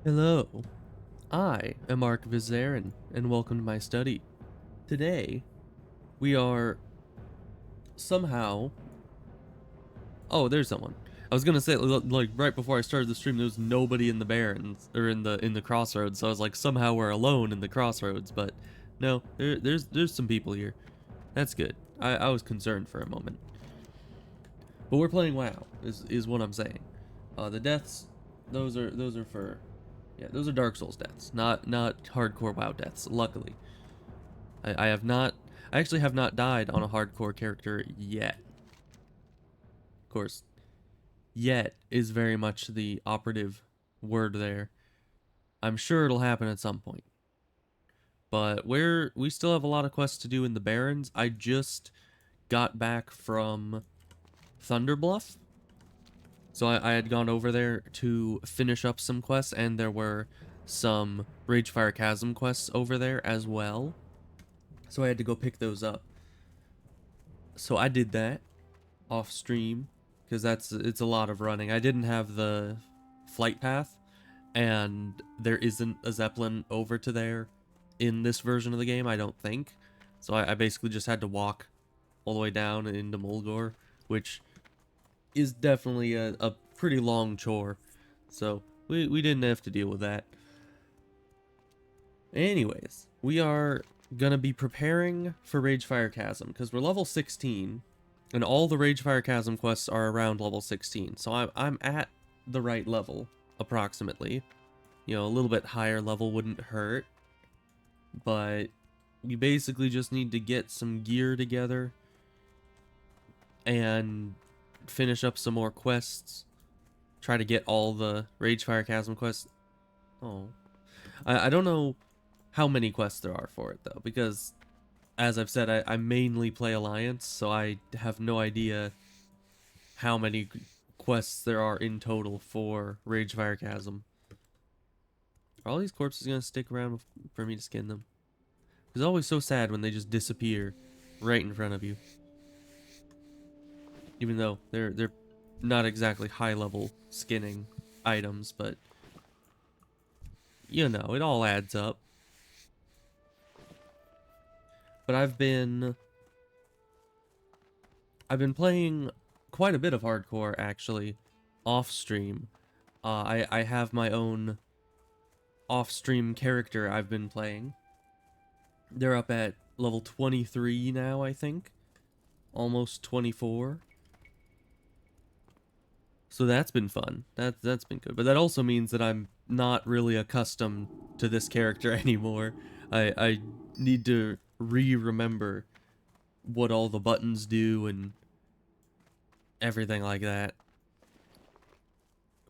Hello, I am Archivist Zarin, and welcome to my study. Today, we are somehow... Oh, there's someone. I was gonna say, like, right before I started the stream, there was nobody in the Barrens, or in the Crossroads, so I was like, somehow we're alone in the Crossroads, but no, there's some people here. That's good. I was concerned for a moment. But we're playing WoW, is what I'm saying. The deaths, those are for... Yeah, those are Dark Souls deaths, not hardcore WoW deaths, luckily. I have not... I actually have not died on a hardcore character yet. Of course, yet is very much the operative word there. I'm sure it'll happen at some point. But we still have a lot of quests to do in the Barrens. I just got back from Thunderbluff. So I had gone over there to finish up some quests, and there were some Ragefire Chasm quests over there as well. So I had to go pick those up. So I did that off stream because it's a lot of running. I didn't have the flight path, and there isn't a Zeppelin over to there in this version of the game, I don't think. So I basically just had to walk all the way down into Mulgore, which is definitely a pretty long chore. So we didn't have to deal with that. Anyways, we are gonna be preparing for Ragefire Chasm because we're level 16, and all the Ragefire Chasm quests are around level 16. So I'm at the right level approximately. You know, a little bit higher level wouldn't hurt, but you basically just need to get some gear together and finish up some more quests. Try to get all the Ragefire Chasm quests. Oh, I don't know how many quests there are for it though, because as I've said, I mainly play Alliance, so I have no idea how many quests there are in total for Ragefire Chasm. Are all these corpses gonna stick around for me to skin them? It's always so sad when they just disappear right in front of you. Even though they're not exactly high level skinning items, but you know, it all adds up. But I've been playing quite a bit of hardcore actually off stream. I have my own off stream character I've been playing. They're up at level 23 now, I think. Almost 24. So that's been fun. That's been good. But that also means that I'm not really accustomed to this character anymore. I need to remember what all the buttons do and everything like that.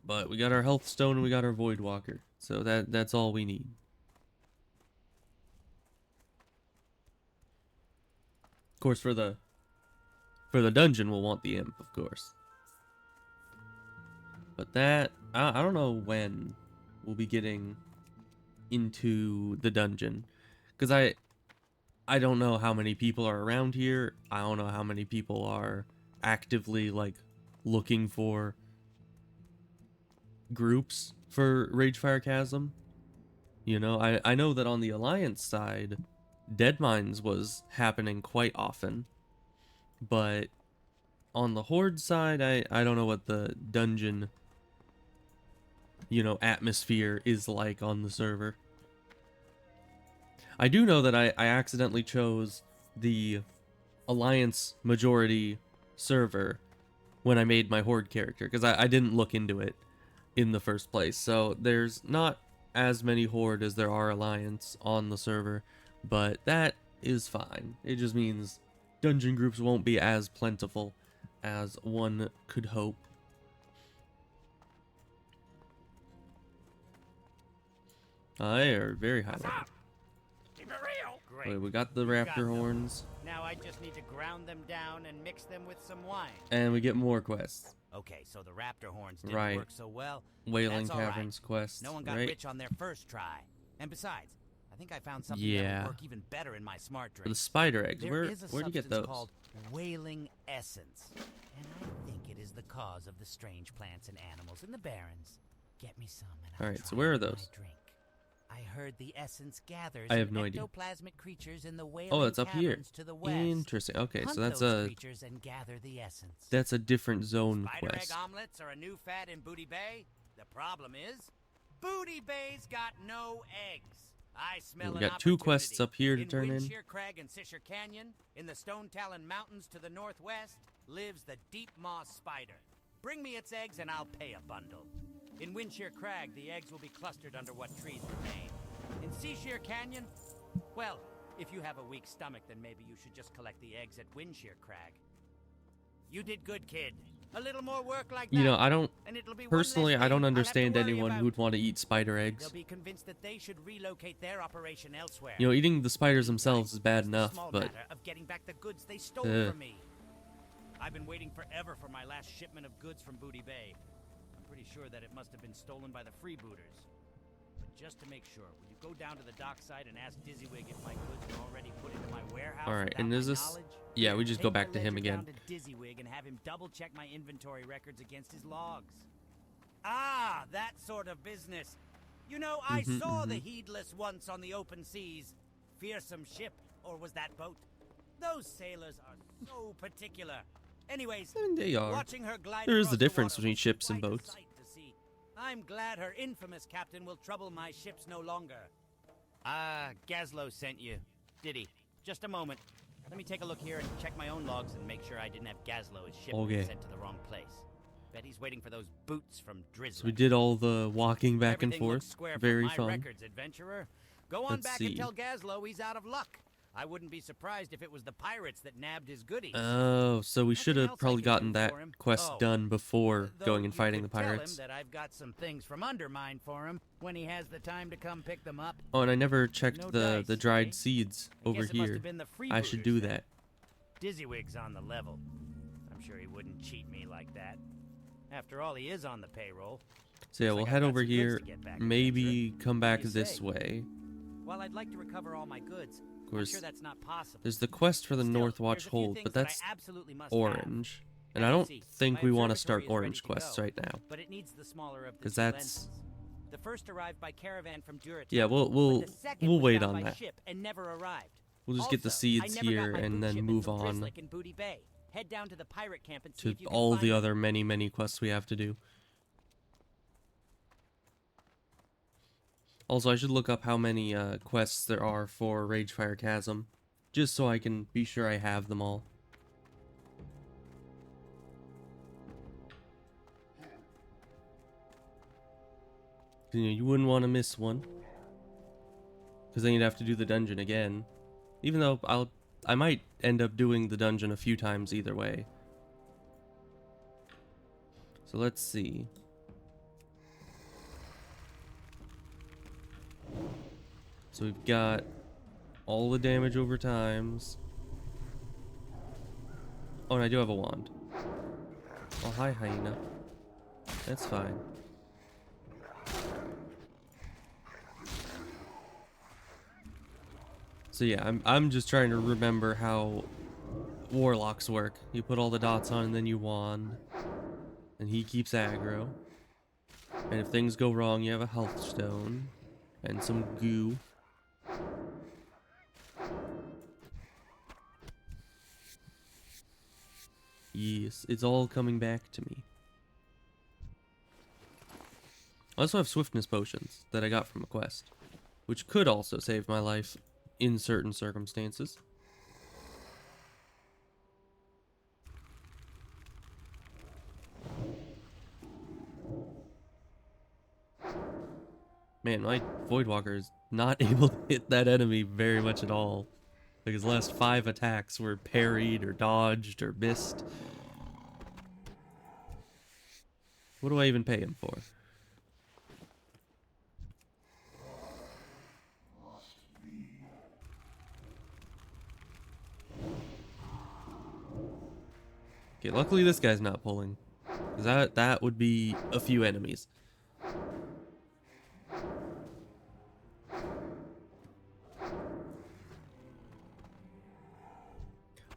But we got our health stone and we got our void walker. So that's all we need. Of course, for the dungeon we'll want the imp, of course. But that I don't know when we'll be getting into the dungeon, because I don't know how many people are around here. I don't know how many people are actively like looking for groups for Ragefire Chasm. You know, I know that on the Alliance side, Deadmines was happening quite often, but on the Horde side, I don't know what the dungeon, you know, atmosphere is like on the server. I do know that I accidentally chose the Alliance majority server when I made my Horde character, because I didn't look into it in the first place. So there's not as many Horde as there are Alliance on the server, but that is fine. It just means dungeon groups won't be as plentiful as one could hope. They are very high level. Keep it real. Great. Wait, we got the raptor horns. Now I just need to ground them down and mix them with some wine. And we get more quests. Okay, so the raptor horns didn't work so well. Wailing That's Caverns right. quest. No one got right? rich on their first try. And besides, I think I found something that would work even better in my smart drink. The spider eggs. There Where is a do you get substance those? called wailing essence, and I think it is the cause of the strange plants and animals in the barrens. Get me some and All I'll right, so try where are it in my those? drink. I heard the essence gathers I have in no idea. ectoplasmic creatures in the wailing Oh, it's up here. caverns to the west. Interesting. Okay, Hunt so that's those a creatures and gather the essence. different zone Spider egg quest. omelets are a new fad in Booty Bay. The problem is, Booty Bay's got no eggs. I smell We an got 2 quests opportunity. up here to turn in. Windshear Crag and Sisher Canyon, in the Stone Talon Mountains to the northwest, lives the deep moss spider. Bring me its eggs and I'll pay a bundle. In Windshear Crag, the eggs will be clustered under what trees remain. In Seashear Canyon, well, if you have a weak stomach, then maybe you should just collect the eggs at Windshear Crag. You did good, kid. A little more work like that. You know, I don't and it'll be personally, one less I don't thing I'll have to understand worry anyone about. who would want to eat spider eggs. They'll be convinced that they should relocate their operation elsewhere. You know, eating the spiders themselves is bad It's the enough, small but matter of getting back the goods they stole from me. I've been waiting forever for my last shipment of goods from Booty Bay. I'm pretty sure that it must have been stolen by the freebooters. But just to make sure, will you go down to the dockside and ask Dizzywig if my goods are already put into my warehouse? all right. without And my is this? knowledge? Yeah, we just go Take back my to him ledger again. down to Dizzywig and have him double check my inventory records against his logs. Ah, that sort of business. You know, I saw the Heedless once on the open seas. Fearsome ship, or was that boat? Those sailors are so particular. Anyways, And they are. watching her glide There is across a difference the water between was ships and quite a boats. sight to see. I'm glad her infamous captain will trouble my ships no longer. Ah, Gazlo sent you. Did he? Just a moment. Let me take a look here and check my own logs and make sure I didn't have Gazlo's ship Okay. sent to the wrong place. Bet he's waiting for those boots from Drizzler. So we did all the walking back and Everything looks forth. square from Very my fun. records, adventurer. Go on Let's back see. and tell Gazlo he's out of luck. I wouldn't be surprised if it was the pirates that nabbed his goodies. Oh, so we should Nothing have else I probably can gotten do that for him? quest Oh, done before Though going and you fighting the could tell him pirates. that I've got some things from Undermine for him when he has the time to come pick them up. Oh, and I never checked No the dice, dried eh? seeds I over guess it must here. have been the I should freebooters do then. that. Dizzywig's on the level. I'm sure he wouldn't cheat me like that. After all, he is on the payroll. So yeah, Looks we'll like I've head got over some goods here. to get back, Maybe come back do you this say? way. While I'd like to recover all my goods, Of course, I'm sure that's not possible. there's the quest for the Still, North there's Watch a few Hold, things but that I that's absolutely must have. orange. And As I you don't see, think my we want to start observatory is ready orange to quests go, right now. But it needs the smaller of the 'Cause two that's- lenses. The first arrived by caravan from Duratan. Yeah, but the second we'll was wait down on by that. ship and never arrived. We'll just get the Also, seeds I never got here my and boot then shipment move from on Drizzlick in Booty Bay. Head down to the pirate camp and see to if you can all find the it. other many quests we have to do. Also, I should look up how many quests there are for Ragefire Chasm, just so I can be sure I have them all. You know, you wouldn't want to miss one, because then you'd have to do the dungeon again. Even though I might end up doing the dungeon a few times either way. So let's see. So we've got all the damage over times. Oh, and I do have a wand. Oh, hi, hyena. That's fine. So yeah, I'm just trying to remember how warlocks work. You put all the dots on and then you wand. And he keeps aggro. And if things go wrong, you have a health stone. And some goo. Yes, it's all coming back to me. I also have swiftness potions that I got from a quest, which could also save my life in certain circumstances. Man, my Voidwalker is not able to hit that enemy very much at all. Like his last 5 attacks were parried or dodged or missed. What do I even pay him for? Okay, luckily this guy's not pulling. 'Cause that would be a few enemies.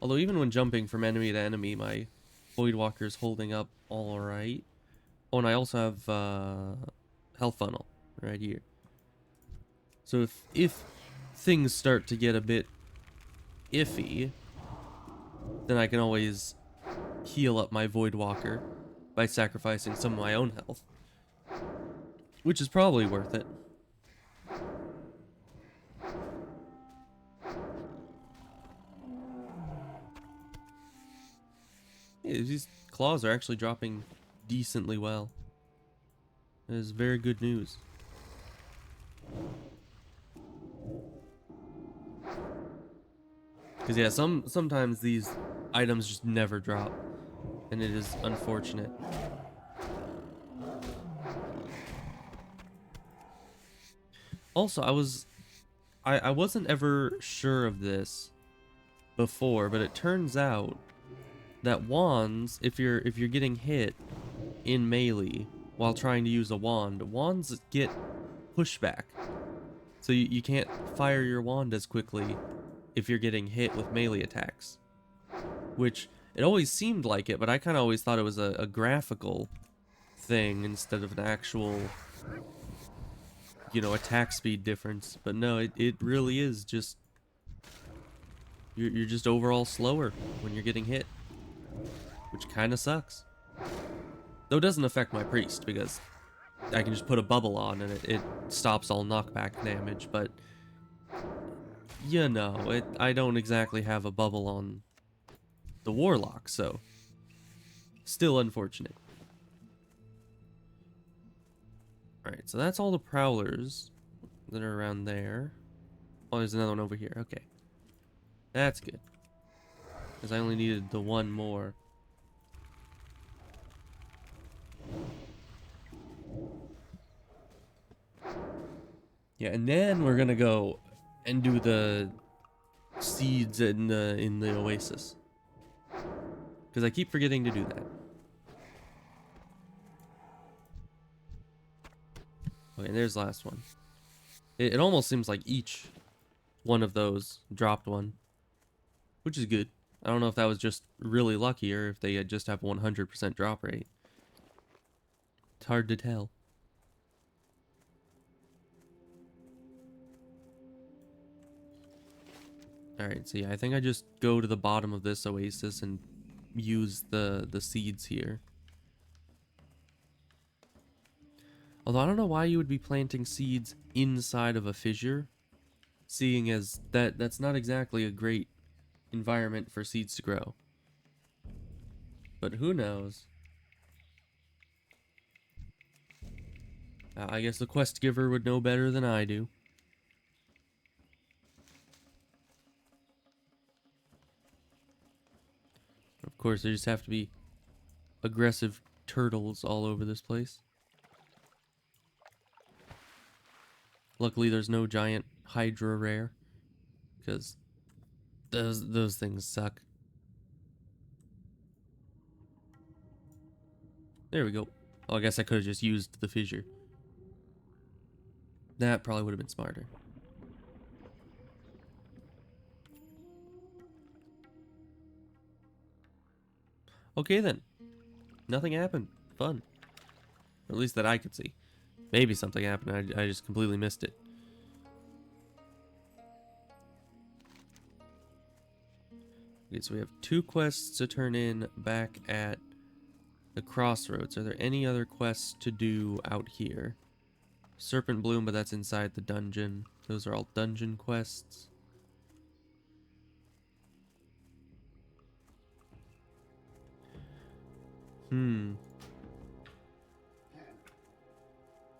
Although even when jumping from enemy to enemy, my Voidwalker's holding up alright. Oh, and I also have health funnel right here. So if things start to get a bit iffy, then I can always heal up my Void Walker by sacrificing some of my own health, which is probably worth it. Yeah, these claws are actually dropping decently well. That is very good news. Because yeah, sometimes these items just never drop, and it is unfortunate. Also, I wasn't ever sure of this before, but it turns out that wands, if you're getting hit in melee while trying to use a wand, wands get pushback. So you can't fire your wand as quickly if you're getting hit with melee attacks. Which, it always seemed like it, but I kind of always thought it was a graphical thing instead of an actual, you know, attack speed difference. But no, it really is just, you're just overall slower when you're getting hit, which kind of sucks. Though it doesn't affect my priest, because I can just put a bubble on and it stops all knockback damage, but you know, I don't exactly have a bubble on the warlock, so still unfortunate. Alright, so that's all the prowlers that are around there. Oh, there's another one over here. Okay. That's good. Because I only needed the one more. Yeah, and then we're gonna go and do the seeds in the oasis. Because I keep forgetting to do that. Okay, and there's the last one. It almost seems like each one of those dropped one, which is good. I don't know if that was just really lucky or if they just have 100% drop rate. It's hard to tell. Alright, so yeah, I think I just go to the bottom of this oasis and use the seeds here. Although I don't know why you would be planting seeds inside of a fissure, seeing as that's not exactly a great environment for seeds to grow. But who knows? I guess the quest giver would know better than I do. Of course, there just have to be aggressive turtles all over this place. Luckily, there's no giant Hydra rare, because those things suck. There we go. Oh, I guess I could have just used the fissure. That probably would have been smarter. Okay then. Nothing happened. Fun. Or at least that I could see. Maybe something happened. I just completely missed it. Okay, so we have 2 quests to turn in back at the crossroads. Are there any other quests to do out here? Serpent Bloom, but that's inside the dungeon. Those are all dungeon quests.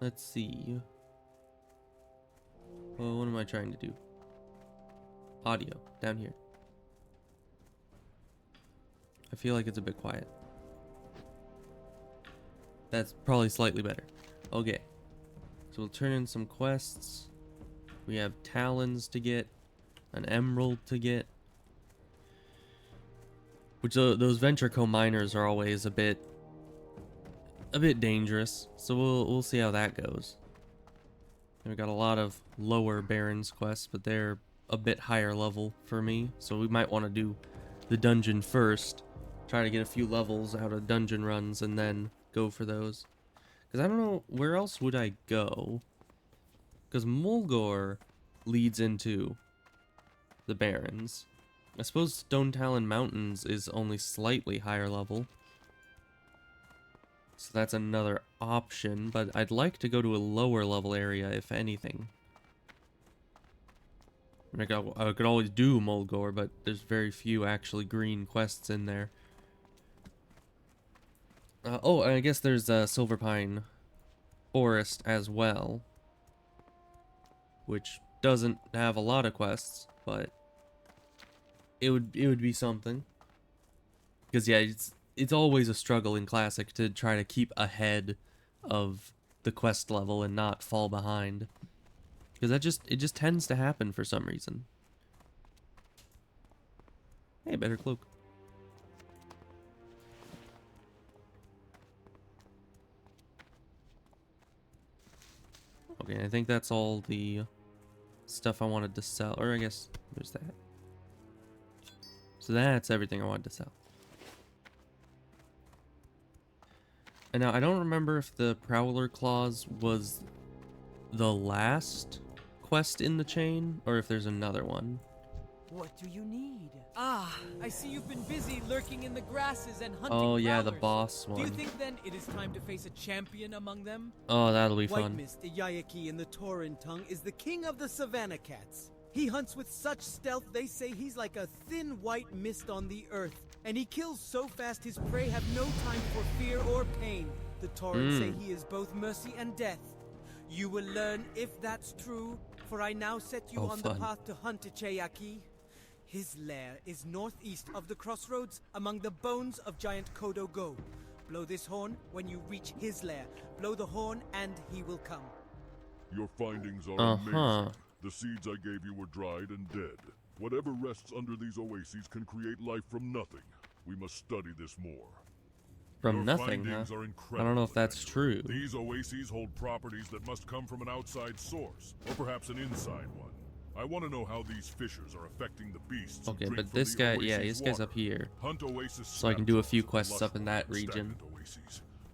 Let's see. Well, what am I trying to do? Audio, down here. I feel like it's a bit quiet. That's probably slightly better. Okay. So we'll turn in some quests. We have talons to get, an emerald to get. Which those Venture miners are always a bit dangerous. So we'll see how that goes. And we got a lot of lower Barons quests, but they're a bit higher level for me. So we might want to do the dungeon first. Try to get a few levels out of dungeon runs and then go for those. Because I don't know, where else would I go? Because Mulgore leads into the Barrens. I suppose Stone Talon Mountains is only slightly higher level. So that's another option, but I'd like to go to a lower level area, if anything. I could always do Mulgore, but there's very few actually green quests in there. Oh, I guess there's Silver Pine Forest as well, which doesn't have a lot of quests, but it would be something. Because yeah, it's always a struggle in Classic to try to keep ahead of the quest level and not fall behind. Because it just tends to happen for some reason. Hey, better cloak. Okay, I think that's all the stuff I wanted to sell. Or I guess there's that. So that's everything I wanted to sell. And now I don't remember if the Prowler Claws was the last quest in the chain, or if there's another one. What do you need? Ah, I see you've been busy lurking in the grasses and hunting Oh yeah, the prowlers. boss Do one. you think then it is time to face a champion among them? Oh, that'll be White fun. Mist, Iyayaki in the Tauren tongue, is the king of the Savannah Cats. He hunts with such stealth they say he's like a thin white mist on the earth. And he kills so fast his prey have no time for fear or pain. The Tauren say he is both mercy and death. You will learn if that's true, for I now set you on the path to hunt Iyayaki. His lair is northeast of the crossroads among the bones of giant Kodo Go. Blow this horn when you reach his lair. Blow the horn and he will come. Your findings are amazing. The seeds I gave you were dried and dead. Whatever rests under these oases can create life from nothing. We must study this more. From nothing, huh? I don't know if that's true. These oases hold properties that must come from an outside source, or perhaps an inside one. I want to know how these fissures are affecting the beasts. Okay, but this guy, yeah, this guy's up here. Hunt oasis so I can do a few quests up in that region.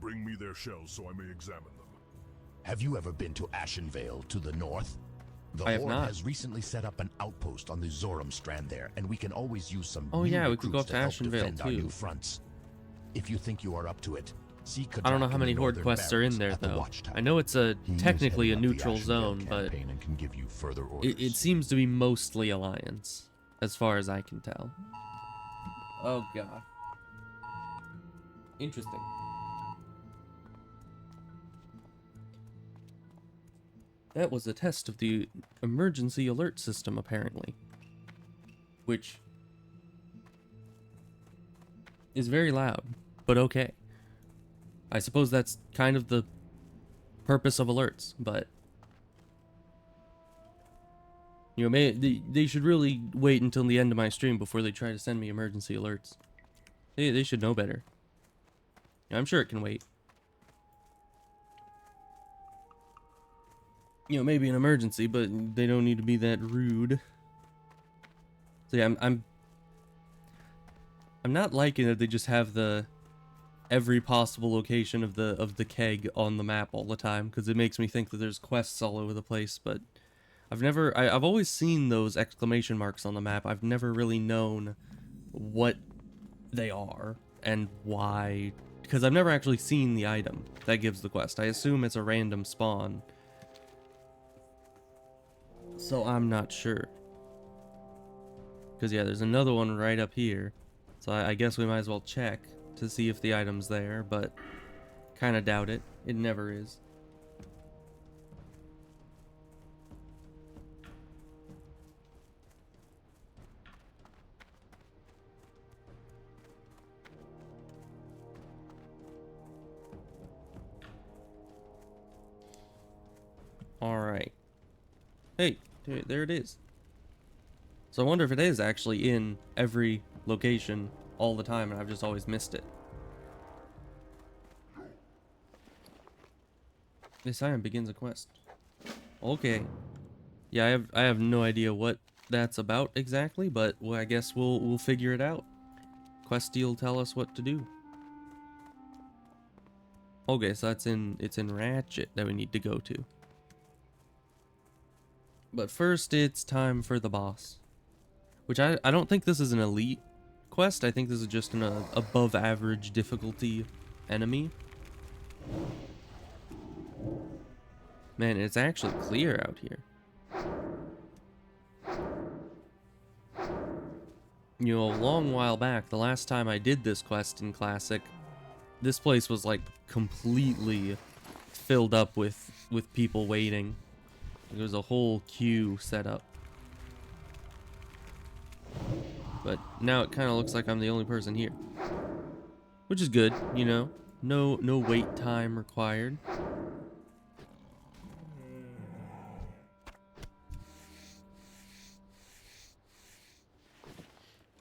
Bring me their shells so I may examine them. Have you ever been to Ashenvale to the north? The I have Horde not. has recently set up an outpost on the Zoram strand there, and we can always use some Oh new yeah, we could go up recruits to help Ashenvale defend our too. new fronts. If you think you are up to it, see I don't know how Kadak many in the Horde northern quests are in barracks there at the though. Watchtower. I know it's He is technically a heading up the neutral Ashenvale zone, but campaign and can give you further orders. it seems to be mostly Alliance, as far as I can tell. Oh god. Interesting. That was a test of the emergency alert system, apparently. Which is very loud, but okay. I suppose that's kind of the purpose of alerts, but you know, they should really wait until the end of my stream before they try to send me emergency alerts. They should know better. I'm sure it can wait. You know, maybe an emergency, but they don't need to be that rude. So yeah, I'm not liking that they just have the every possible location of the keg on the map all the time, because it makes me think that there's quests all over the place. But I've always seen those exclamation marks on the map. I've never really known what they are and why, because I've never actually seen the item that gives the quest. I assume it's a random spawn, so I'm not sure. Because yeah, there's another one right up here, so I guess we might as well check to see if the item's there, but kind of doubt it. It never is. Alright. Hey, there it is. So I wonder if it is actually in every location all the time and I've just always missed it. This item begins a quest. Okay. Yeah, I have no idea what that's about exactly, but well, I guess we'll figure it out. Questy will tell us what to do. Okay, so it's in Ratchet that we need to go to. But first, it's time for the boss. Which I don't think this is an elite quest. I think this is just an above average difficulty enemy. Man, it's actually clear out here. You know, a long while back, the last time I did this quest in Classic, this place was like completely filled up with people waiting. There was a whole queue set up. But now it kind of looks like I'm the only person here. Which is good, you know. No wait time required.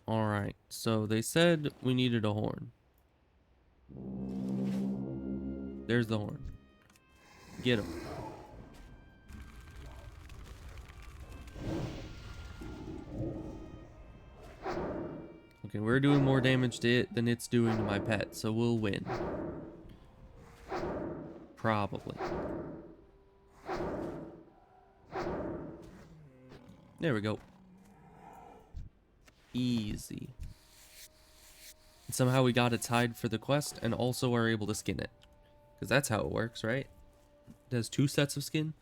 Alright, so they said we needed a horn. There's the horn. Get him. Okay, we're doing more damage to it than it's doing to my pet, so we'll win. Probably. There we go. Easy. And somehow we got its hide for the quest and also are able to skin it. Because that's how it works, right? It has 2 sets of skin.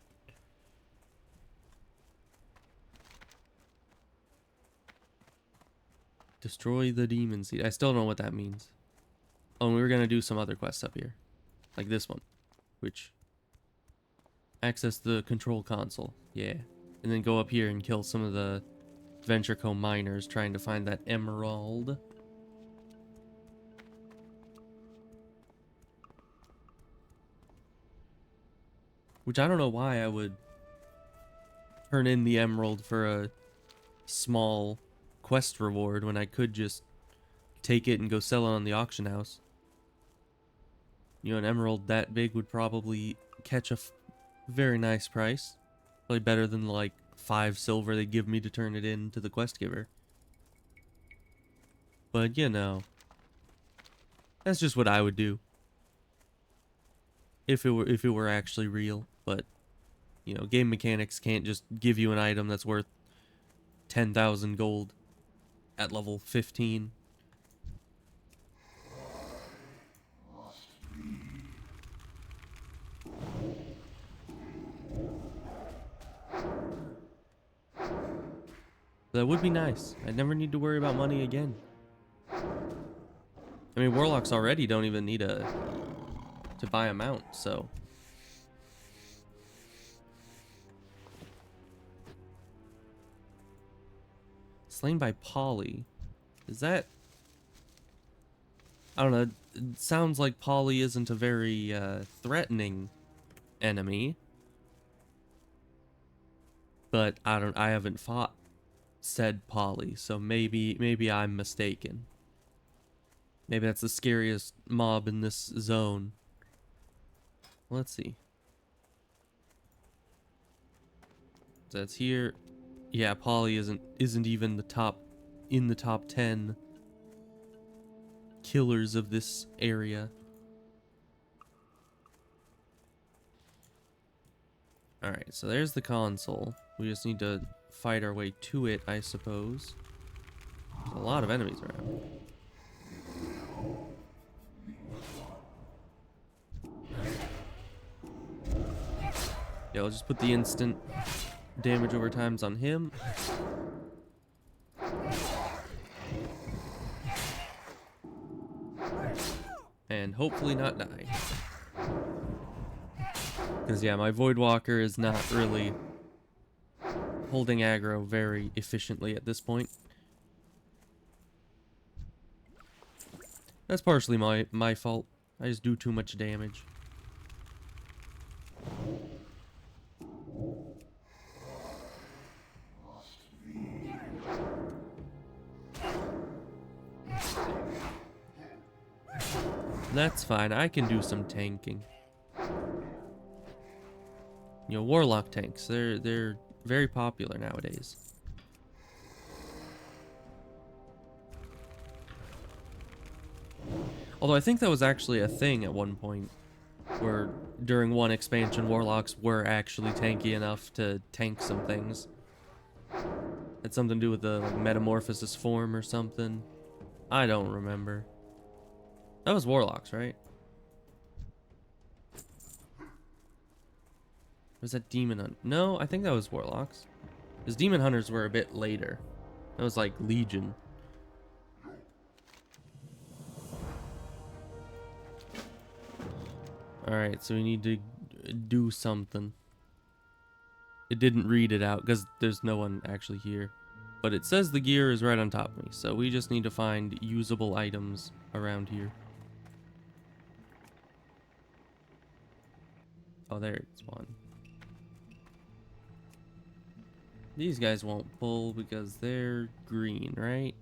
Destroy the demon seed. I still don't know what that means. Oh, and we were going to do some other quests up here. Like this one. Which... access the control console. Yeah. And then go up here and kill some of the Adventure Co miners trying to find that emerald. Which I don't know why I would turn in the emerald for a small quest reward when I could just take it and go sell it on the auction house. You know, an emerald that big would probably catch a very nice price. Probably better than like 5 silver they'd give me to turn it in to the quest giver. But you know, that's just what I would do if it were actually real. But you know, game mechanics can't just give you an item that's worth 10,000 gold at level 15. That would be nice. I'd never need to worry about money again. I mean, warlocks already don't even need to buy a mount, so. Slain by Polly. Is that... I don't know. It sounds like Polly isn't a very threatening enemy. But I haven't fought said Polly, so maybe I'm mistaken. Maybe that's the scariest mob in this zone. Let's see. That's here. Yeah, Polly isn't even in the top 10 killers of this area. Alright, so there's the console. We just need to fight our way to it, I suppose. There's a lot of enemies around. Yeah, I'll just put the instant damage over times on him. And hopefully not die. Because yeah, my Voidwalker is not really holding aggro very efficiently at this point. That's partially my fault. I just do too much damage. That's fine, I can do some tanking. You know, warlock tanks, they're very popular nowadays. Although I think that was actually a thing at one point. Where during one expansion, warlocks were actually tanky enough to tank some things. Had something to do with the like metamorphosis form or something. I don't remember. That was warlocks, right? Was that demon hunt? No, I think that was warlocks. Because demon hunters were a bit later. That was like legion. Alright, so we need to do something. It didn't read it out because there's no one actually here. But it says the gear is right on top of me, so we just need to find usable items around here. Oh, there it's one. These guys won't pull because they're green, right?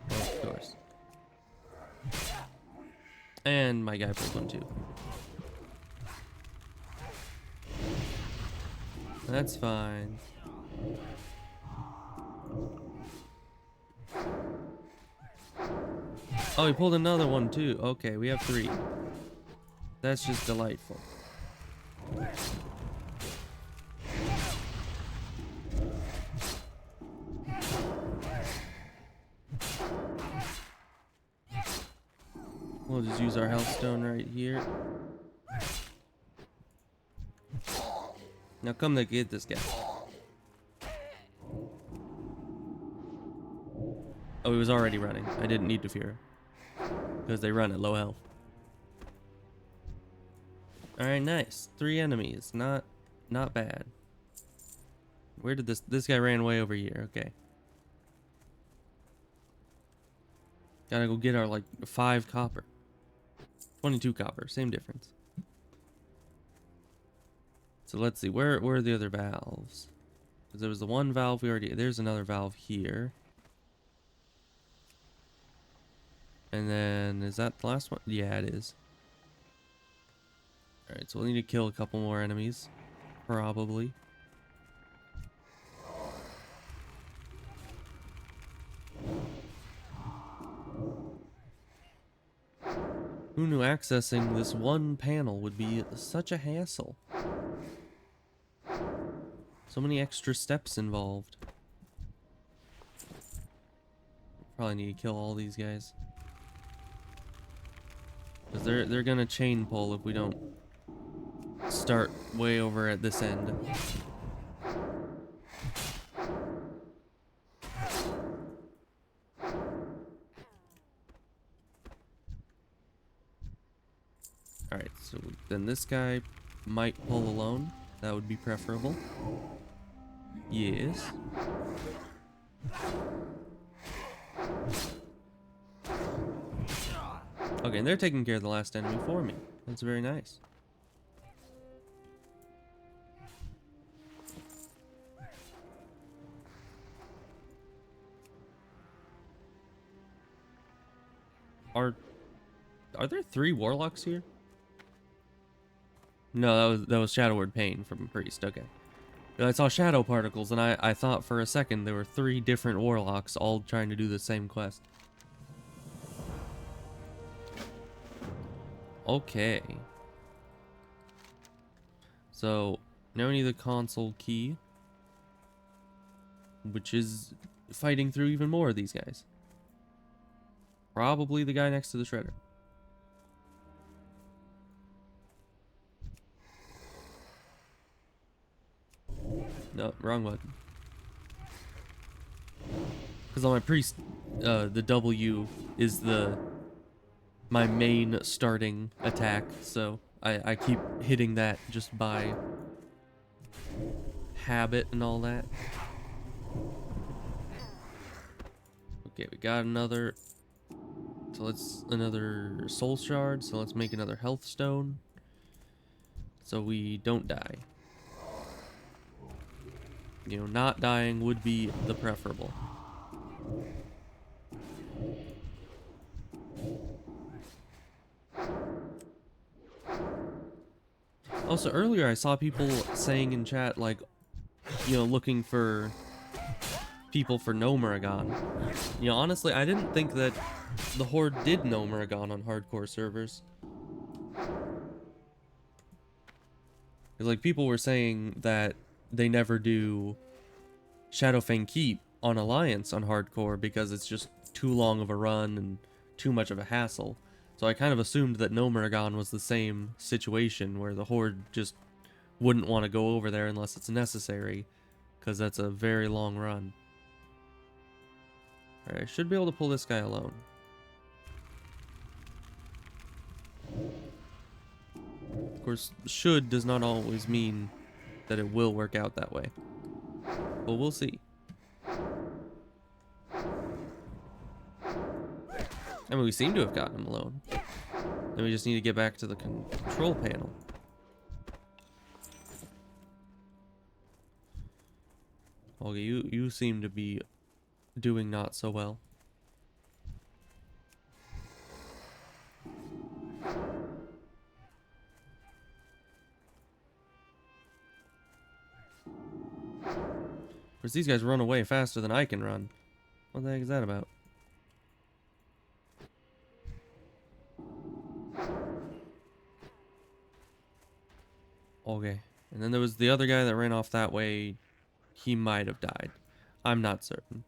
Of course. And my guy pulled one too. That's fine. Oh, he pulled another one too. Okay, we have 3. That's just delightful. We'll just use our health stone right here. Now come to get this guy. Oh, he was already running. I didn't need to fear. Because they run at low health. Alright, nice. 3 enemies. Not bad. Where did this guy ran way over here. Okay. Gotta go get our like 5 copper. 22 copper, same difference. So let's see, where are the other valves? Because there was the one valve we already, there's another valve here. And then, is that the last one? Yeah, it is. Alright, so we'll need to kill a couple more enemies. Probably. Who knew accessing this one panel would be such a hassle? So many extra steps involved. Probably need to kill all these guys. Because they're gonna chain pull if we don't start way over at this end. Alright, so then this guy might pull alone. That would be preferable. Yes. Okay, and they're taking care of the last enemy for me. That's very nice. Are there 3 warlocks here? No, that was Shadowward Pain from Priest. Okay. I saw shadow particles, and I thought for a second there were 3 different warlocks all trying to do the same quest. Okay. So, now we need the console key, which is fighting through even more of these guys. Probably the guy next to the shredder. No, wrong button. Because on my priest, the W is my main starting attack, so I keep hitting that just by habit and all that. Okay, we got another. So another soul shard. So let's make another health stone, so we don't die. You know, not dying would be the preferable. Also, earlier I saw people saying in chat, like, you know, looking for people for No Muragon. You know, honestly, I didn't think that the Horde did No Muragon on hardcore servers. Because, like, people were saying that they never do Shadowfang Keep on Alliance on hardcore because it's just too long of a run and too much of a hassle. So I kind of assumed that No Muragon was the same situation, where the Horde just wouldn't want to go over there unless it's necessary, because that's a very long run. Alright, I should be able to pull this guy alone. Of course, should does not always mean that it will work out that way. But we'll see. I mean, we seem to have gotten him alone. Then we just need to get back to the control panel. Okay, you seem to be doing not so well. Of course, these guys run away faster than I can run. What the heck is that about? Okay. And then there was the other guy that ran off that way. He might have died. I'm not certain.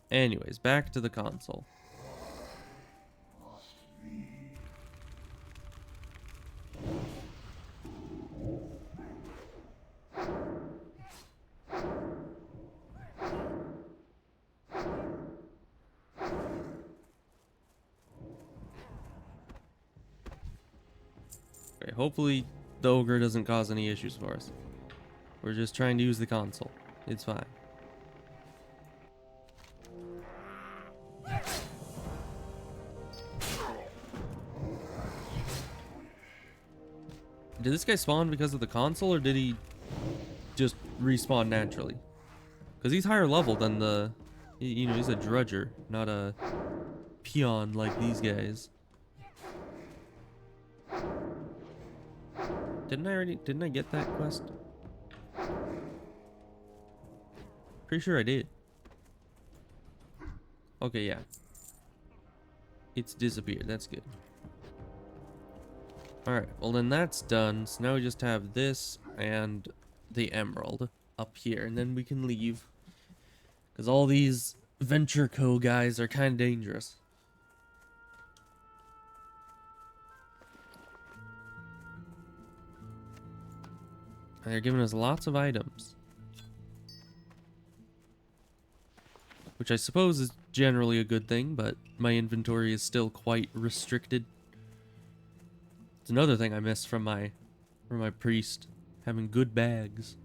Anyways, back to the console. Okay, hopefully the ogre doesn't cause any issues for us. We're just trying to use the console. It's fine. Did this guy spawn because of the console, or did he just respawn naturally? Because he's higher level than the... You know, he's a drudger, not a peon like these guys. Didn't I get that quest? Pretty sure I did. Okay, yeah. It's disappeared. That's good. Alright, well then that's done. So now we just have this and the emerald up here, and then we can leave. Because all these Venture Co. guys are kind of dangerous. And they're giving us lots of items. Which I suppose is generally a good thing, but my inventory is still quite restricted. It's another thing I miss from my priest, having good bags.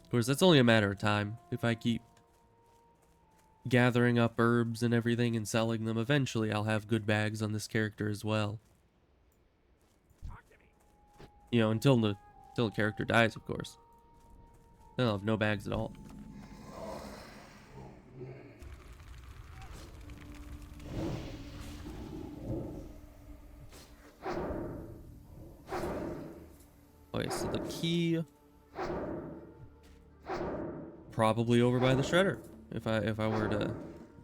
Of course, that's only a matter of time. If I keep gathering up herbs and everything and selling them, eventually I'll have good bags on this character as well. You know, until the character dies, of course. Then I'll have no bags at all. Okay, so the key probably over by the shredder. If I were to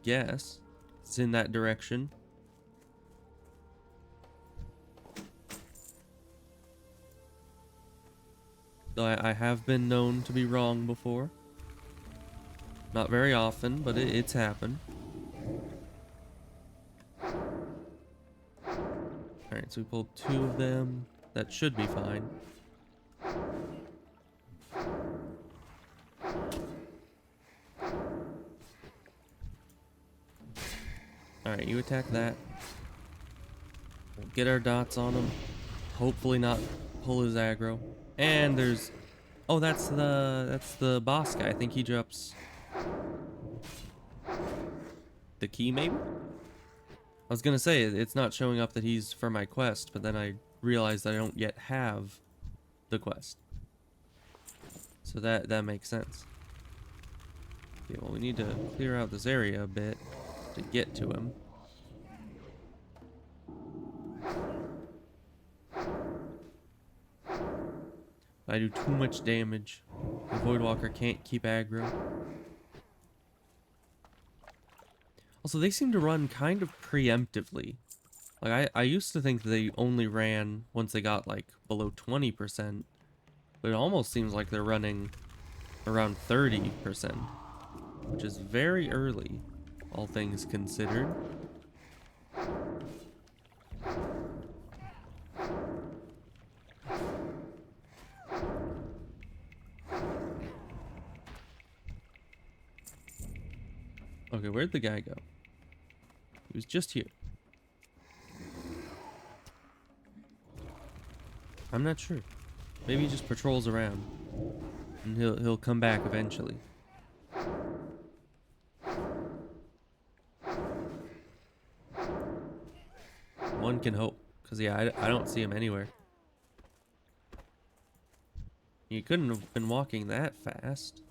guess, it's in that direction. Though I have been known to be wrong before. Not very often, but it's happened. Alright, so we pulled 2 of them. That should be fine. Alright, you attack that. We'll get our dots on him. Hopefully not pull his aggro. And there's... Oh, that's the boss guy. I think he drops... the key, maybe? I was gonna say, it's not showing up that he's for my quest, but then I realized that I don't yet have the quest. So that makes sense. Okay, well, we need to clear out this area a bit to get to him. I do too much damage, the Voidwalker can't keep aggro. Also, they seem to run kind of preemptively. Like, I used to think they only ran once they got, like, below 20%. But it almost seems like they're running around 30%. Which is very early, all things considered. Okay, where'd the guy go? He was just here. I'm not sure. Maybe he just patrols around. And he'll come back eventually. One can hope. Because, yeah, I don't see him anywhere. He couldn't have been walking that fast.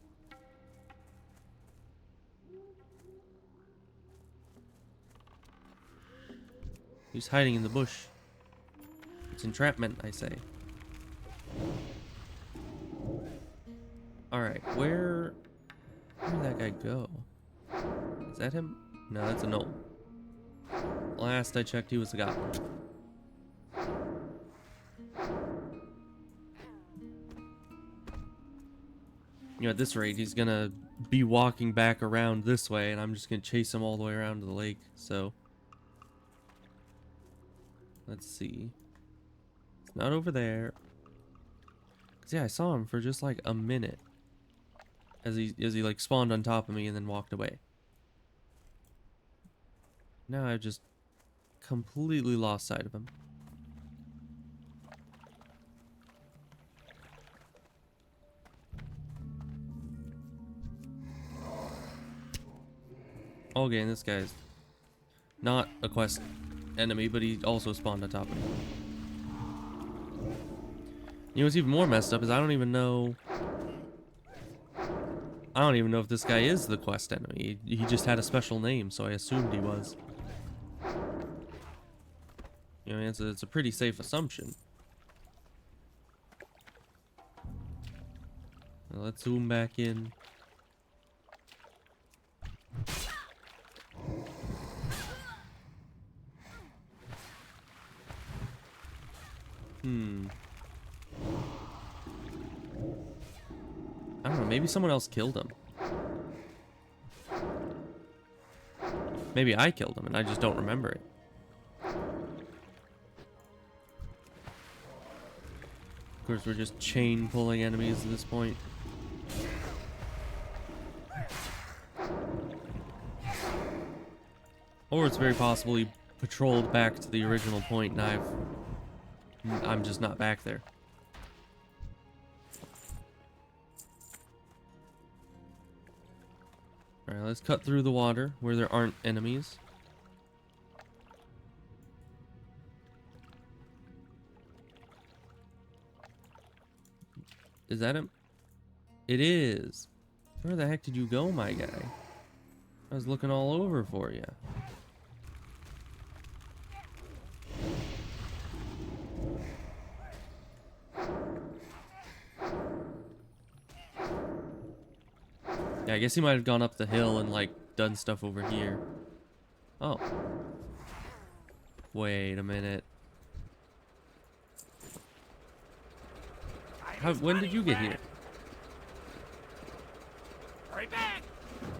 He's hiding in the bush. It's entrapment, I say. Alright, where'd that guy go? Is that him? No, that's a gnome. Last I checked, he was a goblin. You know, at this rate, he's gonna be walking back around this way, and I'm just gonna chase him all the way around to the lake, so... Let's see. It's not over there. 'Cause yeah, I saw him for just like a minute. As he like spawned on top of me and then walked away. Now I've just completely lost sight of him. Okay, and this guy's not a quest enemy, but he also spawned on top of me. You know what's even more messed up is I don't even know if this guy is the quest enemy. He just had a special name, so I assumed he was. You know, it's a pretty safe assumption. Now let's zoom back in. I don't know, maybe someone else killed him. Maybe I killed him and I just don't remember it. Of course, we're just chain pulling enemies at this point. Or it's very possible he patrolled back to the original point and I'm just not back there. Alright, let's cut through the water where there aren't enemies. Is that him? It is. Where the heck did you go, my guy? I was looking all over for you. Yeah, I guess he might have gone up the hill and, like, done stuff over here. Oh. Wait a minute. When did you get here? Hurry back!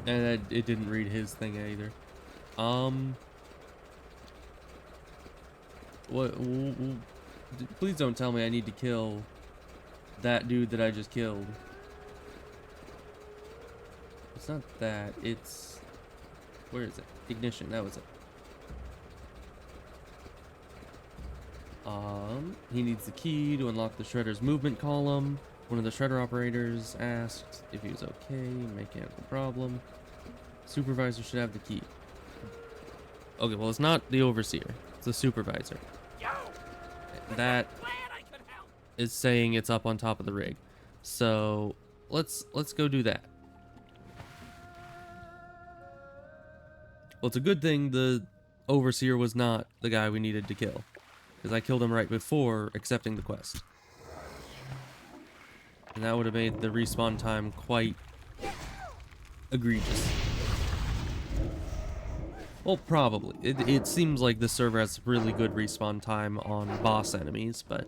And it didn't read his thing either. Please don't tell me I need to kill that dude that I just killed. It's not that, it's... Where is it? Ignition, that was it. He needs the key to unlock the Shredder's movement column. One of the Shredder operators asked if he was okay, mechanical problem. Supervisor should have the key. Okay, well, it's not the Overseer, it's the Supervisor. That is saying it's up on top of the rig. So, let's go do that. Well, it's a good thing the Overseer was not the guy we needed to kill. Because I killed him right before accepting the quest. And that would have made the respawn time quite egregious. Well, probably. It seems like the server has really good respawn time on boss enemies, but...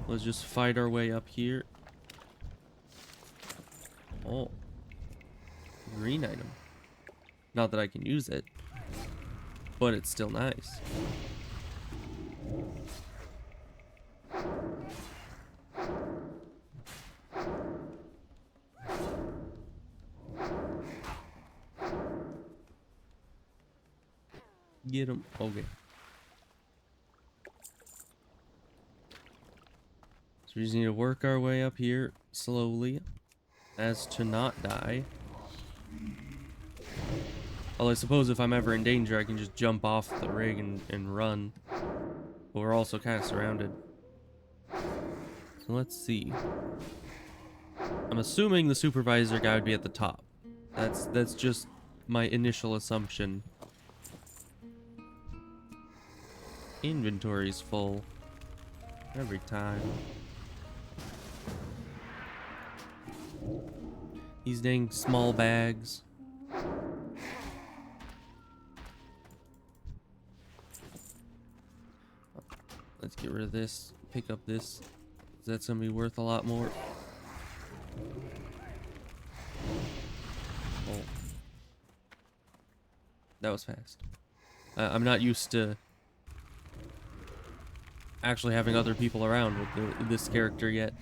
Let's just fight our way up here. Oh. Green item. Not that I can use it, but it's still nice. Get him. Okay. So we just need to work our way up here slowly as to not die. Well, I suppose if I'm ever in danger, I can just jump off the rig and run. But we're also kind of surrounded. So let's see. I'm assuming the supervisor guy would be at the top. That's just my initial assumption. Inventory's full. Every time. These dang small bags. Let's get rid of this. Pick up this. That's gonna be worth a lot more. Oh. That was fast. I'm not used to actually having other people around with this character yet.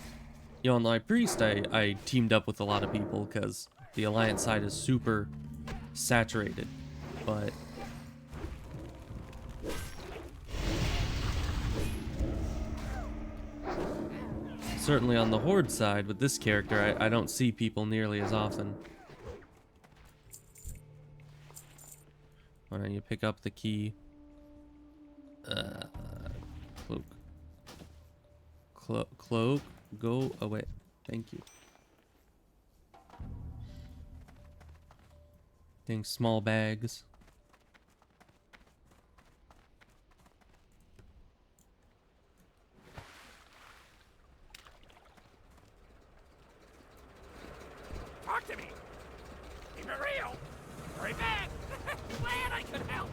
You know, on my priest, I teamed up with a lot of people because the alliance side is super saturated, but certainly on the horde side with this character, I don't see people nearly as often. Why don't you pick up the key? Cloak, go away. Thank you. Dang small bags. Talk to me. Keep it real. Hurry back. Glad I could help.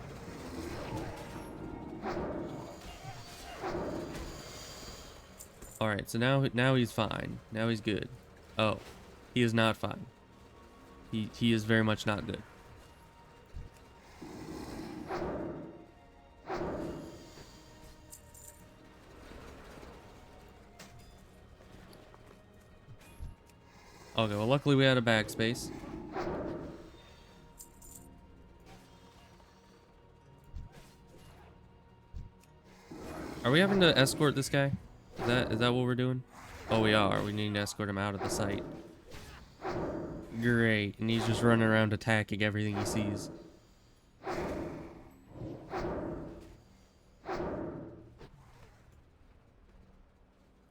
Alright, so now he's fine. Now he's good. Oh, he is not fine. He is very much not good. Okay, well luckily we had a backspace. Are we having to escort this guy? Is that what we're doing? Oh, we are. We need to escort him out of the site. Great. And he's just running around attacking everything he sees.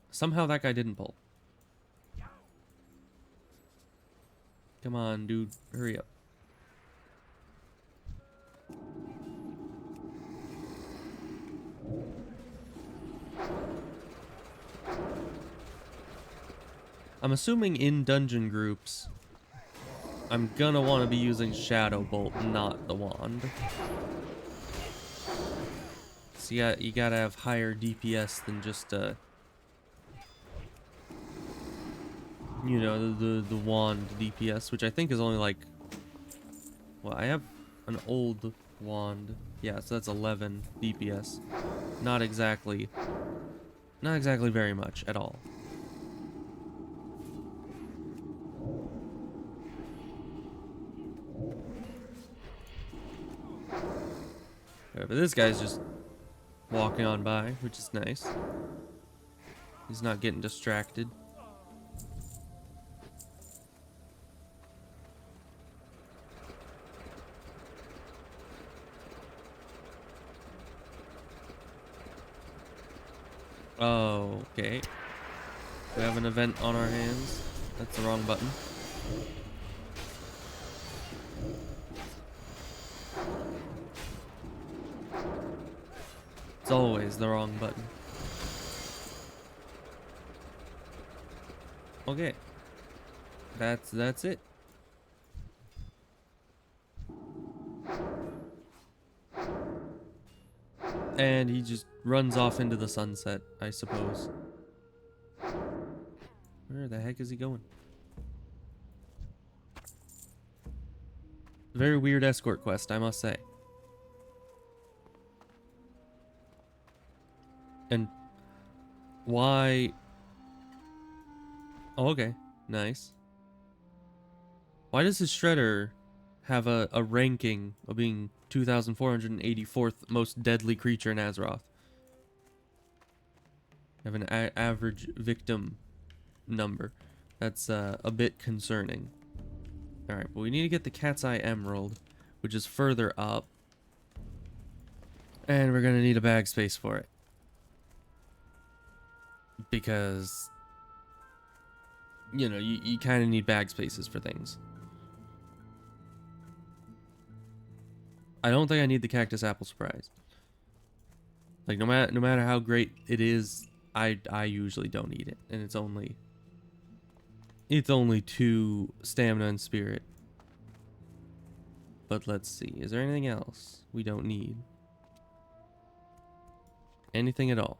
Somehow that guy didn't pull. Come on, dude. Hurry up. I'm assuming in dungeon groups, I'm gonna want to be using Shadow Bolt, not the wand. So you gotta have higher DPS than just you know, the wand DPS, which I think is only like, well, I have an old wand. Yeah, so that's 11 DPS. Not exactly very much at all. But this guy's just walking on by, which is nice. He's not getting distracted. Oh, okay. We have an event on our hands. That's the wrong button. It's always the wrong button. Okay. That's it. And he just runs off into the sunset, I suppose. Where the heck is he going? Very weird escort quest, I must say. And why? Oh, okay, nice. Why does his shredder have a ranking of being 2,484th most deadly creature in Azeroth? Have an average victim number. That's a bit concerning. Alright, but we need to get the Cat's Eye Emerald, which is further up. And we're gonna need a bag space for it. Because, you know, you kind of need bag spaces for things. I don't think I need the Cactus Apple Surprise. Like, no matter how great it is, I usually don't need it. And it's only 2 stamina and spirit. But let's see. Is there anything else we don't need? Anything at all?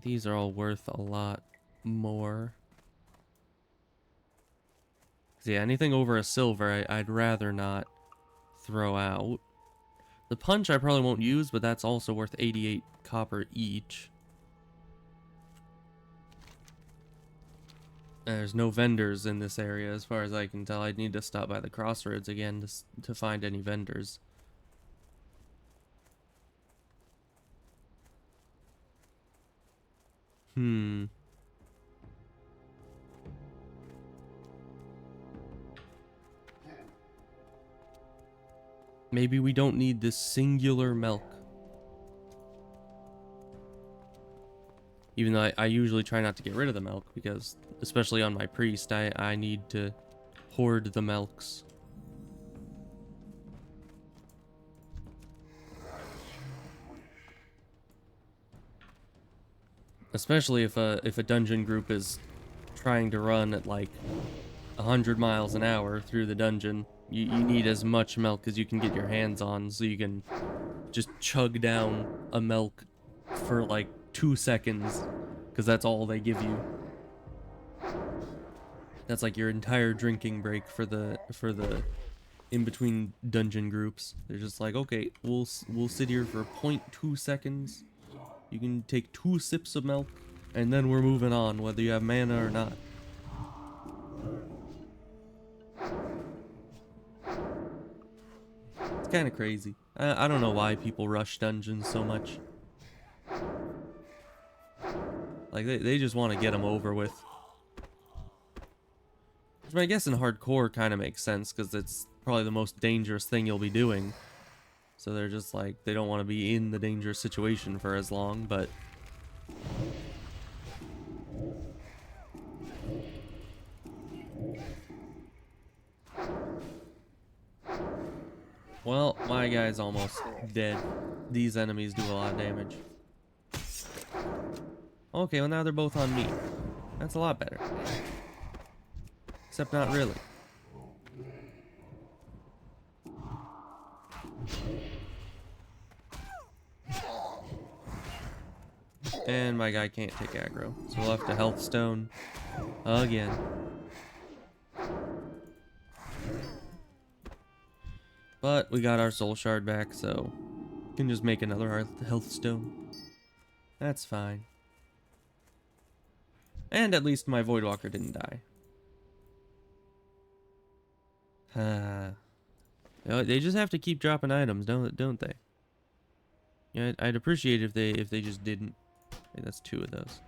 These are all worth a lot more. Yeah, anything over a silver, I'd rather not throw out. The punch I probably won't use, but that's also worth 88 copper each. There's no vendors in this area as far as I can tell. I'd need to stop by the crossroads again to find any vendors. Maybe we don't need this singular milk. Even though I usually try not to get rid of the milk, because, especially on my priest, I need to hoard the milks. Especially if a dungeon group is trying to run at like 100 miles an hour through the dungeon. You need as much milk as you can get your hands on, so you can just chug down a milk for like 2 seconds, because that's all they give you. That's like your entire drinking break for the in between dungeon groups. They're just like, okay, we'll sit here for 0.2 seconds. You can take 2 sips of milk, and then we're moving on, whether you have mana or not. It's kind of crazy. I don't know why people rush dungeons so much. Like, they just want to get them over with. Which I guess in hardcore kind of makes sense, because it's probably the most dangerous thing you'll be doing. So they're just like, they don't want to be in the dangerous situation for as long, but... Well, my guy's almost dead. These enemies do a lot of damage. Okay, well now they're both on me. That's a lot better. Except not really. And my guy can't take aggro, so we'll have to health stone again. But we got our soul shard back, so we can just make another health stone. That's fine. And at least my Voidwalker didn't die. You know, they just have to keep dropping items, don't they? Yeah, I'd appreciate if they just didn't. Okay, that's 2 of those.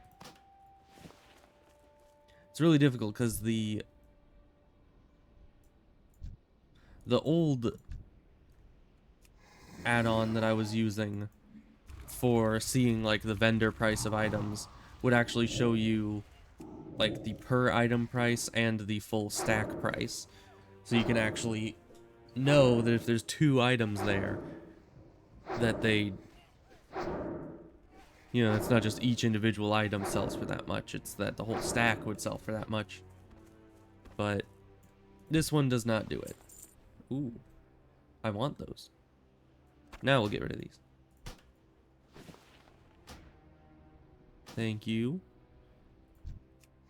It's really difficult because the old add-on that I was using for seeing like the vendor price of items would actually show you like the per item price and the full stack price, so you can actually know that if there's 2 items there, that they You know, it's not just each individual item sells for that much, it's that the whole stack would sell for that much. But this one does not do it. Ooh, I want those. Now we'll get rid of these. Thank you.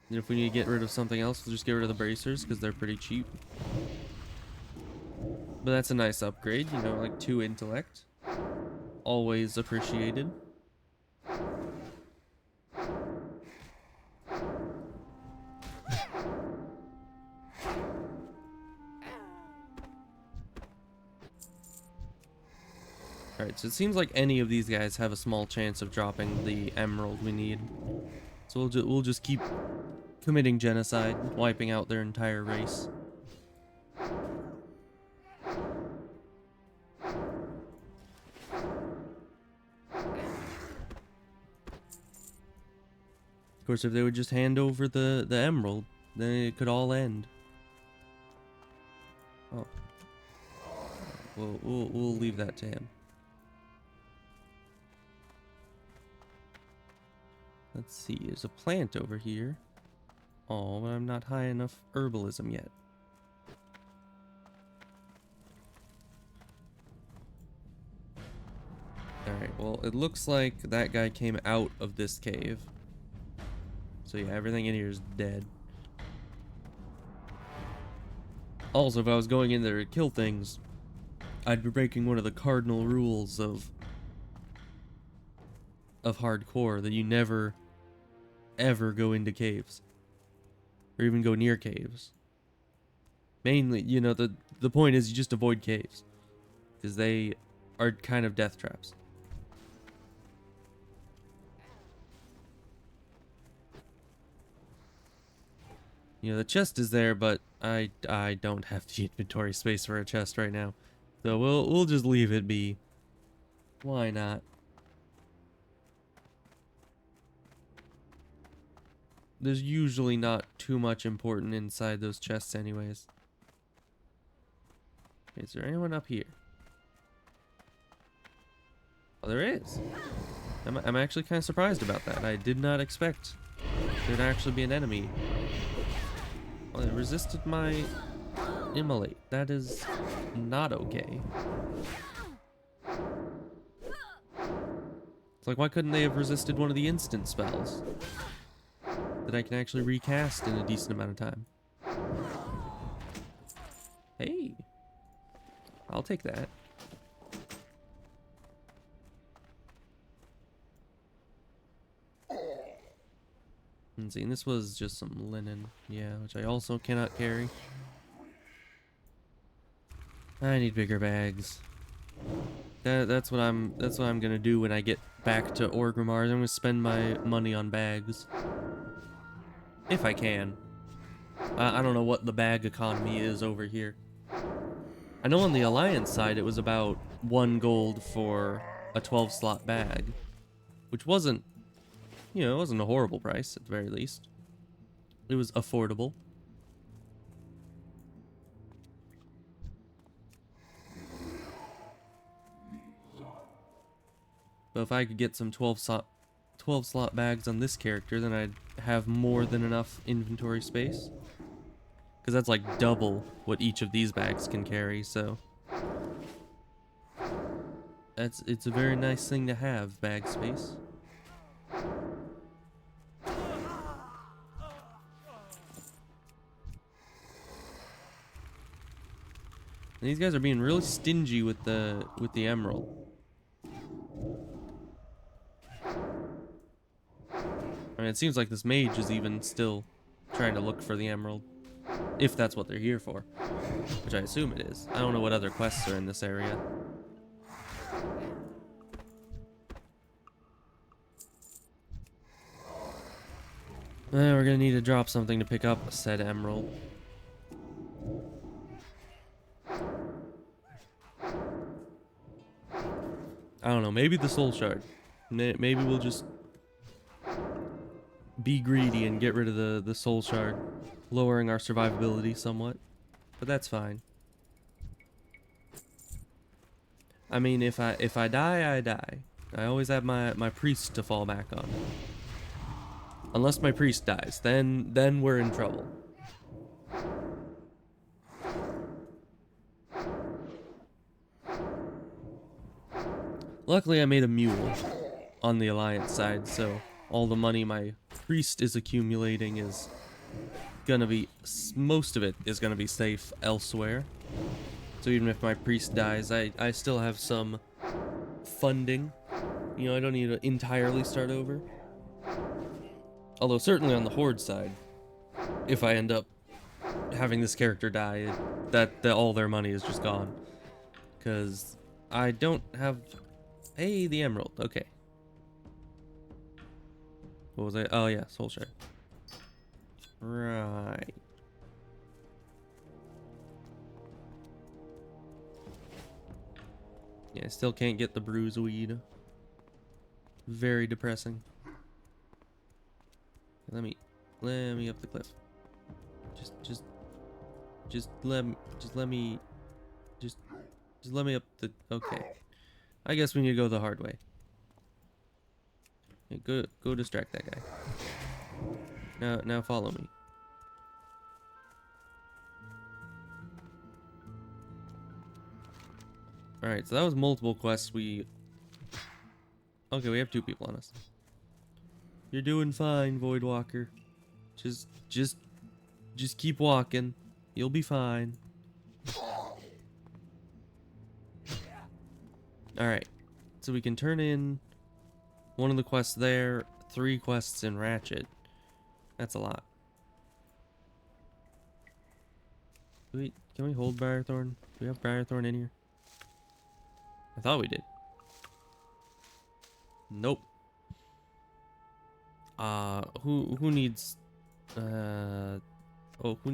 And if we need to get rid of something else, we'll just get rid of the bracers because they're pretty cheap. But that's a nice upgrade, you know, like 2 intellect. Always appreciated. Alright, so it seems like any of these guys have a small chance of dropping the emerald we need. So we'll just keep committing genocide, wiping out their entire race. Of course, if they would just hand over the emerald, then it could all end. Oh. We'll leave that to him. Let's see, there's a plant over here. Oh, but I'm not high enough herbalism yet. Alright, well, it looks like that guy came out of this cave. So yeah, everything in here is dead. Also, if I was going in there to kill things, I'd be breaking one of the cardinal rules of hardcore, that you never ever go into caves or even go near caves. Mainly, you know, the point is you just avoid caves because they are kind of death traps. You know, the chest is there, but I don't have the inventory space for a chest right now, so we'll just leave it be. Why not? There's usually not too much important inside those chests anyways. Is there anyone up here? Oh, there is. I'm actually kind of surprised about that. I did not expect there to actually be an enemy. Well, it resisted my immolate. That is not okay. It's like, why couldn't they have resisted one of the instant spells that I can actually recast in a decent amount of time? Hey, I'll take that. And see, and this was just some linen, yeah, which I also cannot carry. I need bigger bags. That's what I'm gonna do when I get back to Orgrimmar. I'm gonna spend my money on bags. If I can. I don't know what the bag economy is over here. I know on the Alliance side it was about 1 gold for a 12-slot bag, which wasn't, you know, it wasn't a horrible price at the very least. It was affordable. But if I could get some 12-slot bags on this character, then I'd have more than enough inventory space. Because that's like double what each of these bags can carry, so it's a very nice thing to have, bag space. And these guys are being really stingy with the emerald. I mean, it seems like this mage is even still trying to look for the emerald, if that's what they're here for, which I assume it is. I don't know what other quests are in this area. We're gonna need to drop something to pick up said emerald. I don't know, maybe the soul shard. Maybe we'll just be greedy and get rid of the soul shard, lowering our survivability somewhat, but that's fine. I mean, if I die, I die. I always have my priest to fall back on. Unless my priest dies, then we're in trouble. Luckily, I made a mule on the Alliance side, so all the money my priest is accumulating is gonna be, most of it is gonna be safe elsewhere. So even if my priest dies, I still have some funding. You know, I don't need to entirely start over. Although certainly on the Horde side, if I end up having this character die, that all their money is just gone. Because I don't have... Hey, the emerald. Okay. What was I? Oh yeah, soul shard. Right. Yeah, I still can't get the bruise weed. Very depressing. Let me up the cliff. Just let me up the. Okay. I guess we need to go the hard way. Yeah, go distract that guy. Now follow me. Alright, so that was multiple quests. Okay, we have 2 people on us. You're doing fine, Voidwalker. Just keep walking. You'll be fine. Alright, so we can turn in one of the quests there, 3 quests in Ratchet. That's a lot. Can we hold Briarthorn? Do we have Briarthorn in here? I thought we did. Nope. Who needs who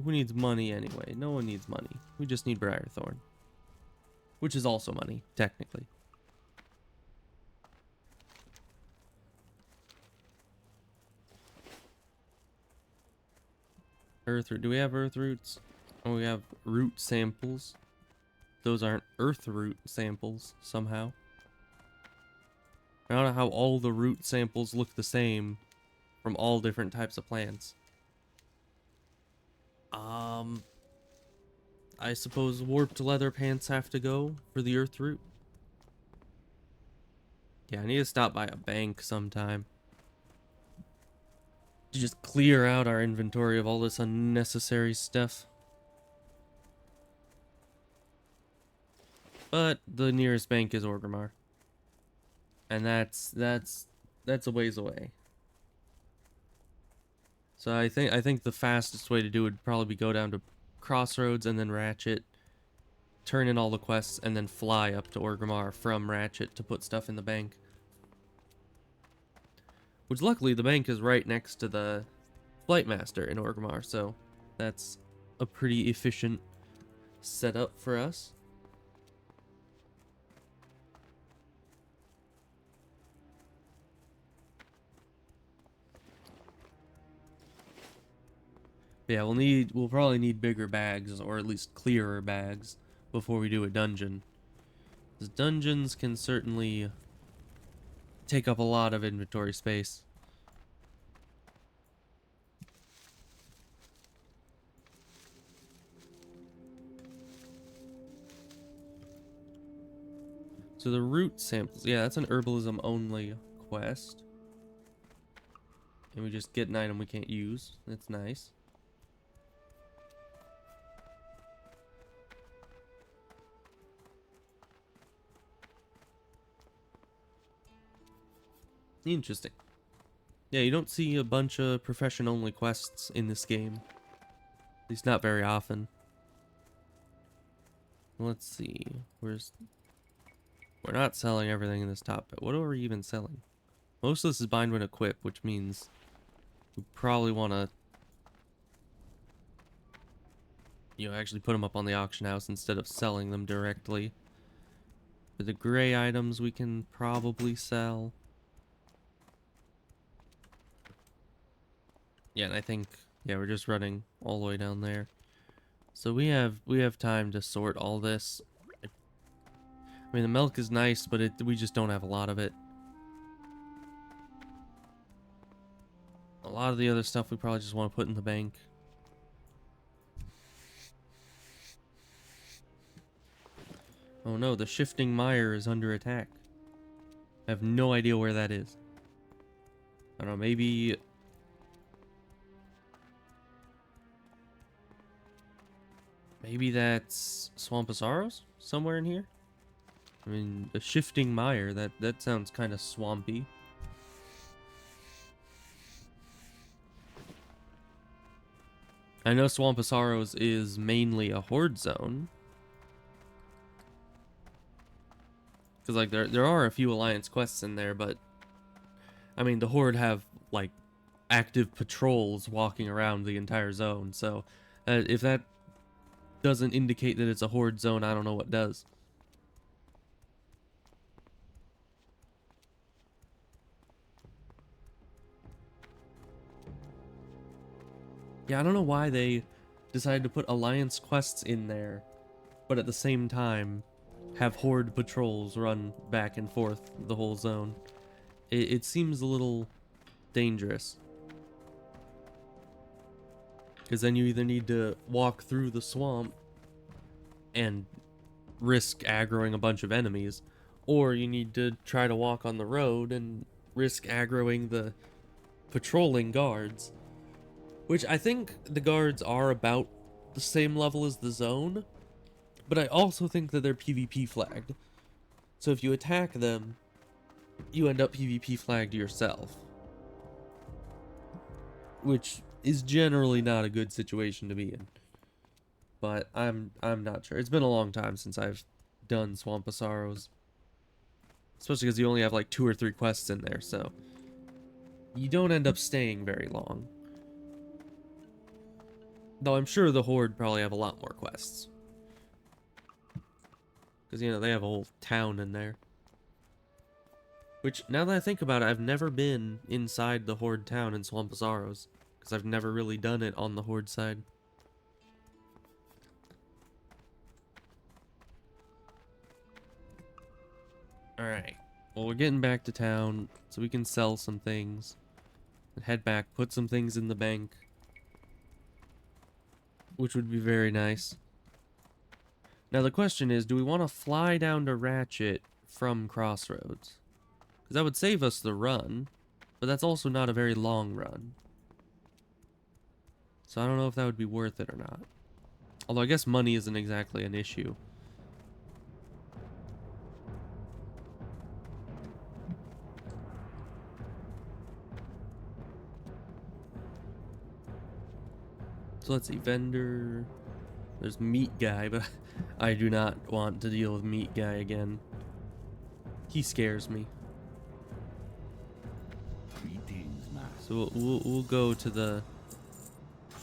needs money anyway? No one needs money. We just need Briarthorn. Which is also money, technically. Earth root. Do we have earth roots? Oh, we have root samples. Those aren't earth root samples somehow. I don't know how all the root samples look the same from all different types of plants. I suppose warped leather pants have to go for the earth root. Yeah, I need to stop by a bank sometime to just clear out our inventory of all this unnecessary stuff. But the nearest bank is Orgrimmar. And that's a ways away. So I think the fastest way to do it would probably be go down to Crossroads and then Ratchet, turn in all the quests, and then fly up to Orgrimmar from Ratchet to put stuff in the bank. Which luckily the bank is right next to the Flightmaster in Orgrimmar, so that's a pretty efficient setup for us. Yeah, we'll probably need bigger bags, or at least clearer bags, before we do a dungeon. Because dungeons can certainly take up a lot of inventory space. So the root samples, yeah, that's an herbalism only quest. And we just get an item we can't use. That's nice. Interesting. Yeah, you don't see a bunch of profession-only quests in this game. At least not very often. Let's see. We're not selling everything in this top bit. What are we even selling? Most of this is bind when equip, which means we probably want to, you know, actually put them up on the auction house instead of selling them directly. For the gray items, we can probably sell. Yeah, and I think, yeah, we're just running all the way down there. So we have time to sort all this. I mean, the milk is nice, but we just don't have a lot of it. A lot of the other stuff we probably just want to put in the bank. Oh no, the shifting mire is under attack. I have no idea where that is. I don't know, maybe... Maybe that's Swamposaurus? Somewhere in here? I mean, the shifting mire, that sounds kind of swampy. I know Swamposaurus is mainly a horde zone. Because, like, there are a few Alliance quests in there, but... I mean, the Horde have, like, active patrols walking around the entire zone, so... if that doesn't indicate that it's a Horde zone, I don't know what does. Yeah, I don't know why they decided to put Alliance quests in there, but at the same time... have Horde patrols run back and forth the whole zone. It seems a little dangerous. Because then you either need to walk through the swamp and risk aggroing a bunch of enemies, or you need to try to walk on the road and risk aggroing the patrolling guards. Which I think the guards are about the same level as the zone. But I also think that they're PvP flagged. So if you attack them, you end up PvP flagged yourself. Which is generally not a good situation to be in. But I'm not sure. It's been a long time since I've done Swamposaurus. Especially because you only have like 2 or 3 quests in there, so you don't end up staying very long. Though I'm sure the Horde probably have a lot more quests. Because, you know, they have a whole town in there. Which, now that I think about it, I've never been inside the Horde town in Swamposaurus. Because I've never really done it on the Horde side. Alright. Well, we're getting back to town, so we can sell some things. And head back, put some things in the bank. Which would be very nice. Now the question is, do we want to fly down to Ratchet from Crossroads? Because that would save us the run, but that's also not a very long run. So I don't know if that would be worth it or not. Although I guess money isn't exactly an issue. So let's see, vendor... There's Meat Guy, but I do not want to deal with Meat Guy again. He scares me. So we'll go to the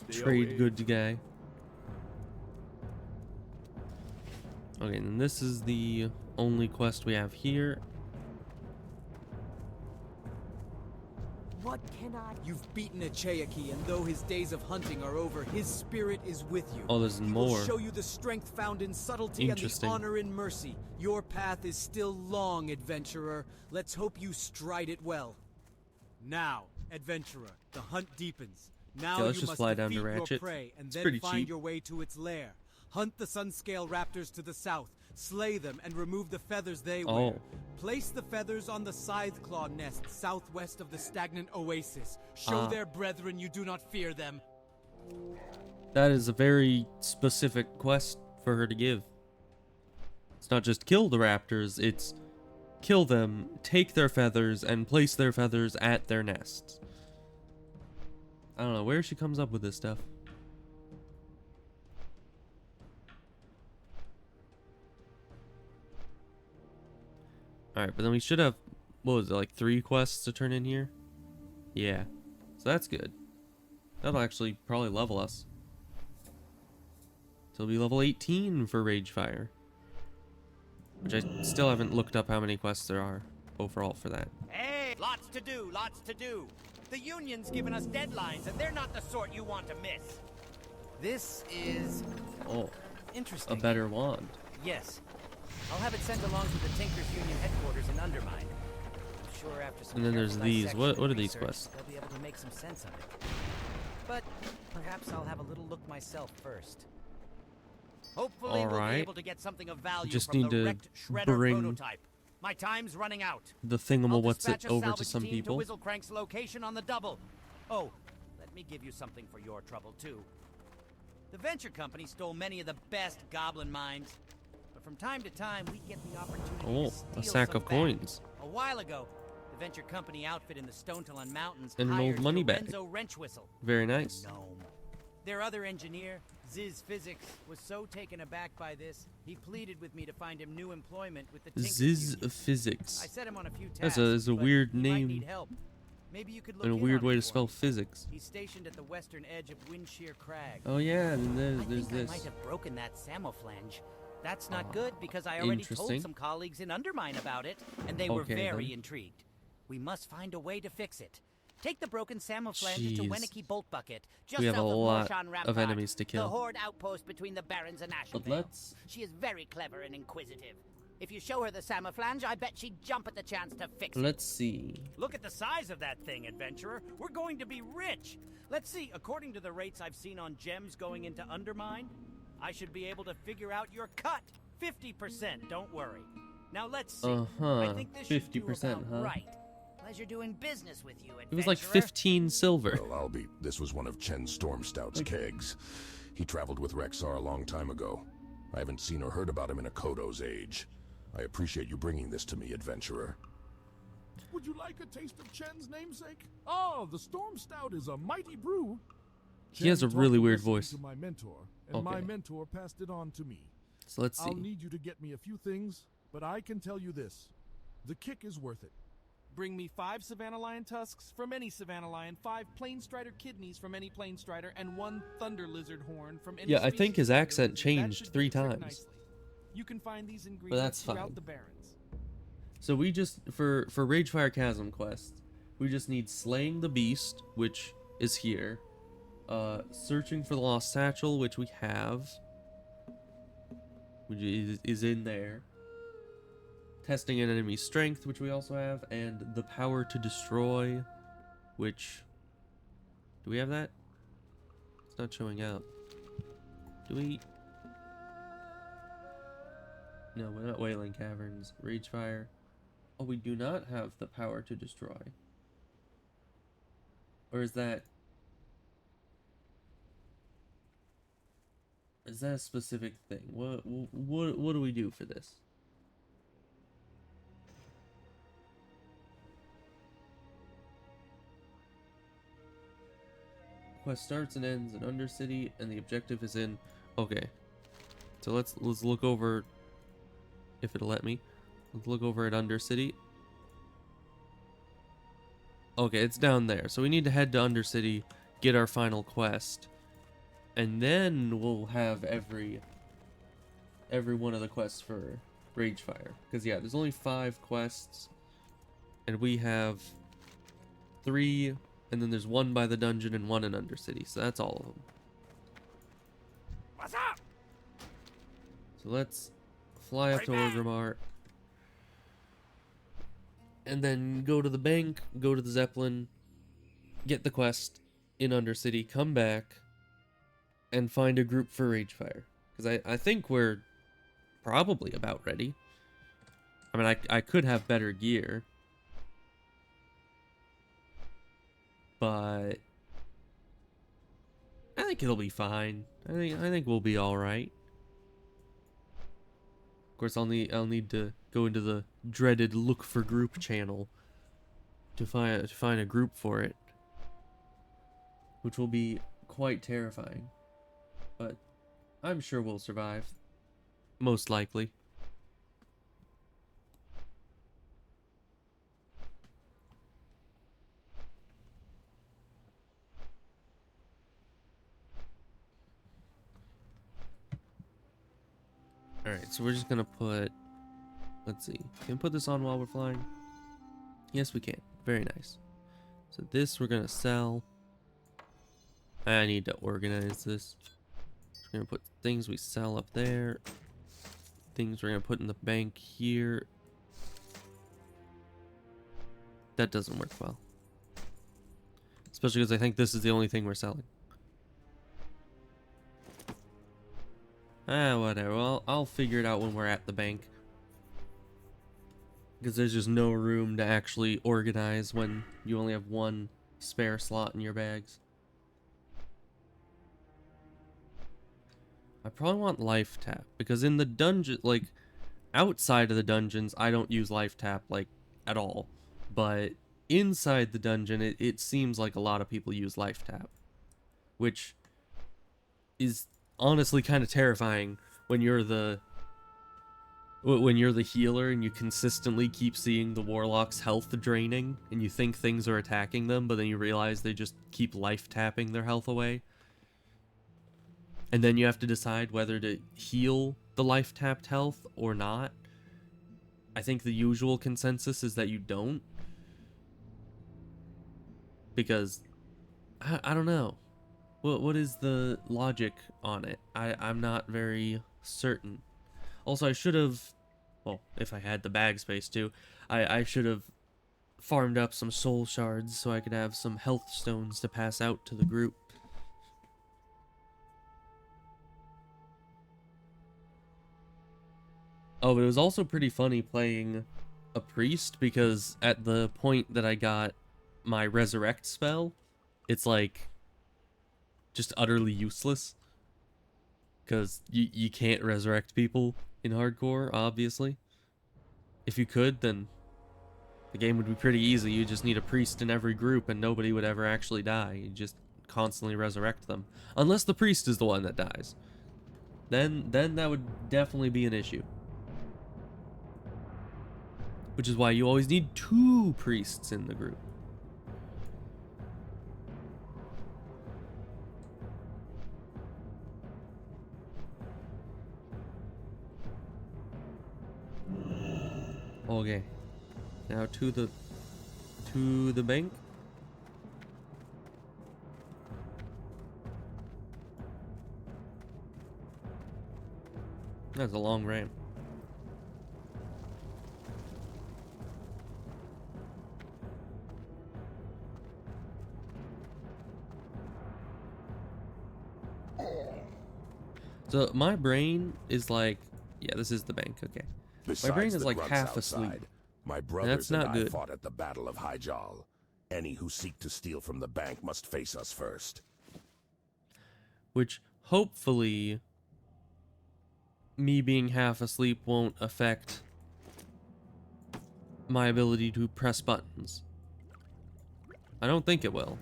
trade goods guy. Okay, and this is the only quest we have here. What can I... You've beaten a Cherokee, and though his days of hunting are over, his spirit is with you. Oh, there's He more. will show you the strength found in subtlety and the Interesting. honor in mercy. Your path is still long, adventurer. Let's hope you stride it well. Now, adventurer, the hunt deepens. Now Yeah, let's you just must fly down to defeat your Ratchet. prey and It's then pretty find cheap. your way to its lair. Hunt the Sunscale raptors to the south. Slay them and remove the feathers they wear. Oh. Place the feathers on the Scytheclaw nest southwest of the stagnant oasis. Show their brethren you do not fear them. That is a very specific quest for her to give. It's not just kill the raptors, it's kill them, take their feathers, and place their feathers at their nests. I don't know where she comes up with this stuff. Alright, but then we should have, what was it, like 3 quests to turn in here? Yeah. So that's good. That'll actually probably level us. So it'll be level 18 for Ragefire. Which I still haven't looked up how many quests there are overall for that. Hey, lots to do, lots to do. The Union's given us deadlines, and they're not the sort you want to miss. This is Oh, a interesting. better wand. Yes. I'll have it sent along to the Tinkers Union headquarters in Undermine. I'm sure after some And then there's careful these. dissection What and are these research, quests? They'll be able to make some sense of it. But perhaps I'll have a little look myself first. Hopefully we'll be Alright. able to get something of value Just from need the to wrecked shredder bring prototype. My time's running out. the I'll thingamawhat's it dispatch a over to salvage some team people. to Whistlecrank's location on the double. Oh, let me give you something for your trouble too. The venture company stole many of the best goblin mines, but from time to time we get the opportunity Oh, to steal a sack some of back. coins. A while ago, the venture company outfit in the Stonetalon Mountains And an hired old money bag. Lorenzo Wrenchwhistle, Very nice. gnome. Their other engineer, Ziz Physics, was so taken aback by this, he pleaded with me to find him new employment with the Tinkers Ziz Union. I Physics. set him on a few That's tasks. a but weird he might name need help. Maybe you could look and a in weird on way him to for spell me. physics. He's stationed at the western edge of Windshear Crag. Oh yeah, and I there's think I might this. have broken that samoflange. That's not good because I already told interesting. some colleagues in Undermine about it, and they were Okay, very then. intrigued. We must find a way to fix it. Take the broken samoflange Jeez. to Weniki Bolt Bucket, just We have a south of lot Morshan of Rampart, enemies to kill. The Horde outpost between the Barrens and But Ashenvale. let's She is very clever and inquisitive. If you show her the samoflange, I bet she'd jump at the chance to fix it. let's see. Look at the size of that thing, adventurer. We're going to be rich. Let's see, according to the rates I've seen on gems going into Undermine, I should be able to figure out your cut. 50%, don't worry. Now let's see. I think this should do 50%, about huh? right. Pleasure doing business with you, adventurer. It was like 15 silver. Well, I'll be. This was one of Chen Stormstout's kegs. He traveled with Rexar a long time ago. I haven't seen or heard about him in a Kodo's age. I appreciate you bringing this to me, adventurer. Would you like a taste of Chen's namesake? Oh, the Storm Stout is a mighty brew. He has a Chen really taught the weird recipe voice. to my mentor, and my Okay. mentor passed it on to me. So let's see. I'll need you to get me a few things, but I can tell you this. The kick is worth it. Bring me 5 Savannah Lion tusks from any Savannah Lion, 5 Plain Strider kidneys from any Plain Strider, and 1 Thunder Lizard horn from any Yeah, I think species his of accent lizard. That changed should do 3 the trick times. nicely. You can find these that's ingredients fine. throughout the Barrens. So we just for Ragefire Chasm quest, we just need slaying the beast, which is here. Searching for the lost satchel, which we have, which is in there. Testing an enemy's strength, which we also have, and the power to destroy, which do we have that? It's not showing out. Do we? No, we're not Wailing Caverns. Ragefire. Oh, we do not have the power to destroy. Or is that a specific thing? What do we do for this? Quest starts and ends in Undercity, and the objective is in. Okay, so let's look over. If it'll let me, let's look over at Undercity. Okay, it's down there. So we need to head to Undercity, get our final quest, and then we'll have every one of the quests for Ragefire. Because yeah, there's only 5 quests, and we have 3, and then there's 1 by the dungeon and 1 in Undercity. So that's all of them. What's up? So let's fly up to Orgrimmar, and then go to the bank, go to the Zeppelin, get the quest in Undercity, come back, and find a group for Ragefire. Because I think we're probably about ready. I mean, I could have better gear, but I think it'll be fine. I think we'll be all right. Of course, I'll need to go into the dreaded look for group channel to find a group for it, which will be quite terrifying. But I'm sure we'll survive. Most likely. Alright, so we're just gonna put, let's see, can we put this on while we're flying? Yes, we can. Very nice. So this we're gonna sell. I need to organize this. We're gonna put things we sell up there. things we're gonna put in the bank here. That doesn't work well. Especially because I think this is the only thing we're selling. Whatever. Well, I'll figure it out when we're at the bank. Because there's just no room to actually organize when you only have one spare slot in your bags. I probably want life tap. Because in the dungeon, like, outside of the dungeons, I don't use life tap, like, at all. But inside the dungeon, it seems like a lot of people use life tap. Which is honestly kind of terrifying when you're the healer and you consistently keep seeing the warlock's health draining and you think things are attacking them, but then you realize they just keep life tapping their health away. And then you have to decide whether to heal the life tapped health or not. I think the usual consensus is that you don't. Because I don't know. What is the logic on it? I'm not very certain. Also, I should have, well, if I had the bag space too, I should have farmed up some soul shards so I could have some health stones to pass out to the group. Oh, but it was also pretty funny playing a priest, because at the point that I got my resurrect spell, it's like just utterly useless. Because you can't resurrect people in hardcore, obviously. If you could, then the game would be pretty easy. You just need a priest in every group and nobody would ever actually die. You just constantly resurrect them. Unless the priest is the one that dies. Then that would definitely be an issue. Which is why you always need 2 priests in the group. Okay. Now to the bank. That's a long ramp. So my brain is like, yeah, this is the bank, okay. Besides My brain is the like grunts half outside, asleep. My That's brothers and not I good. fought at the Battle of Hyjal. Any who seek to steal from the bank must face us first. Which hopefully me being half asleep won't affect my ability to press buttons. I don't think it will.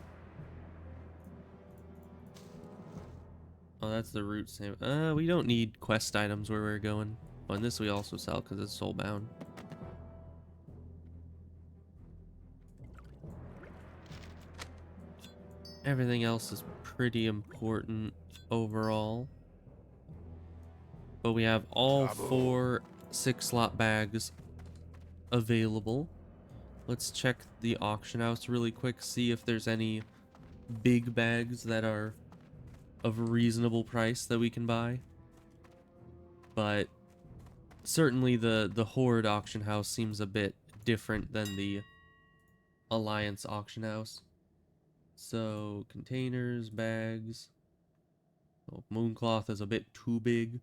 Oh, that's the route same. We don't need quest items where we're going. Oh, and this we also sell because it's soulbound. Everything else is pretty important overall. But we have all 4 6-slot bags available. Let's check the auction house really quick, see if there's any big bags that are of a reasonable price that we can buy. But certainly the Horde auction house seems a bit different than the Alliance auction house. So, containers, bags. Oh, Mooncloth is a bit too big.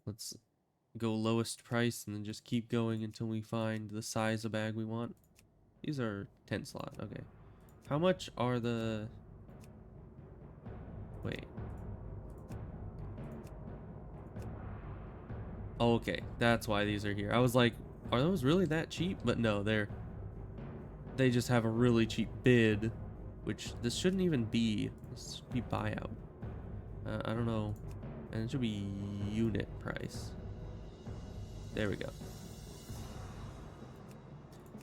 Let's go lowest price and then just keep going until we find the size of bag we want. These are 10 slot, okay. How much are the... Wait. Oh, okay, that's why these are here. I was like, are those really that cheap? But no, they just have a really cheap bid, which this shouldn't even be. This should be buyout. I don't know. And it should be unit price. There we go.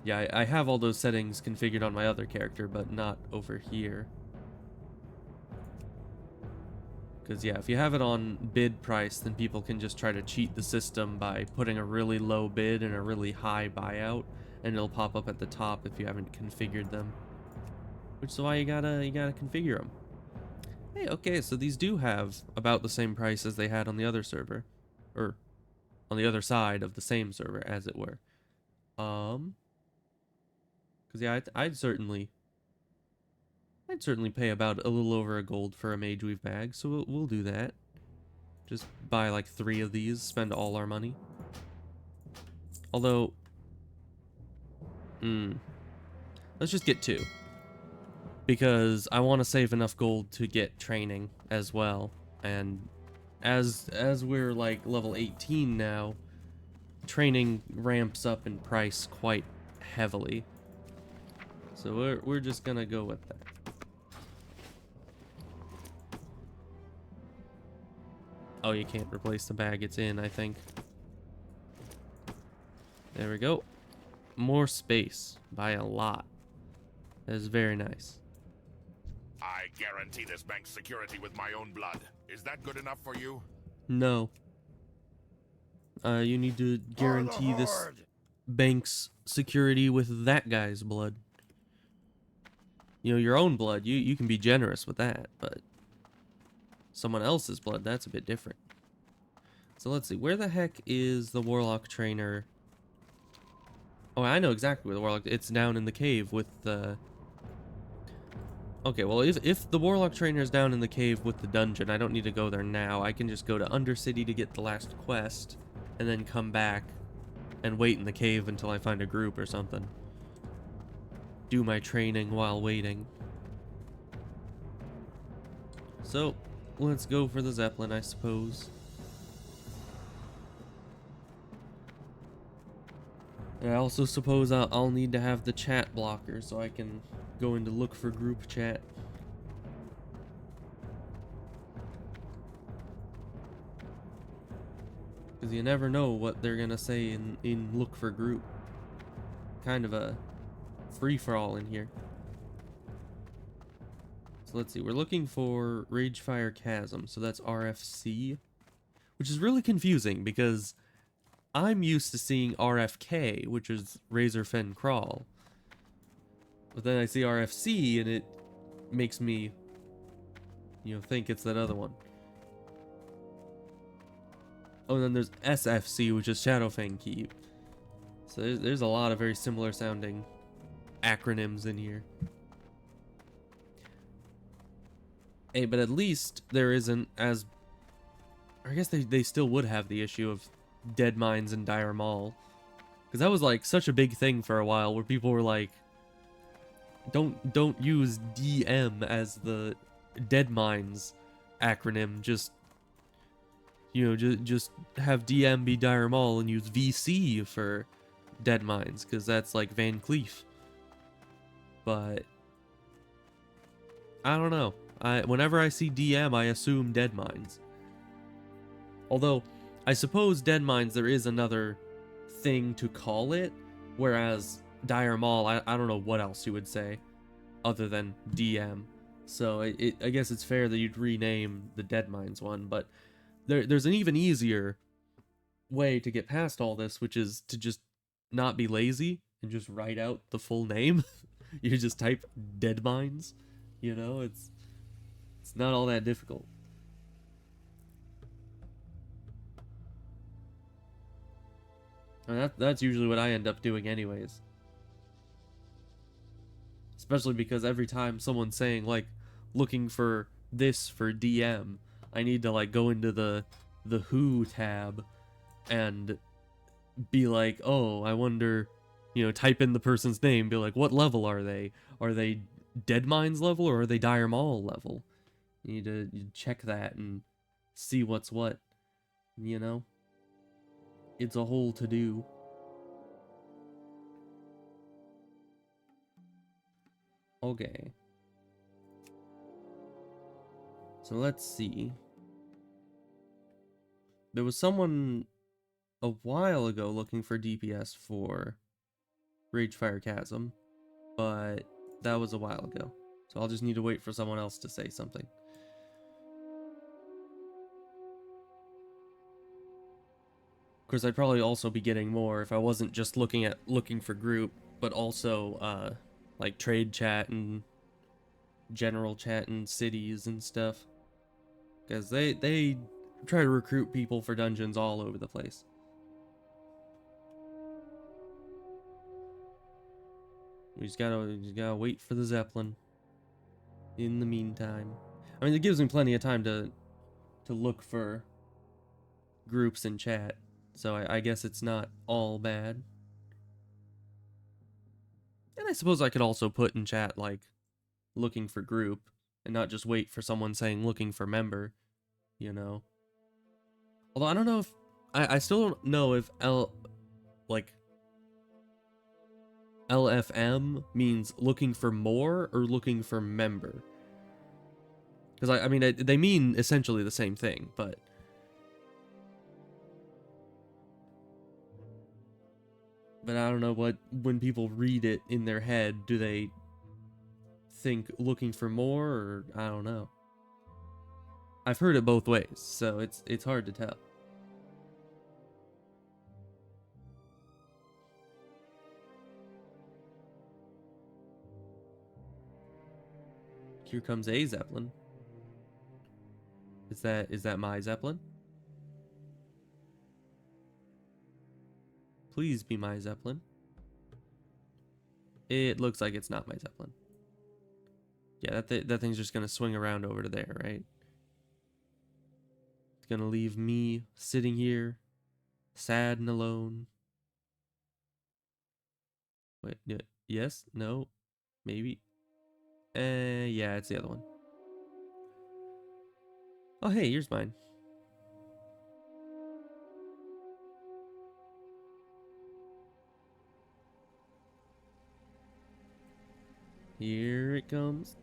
Yeah, I have all those settings configured on my other character, but not over here. Because, yeah, if you have it on bid price, then people can just try to cheat the system by putting a really low bid and a really high buyout, and it'll pop up at the top if you haven't configured them. Which is why you gotta configure them. Hey, okay, so these do have about the same price as they had on the other server. Or, on the other side of the same server, as it were. Because yeah, I'd certainly pay about a little over a gold for a mage weave bag, so we'll do that. Just buy like 3 of these, spend all our money. Although, let's just get 2. Because I want to save enough gold to get training as well. And as we're like level 18 now, training ramps up in price quite heavily. So we're just gonna go with that. Oh, you can't replace the bag it's in, I think. There we go. More space by a lot. That is very nice. I guarantee this bank's security with my own blood. Is that good enough for you? No. You need to guarantee this bank's security with that guy's blood. You know, your own blood, you can be generous with that, but someone else's blood, that's a bit different. So let's see, where the heck is the warlock trainer? Oh, I know exactly where the warlock, it's down in the cave with the... Okay, well, if the warlock trainer is down in the cave with the dungeon, I don't need to go there now. I can just go to Undercity to get the last quest, and then come back and wait in the cave until I find a group or something. Do my training while waiting. So, let's go for the Zeppelin, I suppose. And I also suppose I'll need to have the chat blocker so I can go into look for group chat. Because you never know what they're gonna say in look for group. Kind of a free-for-all in here. So let's see, we're looking for Ragefire Chasm, so that's RFC, which is really confusing because I'm used to seeing RFK, which is Razor Fen Crawl. But then I see RFC and it makes me, you know, think it's that other one. Oh, and then there's SFC, which is Shadowfang Keep. So there's a lot of very similar sounding acronyms in here. Hey, but at least there isn't as... I guess they still would have the issue of Dead Mines and Dire Maul. Because that was like such a big thing for a while where people were like, don't use DM as the Dead Mines acronym, just, you know, just have DM be Dire Maul and use VC for Dead Mines, because that's like Van Cleef. But I don't know. Whenever I see DM, I assume Dead Mines. Although, I suppose Dead Mines, there is another thing to call it, whereas Dire Maul, I don't know what else you would say other than DM. So I guess it's fair that you'd rename the Dead Mines one, but there's an even easier way to get past all this, which is to just not be lazy and just write out the full name. You just type Dead Mines, you know, it's not all that difficult. And that's usually what I end up doing anyways. Especially because every time someone's saying, like, looking for this for DM, I need to, like, go into the Who tab and be like, oh, I wonder, you know, type in the person's name, be like, what level are they? Are they Dead Mines level or are they Dire Maul level? You need to check that and see what's what, you know? It's a whole to-do. Okay. So let's see. There was someone a while ago looking for DPS for Ragefire Chasm, but that was a while ago. So I'll just need to wait for someone else to say something. Of course, I'd probably also be getting more if I wasn't just looking for group, but also like trade chat and general chat and cities and stuff. Because they try to recruit people for dungeons all over the place. We just gotta wait for the Zeppelin. In the meantime, I mean, it gives me plenty of time to look for groups in chat, so I guess it's not all bad. And I suppose I could also put in chat, like, looking for group, and not just wait for someone saying looking for member, you know? Although I don't know if, I still don't know if LFM means looking for more or looking for member. Because, I mean, they mean essentially the same thing, but... But I don't know when people read it in their head, do they think looking for more, or I don't know. I've heard it both ways, so it's hard to tell. Here comes a Zeppelin. Is that my Zeppelin? Please be my Zeppelin. It looks like it's not my Zeppelin. Yeah, that thing's just gonna swing around over to there, right? It's gonna leave me sitting here, sad and alone. Wait, yes? No? Maybe? Yeah, it's the other one. Oh, hey, here's mine. Here it comes.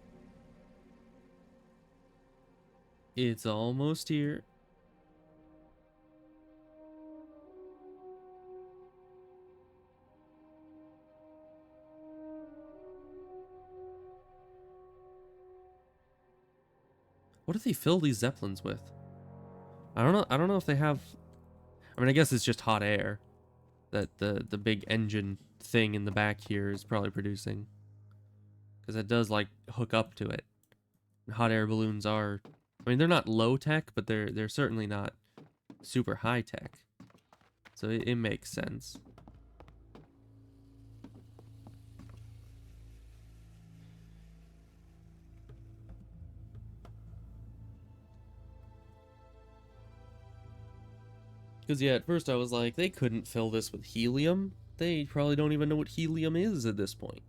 It's almost here. What do they fill these Zeppelins with? I don't know. I don't know if they have... I mean, I guess it's just hot air that the big engine thing in the back here is probably producing. Because it does, like, hook up to it. And hot air balloons are... I mean, they're not low tech, but they're certainly not super high tech. So it makes sense. Because, yeah, at first I was like, they couldn't fill this with helium. They probably don't even know what helium is at this point.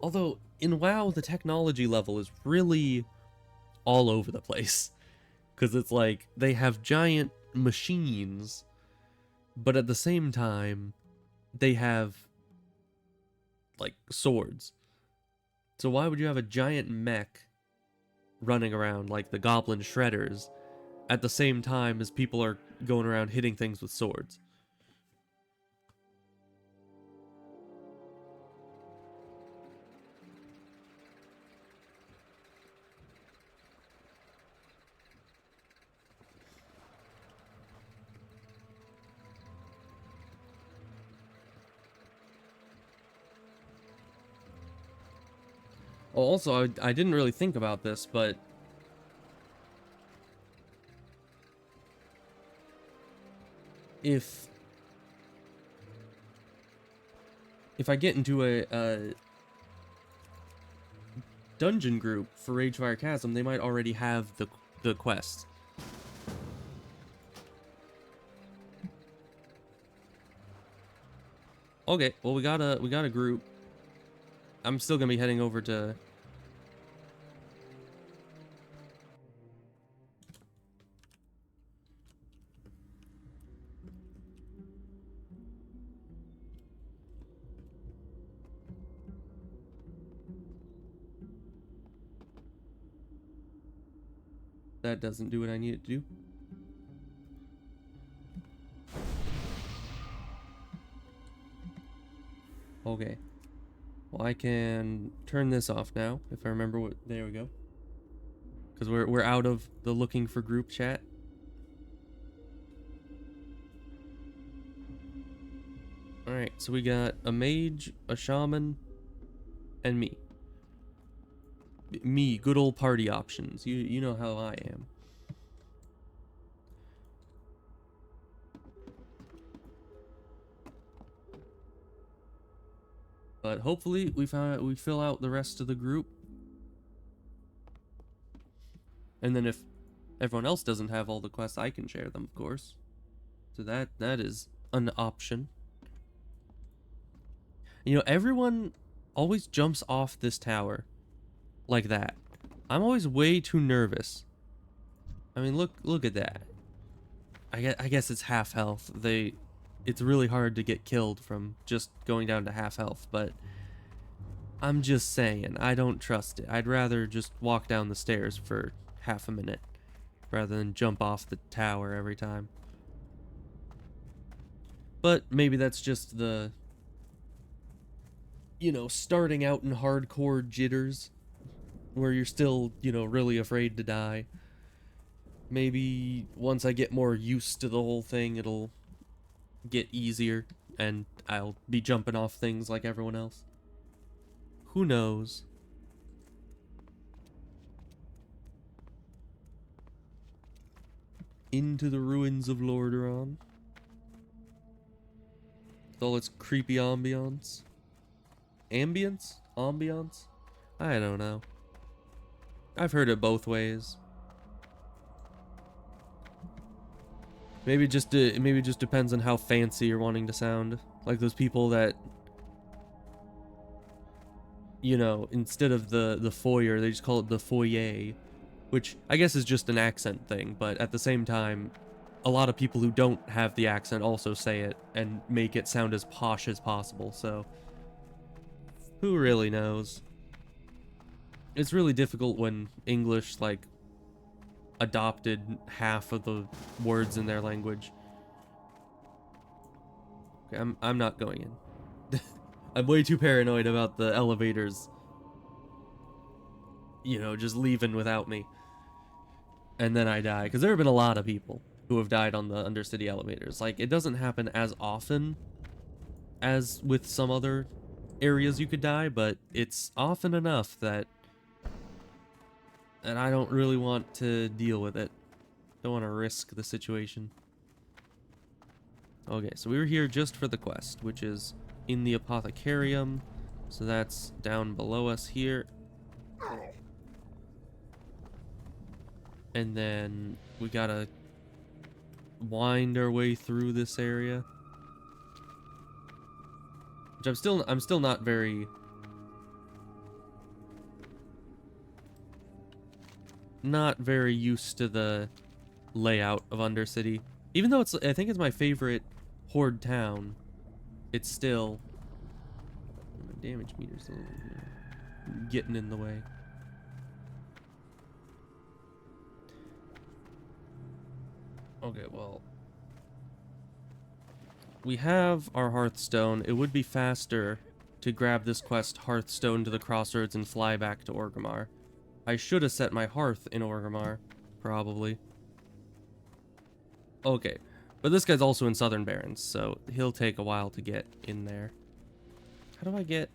Although, in WoW, the technology level is really all over the place. Because it's like, they have giant machines, but at the same time, they have, like, swords. So why would you have a giant mech running around like the goblin shredders at the same time as people are going around hitting things with swords? Oh, also, I didn't really think about this, but if I get into a dungeon group for Ragefire Chasm, they might already have the quest. Okay, well we got a group. I'm still gonna be heading over to... That doesn't do what I need it to do. Okay. Well, I can turn this off now, if I remember what... There we go. Because we're out of the looking for group chat. Alright, so we got a mage, a shaman, and me. Me, good old party options. You know how I am. But hopefully we fill out the rest of the group. And then if everyone else doesn't have all the quests, I can share them, of course. So that is an option. You know, everyone always jumps off this tower like that. I'm always way too nervous. I mean, look at that. I guess it's half health. It's really hard to get killed from just going down to half health, but I'm just saying, I don't trust it. I'd rather just walk down the stairs for half a minute rather than jump off the tower every time. But maybe that's just the, you know, starting out in hardcore jitters where you're still, you know, really afraid to die. Maybe once I get more used to the whole thing, it'll get easier and I'll be jumping off things like everyone else. Who knows? Into the ruins of Lordaeron. With all its creepy ambiance. Ambience? Ambiance? I don't know. I've heard it both ways. Maybe it just depends on how fancy you're wanting to sound. Like those people that, you know, instead of the foyer, they just call it the foyer, which I guess is just an accent thing, but at the same time, a lot of people who don't have the accent also say it and make it sound as posh as possible, so who really knows? It's really difficult when English, like, adopted half of the words in their language. Okay, I'm not going in. I'm way too paranoid about the elevators, you know, just leaving without me. And then I die, because there have been a lot of people who have died on the Undercity elevators. Like, it doesn't happen as often as with some other areas you could die, but it's often enough that I don't really want to deal with it. Don't want to risk the situation. Okay, so we were here just for the quest, which is in the Apothecarium. So that's down below us here. And then we gotta wind our way through this area. Which I'm still not very used to the layout of Undercity. Even though I think it's my favorite horde town, it's still, my damage meter's getting in the way. Okay, well, we have our Hearthstone. It would be faster to grab this quest Hearthstone to the Crossroads and fly back to Orgrimmar. I should have set my hearth in Orgrimmar, probably. Okay, but this guy's also in Southern Barrens, so he'll take a while to get in there. How do I get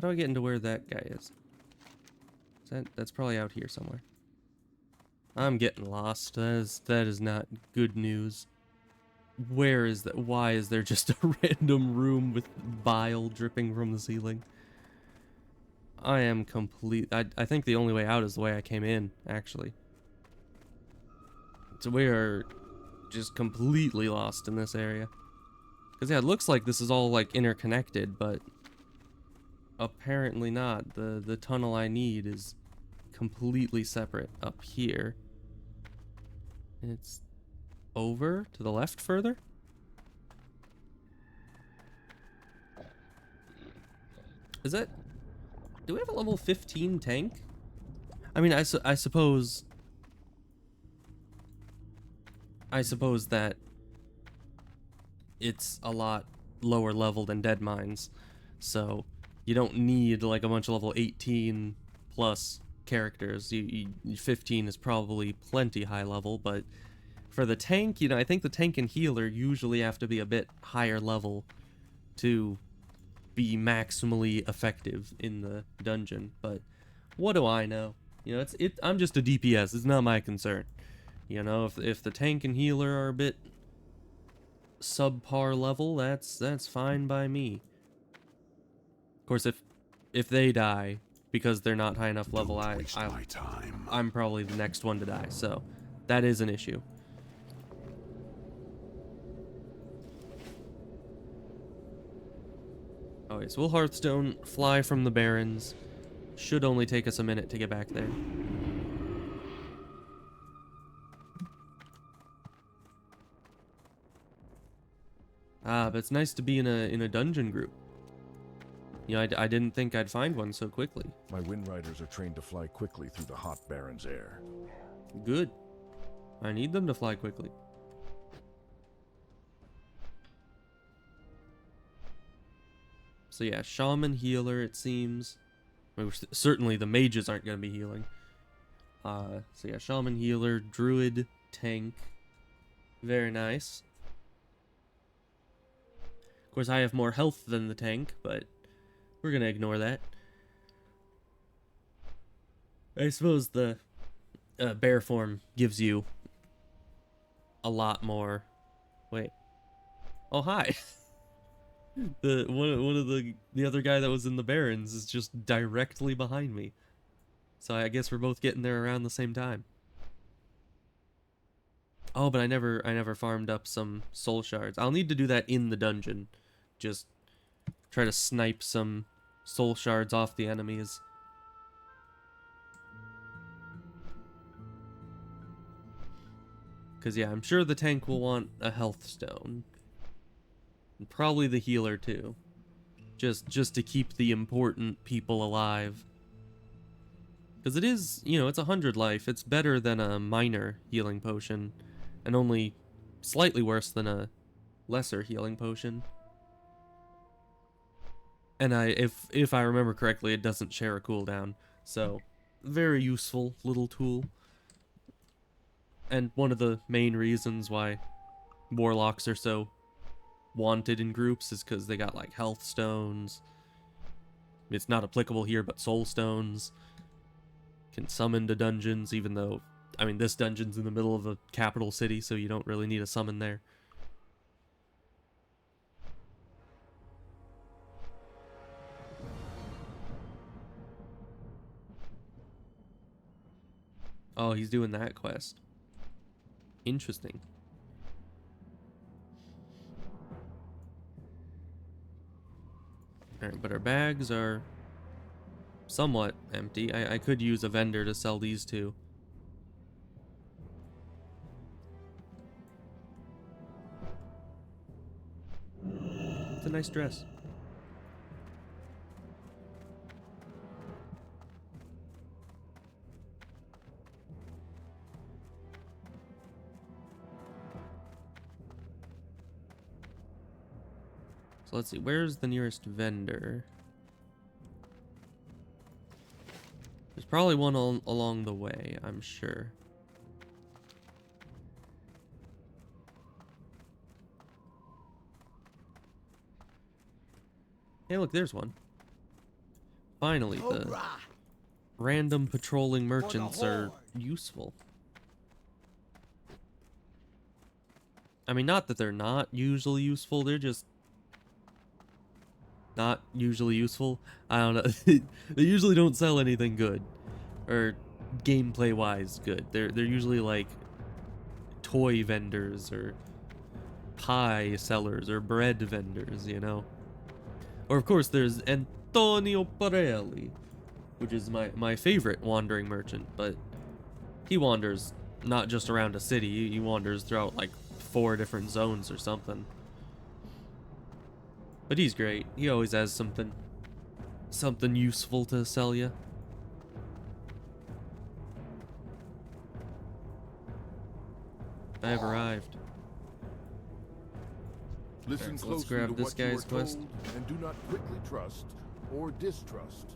into where that guy is? That's probably out here somewhere. I'm getting lost. That is not good news. Where is that? Why is there just a random room with bile dripping from the ceiling? I am I think the only way out is the way I came in, actually. So we are just completely lost in this area. Because, yeah, it looks like this is all, like, interconnected, but apparently not. The tunnel I need is completely separate up here. And it's over to the left further? Is that... Do we have a level 15 tank? I mean, I suppose that it's a lot lower level than Dead Mines, so you don't need like a bunch of level 18 plus characters. 15 is probably plenty high level, but for the tank, you know, I think the tank and healer usually have to be a bit higher level to be maximally effective in the dungeon, but what do I know? You know, I'm just a DPS. It's not my concern. You know, if the tank and healer are a bit subpar level, that's fine by me. Of course, if they die because they're not high enough level, I'm probably the next one to die. So that is an issue. Okay, so we'll Hearthstone, fly from the Barrens. Should only take us a minute to get back there. But it's nice to be in a dungeon group. You know, I didn't think I'd find one so quickly. My Wind Riders are trained to fly quickly through the hot Baron's air. Good. I need them to fly quickly. So yeah, Shaman, Healer, it seems. I mean, certainly the mages aren't going to be healing. So yeah, Shaman, Healer, Druid, Tank. Very nice. Of course, I have more health than the tank, but we're going to ignore that. I suppose the bear form gives you a lot more... Wait. Oh, hi. One of the other guy that was in the Barrens is just directly behind me. So I guess we're both getting there around the same time. Oh, but I never farmed up some soul shards. I'll need to do that in the dungeon. Just try to snipe some soul shards off the enemies. Cause yeah, I'm sure the tank will want a health stone. And probably the healer too. Just to keep the important people alive. Because it is, you know, it's 100 life. It's better than a minor healing potion. And only slightly worse than a lesser healing potion. And if I remember correctly, it doesn't share a cooldown. So, very useful little tool. And one of the main reasons why warlocks are so wanted in groups is because they got like health stones. It's not applicable here, but soul stones. Can summon to dungeons, even though, I mean, this dungeon's in the middle of a capital city, so you don't really need a summon there. Oh, he's doing that quest. Interesting. Alright, but our bags are somewhat empty. I could use a vendor to sell these two. It's a nice dress. So let's see, where's the nearest vendor? There's probably one along the way, I'm sure. Hey, look, there's one. Finally, the random patrolling merchants are useful. I mean, not that they're not usually useful, they're just not usually useful. I don't know. They usually don't sell anything good. Or gameplay-wise good. They're usually like toy vendors or pie sellers or bread vendors, you know. Or of course there's Antonio Parelli, which is my favorite wandering merchant, but he wanders not just around a city, he wanders throughout like 4 different zones or something. But he's great. He always has something useful to sell you. I have arrived. Listen Let's closely grab to this what you guy's are quest. told, and do not quickly trust or distrust.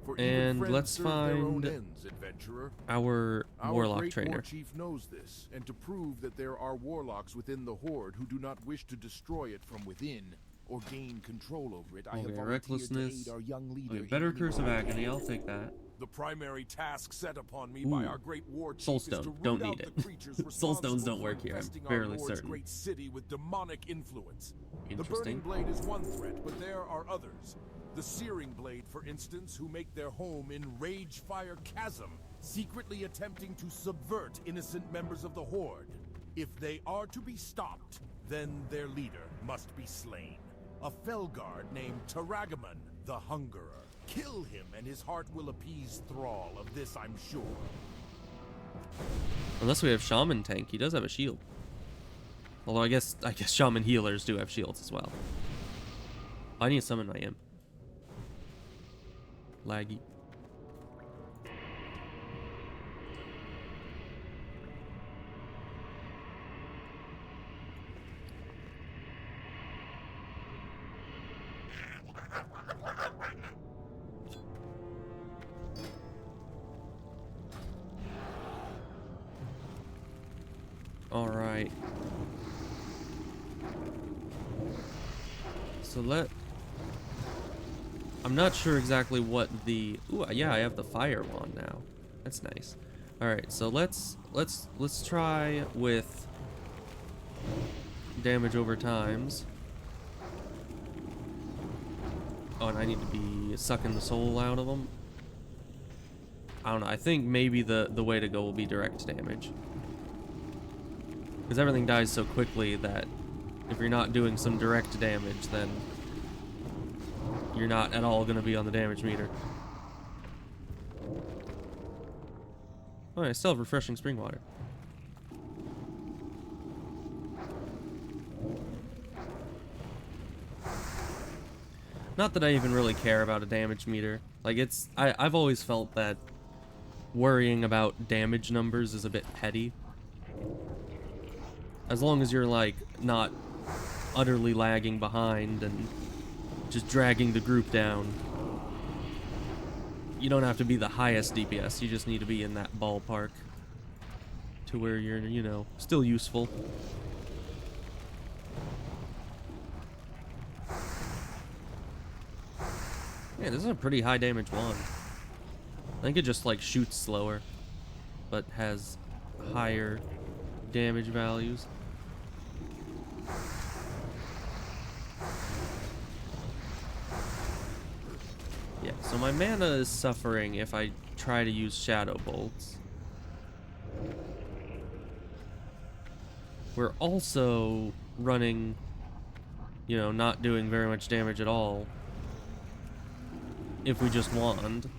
For And even friends let's serve their own find ends, adventurer. our warlock great trainer. war chief knows this, and to prove that there are warlocks within the Horde who do not wish to destroy it from within or gain control over it, I have Okay, volunteered to recklessness. aid our young leader. Okay, better in Curse of winning. Agony, I'll take that. The primary task set upon me by our great war chief is to Soulstone. root Don't out need the it. creatures Soulstones don't responsible work for here, I'm infesting our fairly Lord's certain. great city with demonic influence. The Interesting. burning blade is one threat, but there are others. The searing blade, for instance, who make their home in Ragefire Chasm, secretly attempting to subvert innocent members of the Horde. If they are to be stopped, then their leader must be slain. A Felguard named Taragamon, the Hungerer. Kill him and his heart will appease Thrall, of this I'm sure. Unless we have Shaman tank, he does have a shield. Although I guess Shaman healers do have shields as well. I need to summon my imp. Laggy. All right. So I'm not sure exactly what the... Ooh, yeah, I have the fire wand now. That's nice. All right, so let's try with damage over times. Oh, and I need to be sucking the soul out of them. I don't know. I think maybe the way to go will be direct damage. Because everything dies so quickly that if you're not doing some direct damage, then you're not at all going to be on the damage meter. Oh, I still have refreshing spring water. Not that I even really care about a damage meter. Like, I've always felt that worrying about damage numbers is a bit petty. As long as you're, like, not utterly lagging behind and just dragging the group down. You don't have to be the highest DPS, you just need to be in that ballpark to where you're, you know, still useful. Yeah, this is a pretty high damage wand. I think it just, like, shoots slower, but has higher damage values. Yeah, so my mana is suffering if I try to use Shadow Bolts. We're also running, you know, not doing very much damage at all if we just wand.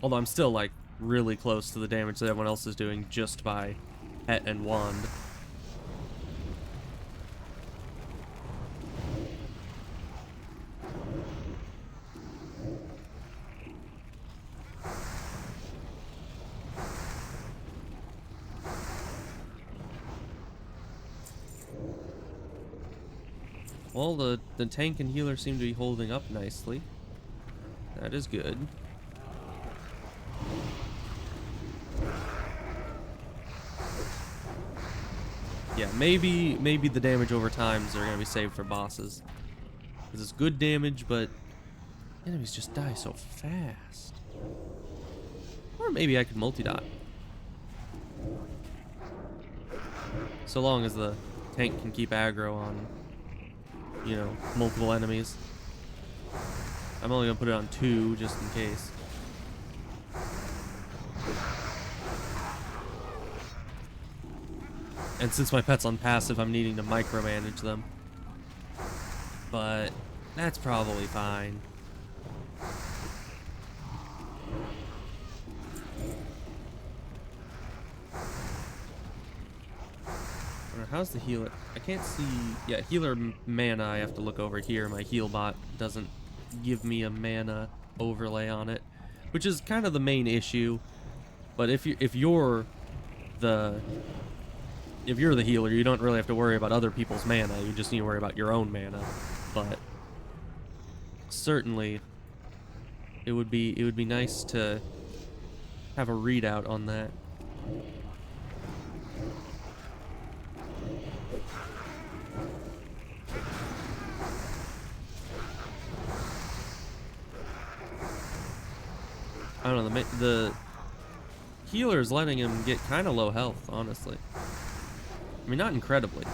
Although I'm still, like, really close to the damage that everyone else is doing just by Het and wand. Well, the tank and healer seem to be holding up nicely. That is good. Yeah, maybe the damage over times are gonna be saved for bosses. Because it's good damage, but enemies just die so fast. Or maybe I could multi-dot. So long as the tank can keep aggro on, you know, multiple enemies. I'm only gonna put it on 2 just in case. And since my pet's on passive, I'm needing to micromanage them. But that's probably fine. How's the healer? I can't see. Yeah, healer mana. I have to look over here. My heal bot doesn't give me a mana overlay on it, which is kind of the main issue. But if you're the healer, you don't really have to worry about other people's mana. You just need to worry about your own mana. But certainly, it would be nice to have a readout on that. I don't know, the healer's letting him get kind of low health, honestly. I mean, not incredibly.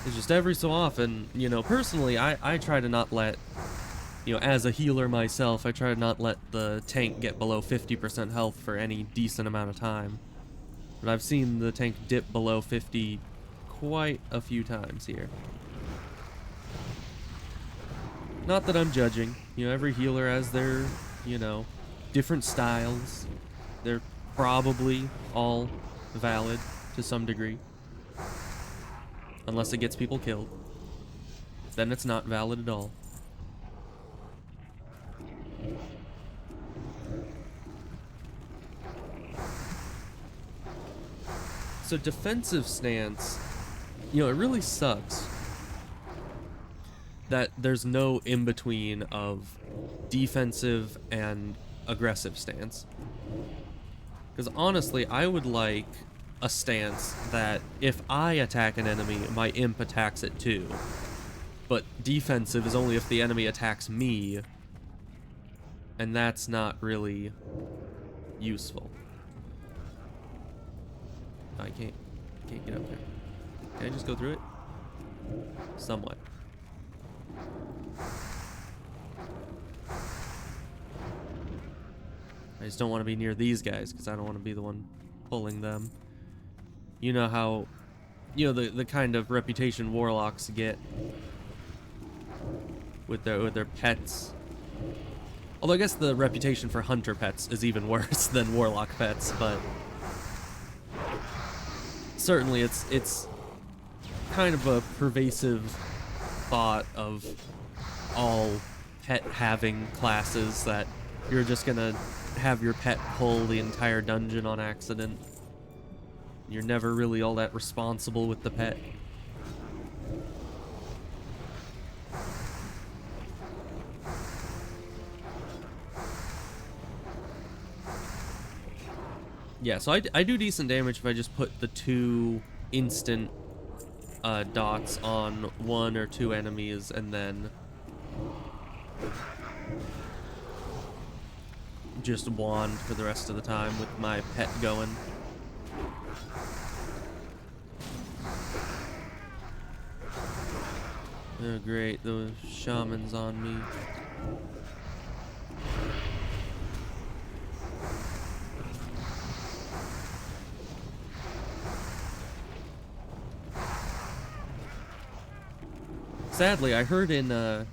It's just every so often, you know, personally, I try to not let, you know, as a healer myself, I try to not let the tank get below 50% health for any decent amount of time. But I've seen the tank dip below 50 quite a few times here. Not that I'm judging. You know, every healer has their, you know, different styles. They're probably all valid to some degree. Unless it gets people killed. Then it's not valid at all. So defensive stance, you know, it really sucks that there's no in-between of defensive and aggressive stance. Because honestly, I would like a stance that if I attack an enemy, my imp attacks it too. But defensive is only if the enemy attacks me, and that's not really useful. I can't get up there. Can I just go through it? Somewhat. I just don't want to be near these guys because I don't want to be the one pulling them. You know how, you know, the kind of reputation warlocks get with their pets. Although I guess the reputation for hunter pets is even worse than warlock pets, but certainly it's kind of a pervasive thought of all pet having classes that you're just gonna have your pet pull the entire dungeon on accident. You're never really all that responsible with the pet. Yeah, so I do decent damage if I just put the 2 instant dots on 1 or 2 enemies and then just wand for the rest of the time with my pet going. Oh great, the shaman's on me. Sadly, I heard in that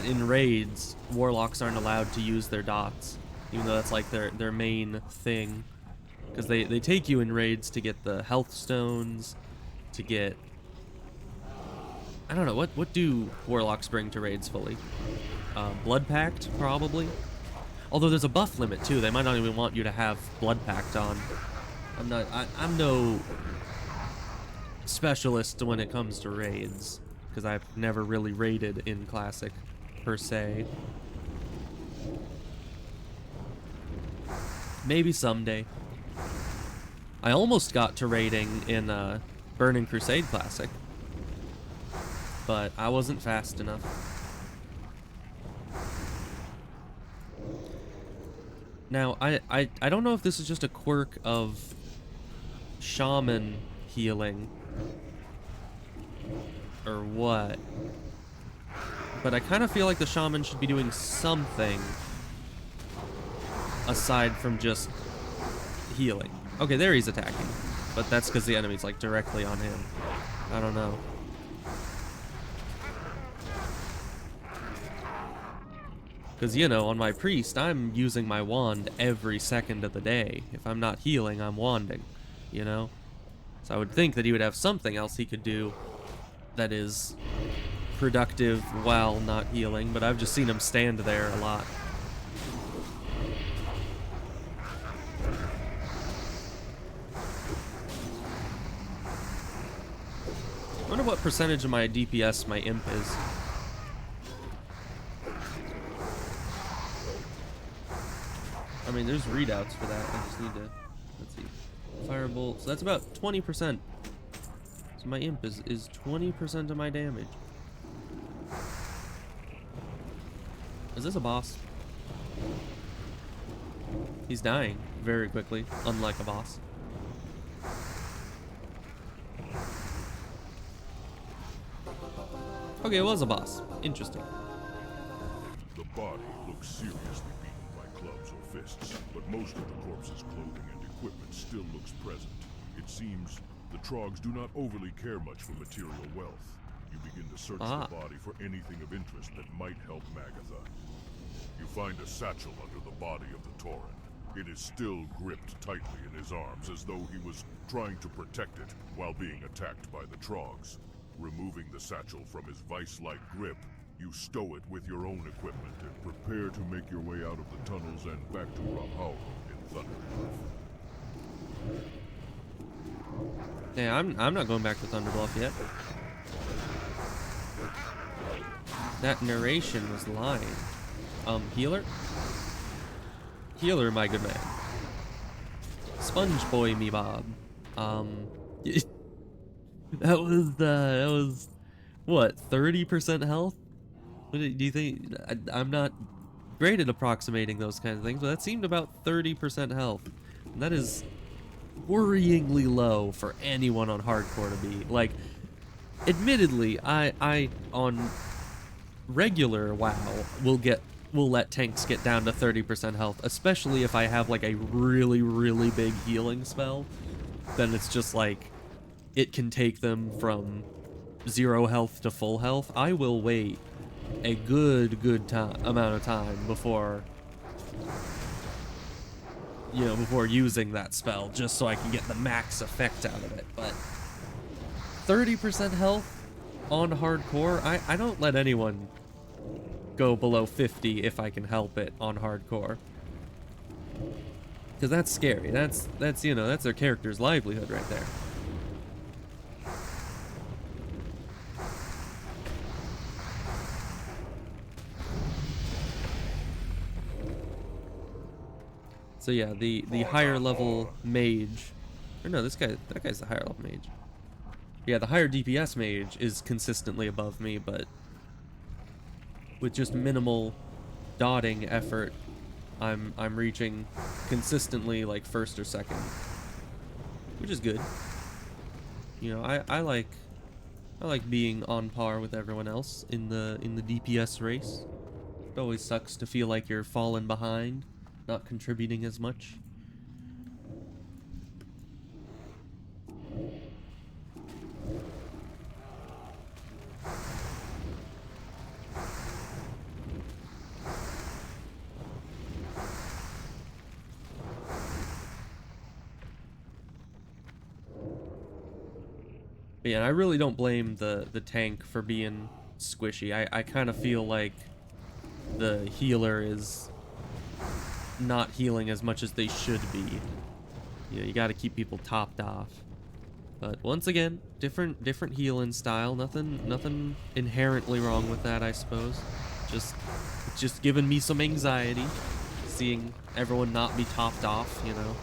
in raids, warlocks aren't allowed to use their dots, even though that's like their main thing. Because they take you in raids to get the health stones, to get... I don't know, what do warlocks bring to raids fully? Blood Pact, probably? Although there's a buff limit too, they might not even want you to have Blood Pact on. I'm no specialist when it comes to raids, because I've never really raided in Classic, per se. Maybe someday. I almost got to raiding in Burning Crusade Classic, but I wasn't fast enough. Now, I don't know if this is just a quirk of shaman healing or what, but I kind of feel like the shaman should be doing something aside from just healing. Okay, there he's attacking, but that's because the enemy's like directly on him. I don't know. Because, you know, on my priest, I'm using my wand every second of the day. If I'm not healing, I'm wanding, you know? So I would think that he would have something else he could do that is productive while not healing, but I've just seen him stand there a lot. I wonder what percentage of my DPS my imp is. I mean, there's readouts for that. I just need to, let's see. Firebolt. So that's about 20%. So my imp is 20% of my damage. Is this a boss? He's dying very quickly, unlike a boss. Okay, it was a boss. Interesting. The body looks seriously beaten by clubs or fists, but most of the corpse's clothing and equipment still looks present. It seems the Trogs do not overly care much for material wealth. You begin to search the body for anything of interest that might help Magatha. You find a satchel under the body of the Tauren. It is still gripped tightly in his arms as though he was trying to protect it while being attacked by the Trogs. Removing the satchel from his vice-like grip, you stow it with your own equipment and prepare to make your way out of the tunnels and back to Rahal in Thunderbluff. Yeah, I'm not going back to Thunderbluff yet. That narration was lying. Healer? Healer, my good man. Sponge boy me bob. That was what, 30% health? What do you think? I'm not great at approximating those kinds of things, but that seemed about 30% health. And that is worryingly low for anyone on hardcore to be. Like, admittedly, I on regular WoW will let tanks get down to 30% health, especially if I have like a really, really big healing spell. Then it's just like, it can take them from 0 health to full health. I will wait a good amount of time before, you know, before using that spell, just so I can get the max effect out of it. But 30% health on hardcore, I don't let anyone go below 50 if I can help it on hardcore, because that's scary. That's you know, that's their character's livelihood right there. So yeah, the higher level mage, or no, that guy's the higher level mage. Yeah, the higher DPS mage is consistently above me, but with just minimal dotting effort, I'm reaching consistently like first or second, which is good. You know, I like being on par with everyone else in the DPS race. It always sucks to feel like you're falling behind, not contributing as much. But yeah, I really don't blame the tank for being squishy. I kind of feel like the healer is not healing as much as they should be. You know, you got to keep people topped off. But once again, different healing style. Nothing inherently wrong with that, I suppose. Just giving me some anxiety, seeing everyone not be topped off, you know.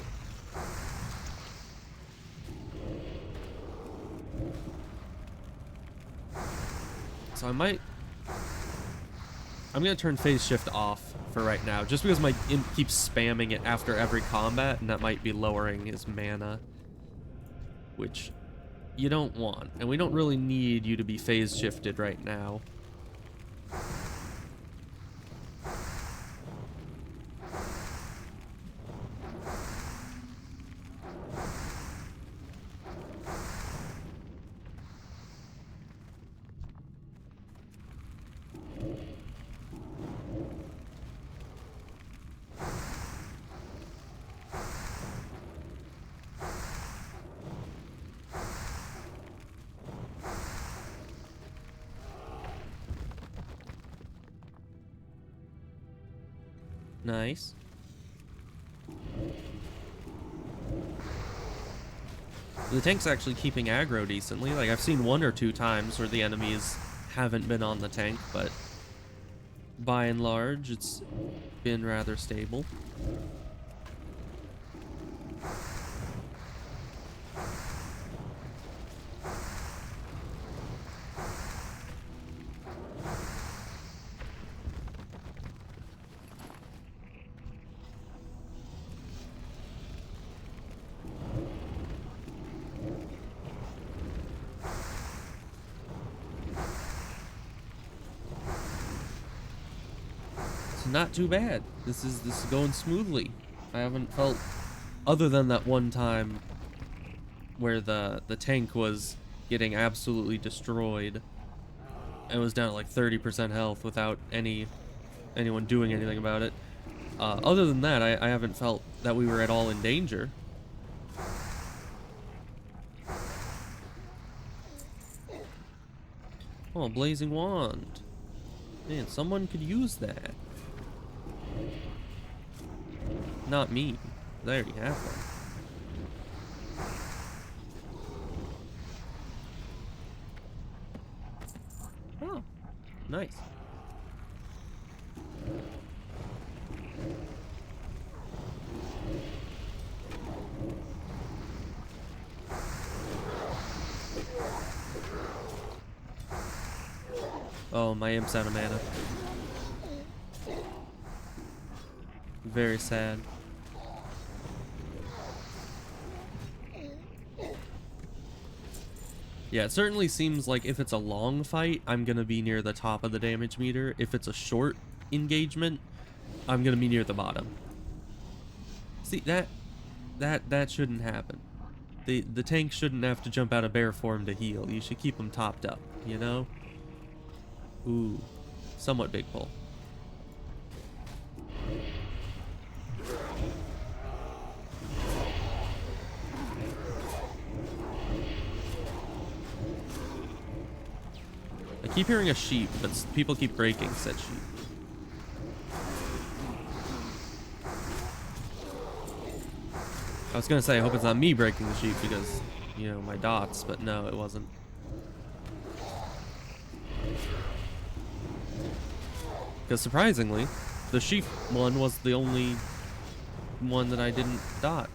So I'm gonna turn phase shift off for right now, just because my imp keeps spamming it after every combat, and that might be lowering his mana, which you don't want. And we don't really need you to be phase shifted right now. Nice. The tank's actually keeping aggro decently. Like, I've seen 1 or 2 times where the enemies haven't been on the tank, but by and large, it's been rather stable. not too bad. This is going smoothly. I haven't felt, other than that one time where the tank was getting absolutely destroyed and was down to like 30% health without anyone doing anything about it. Other than that, I haven't felt that we were at all in danger. Oh, a blazing wand. Man, someone could use that. Not me. I already have one. Oh, nice. Oh, my imp's out of mana. Very sad. Yeah, it certainly seems like if it's a long fight, I'm gonna be near the top of the damage meter. If it's a short engagement, I'm gonna be near the bottom. See, that shouldn't happen. The tank shouldn't have to jump out of bear form to heal. You should keep them topped up, you know? Ooh, somewhat big pull. I keep hearing a sheep, but people keep breaking said sheep. I was gonna say, I hope it's not me breaking the sheep because, you know, my dots, but no, it wasn't. Because surprisingly, the sheep one was the only one that I didn't dot.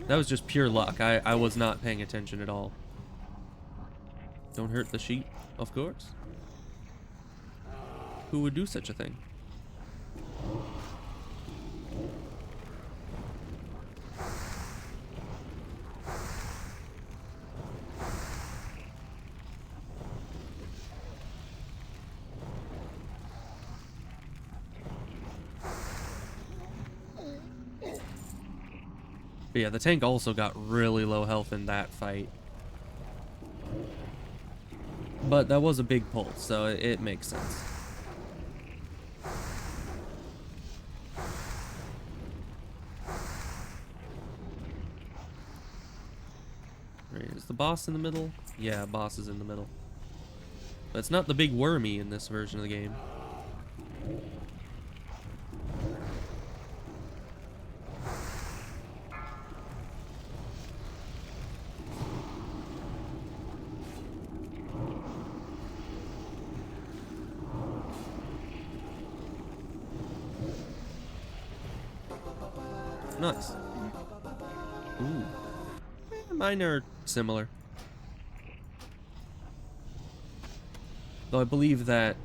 That was just pure luck. I was not paying attention at all. Don't hurt the sheep, of course. Who would do such a thing? But yeah, the tank also got really low health in that fight. But that was a big pull, so it makes sense. Right, is the boss in the middle? Yeah, boss is in the middle. But it's not the big wormy in this version of the game. Nice. Ooh. Mine are similar. Though I believe that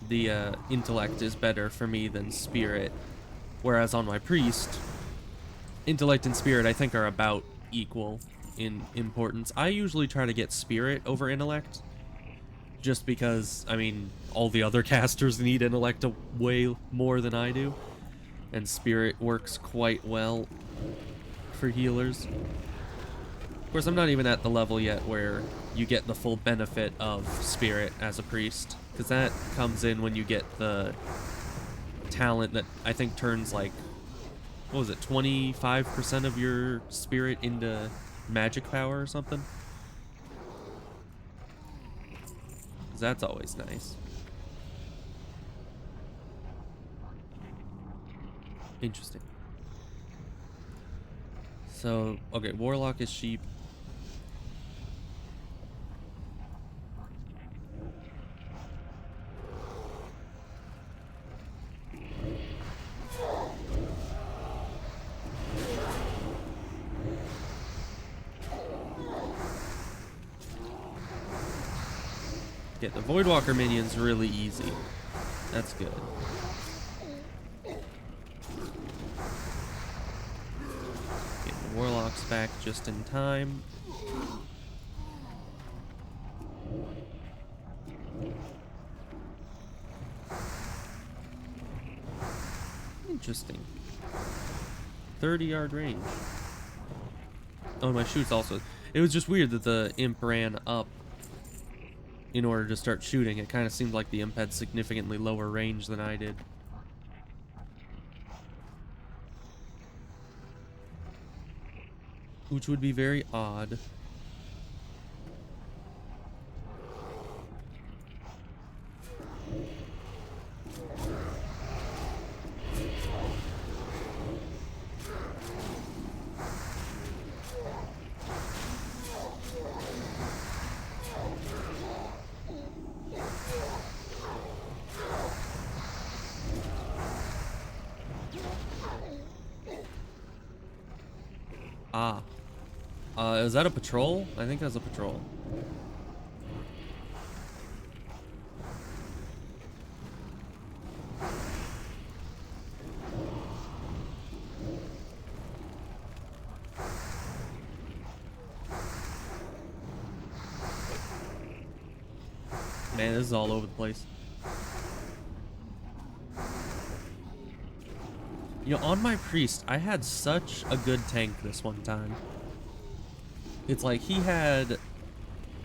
the intellect is better for me than spirit. Whereas on my priest, intellect and spirit I think are about equal in importance. I usually try to get spirit over intellect. Just because, I mean, all the other casters need intellect way more than I do. And spirit works quite well for healers. Of course, I'm not even at the level yet where you get the full benefit of spirit as a priest. Because that comes in when you get the talent that I think turns like, what was it, 25% of your spirit into magic power or something? That's always nice. Interesting. So, okay, Warlock is sheep. Get the Voidwalker minions really easy. That's good. Get the Warlocks back just in time. Interesting. 30-yard range. Oh, my shoot's also... It was just weird that the imp ran up in order to start shooting. It kind of seemed like the imp had significantly lower range than I did. Which would be very odd. Ah. Is that a patrol? I think that's a patrol. Man, this is all over the place. You know, on my priest, I had such a good tank this one time. It's like he had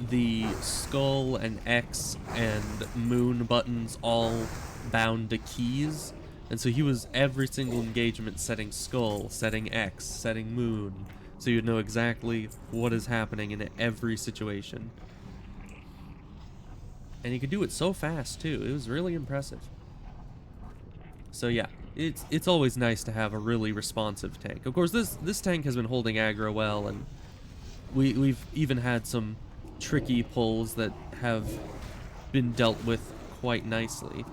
the skull and X and moon buttons all bound to keys. And so he was every single engagement setting skull, setting X, setting moon. So you'd know exactly what is happening in every situation. And he could do it so fast too. It was really impressive. So yeah, it's always nice to have a really responsive tank. Of course, this tank has been holding aggro well, and we've even had some tricky pulls that have been dealt with quite nicely.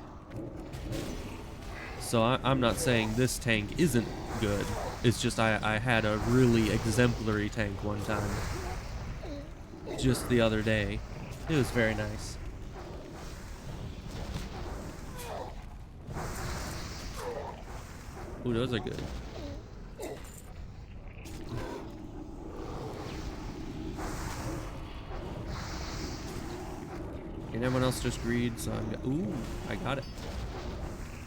So I'm not saying this tank isn't good. It's just I had a really exemplary tank one time. Just the other day. It was very nice. Ooh, those are good. And everyone else just greed, so ooh, I got it.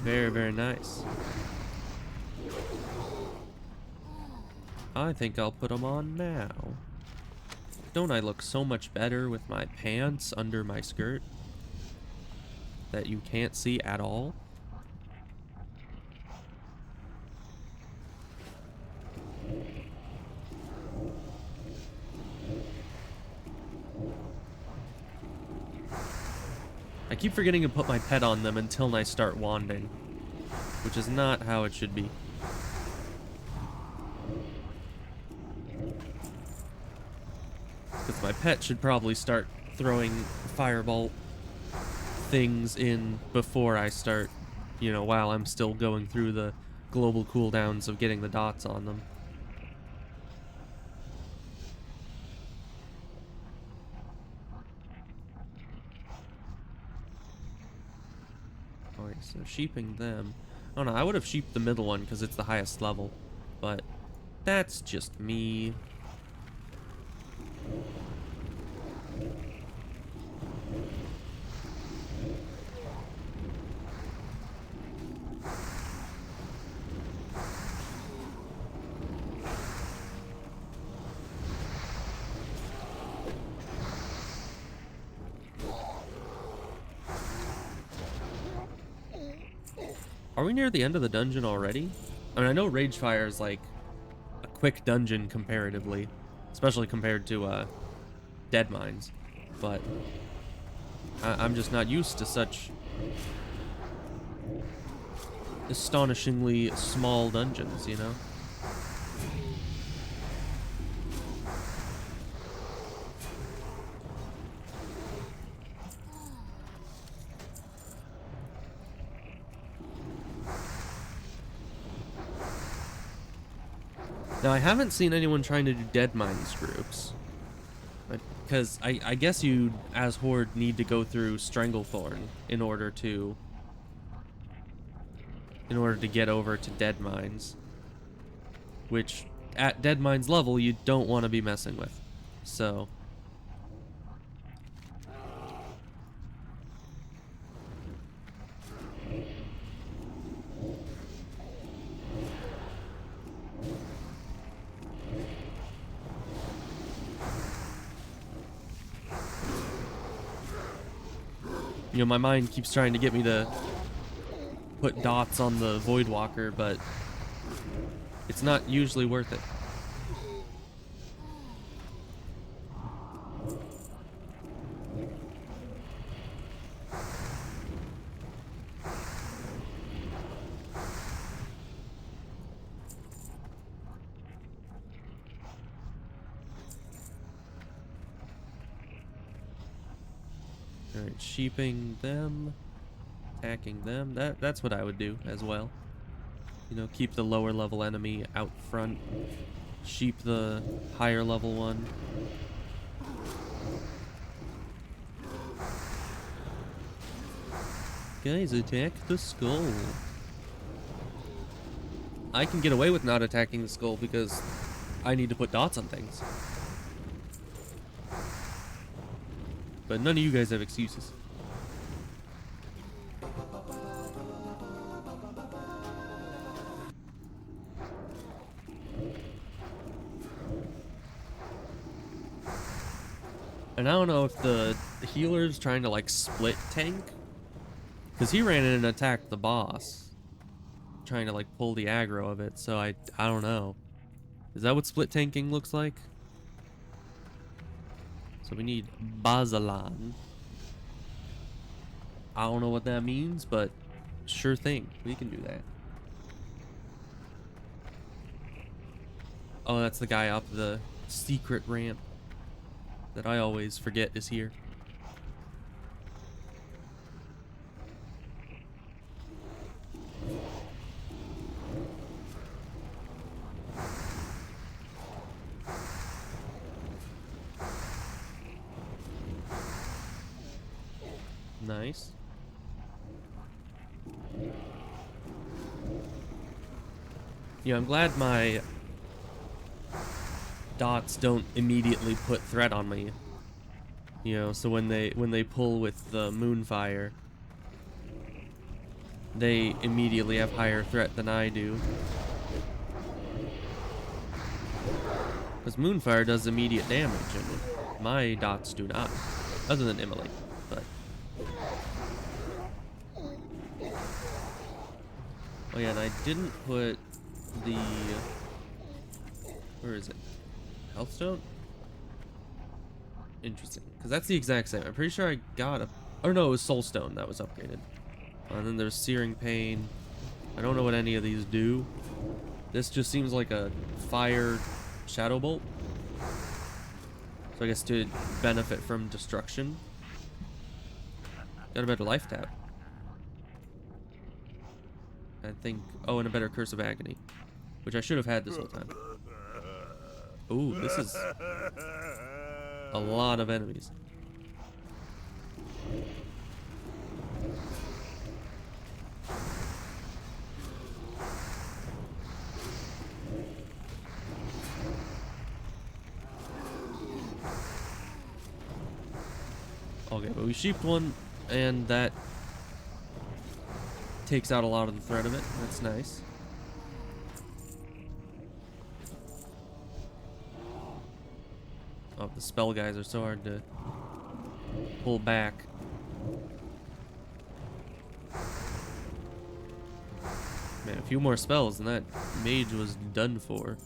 Very, very nice. I think I'll put them on now. Don't I look so much better with my pants under my skirt that you can't see at all? I keep forgetting to put my pet on them until I start wanding, which is not how it should be. Because my pet should probably start throwing fireball things in before I start, you know, while I'm still going through the global cooldowns of getting the dots on them. Alright, so sheeping them. Oh no, I would have sheeped the middle one because it's the highest level, but that's just me. Are we near the end of the dungeon already? I mean, I know Ragefire is like a quick dungeon comparatively, especially compared to Dead Mines, but I'm just not used to such astonishingly small dungeons, you know? Now, I haven't seen anyone trying to do Dead Mines groups. Because I guess you, as Horde, need to go through Stranglethorn in order to get over to Dead Mines. Which, at Dead Mines level, you don't want to be messing with. So... You know, my mind keeps trying to get me to put dots on the Voidwalker, but it's not usually worth it. Alright, sheeping them, attacking them. That's what I would do as well. You know, keep the lower level enemy out front, sheep the higher level one. Guys, attack the skull. I can get away with not attacking the skull because I need to put dots on things. But none of you guys have excuses. And I don't know if the healer's trying to like split tank, because he ran in and attacked the boss, trying to like pull the aggro of it. So I don't know. Is that what split tanking looks like? So we need Bazalan. I don't know what that means, but sure thing. We can do that. Oh, that's the guy up the secret ramp that I always forget is here. Nice. Yeah, I'm glad my dots don't immediately put threat on me. You know, so when they pull with the Moonfire, they immediately have higher threat than I do. Because Moonfire does immediate damage, and my dots do not. Other than Immolate, but... Oh yeah, and I didn't put the... Where is it? Healthstone? Interesting, because that's the exact same. I'm pretty sure I got a... Oh no, it was Soulstone that was upgraded. And then there's Searing Pain. I don't know what any of these do. This just seems like a fire Shadow Bolt. So I guess to benefit from destruction. Got a better life tab. I think... Oh, and a better Curse of Agony. Which I should have had this whole time. Ooh, this is... a lot of enemies. Okay, but we sheeped one, and that takes out a lot of the threat of it. That's nice. Oh, the spell guys are so hard to pull back. Man, a few more spells and that mage was done for.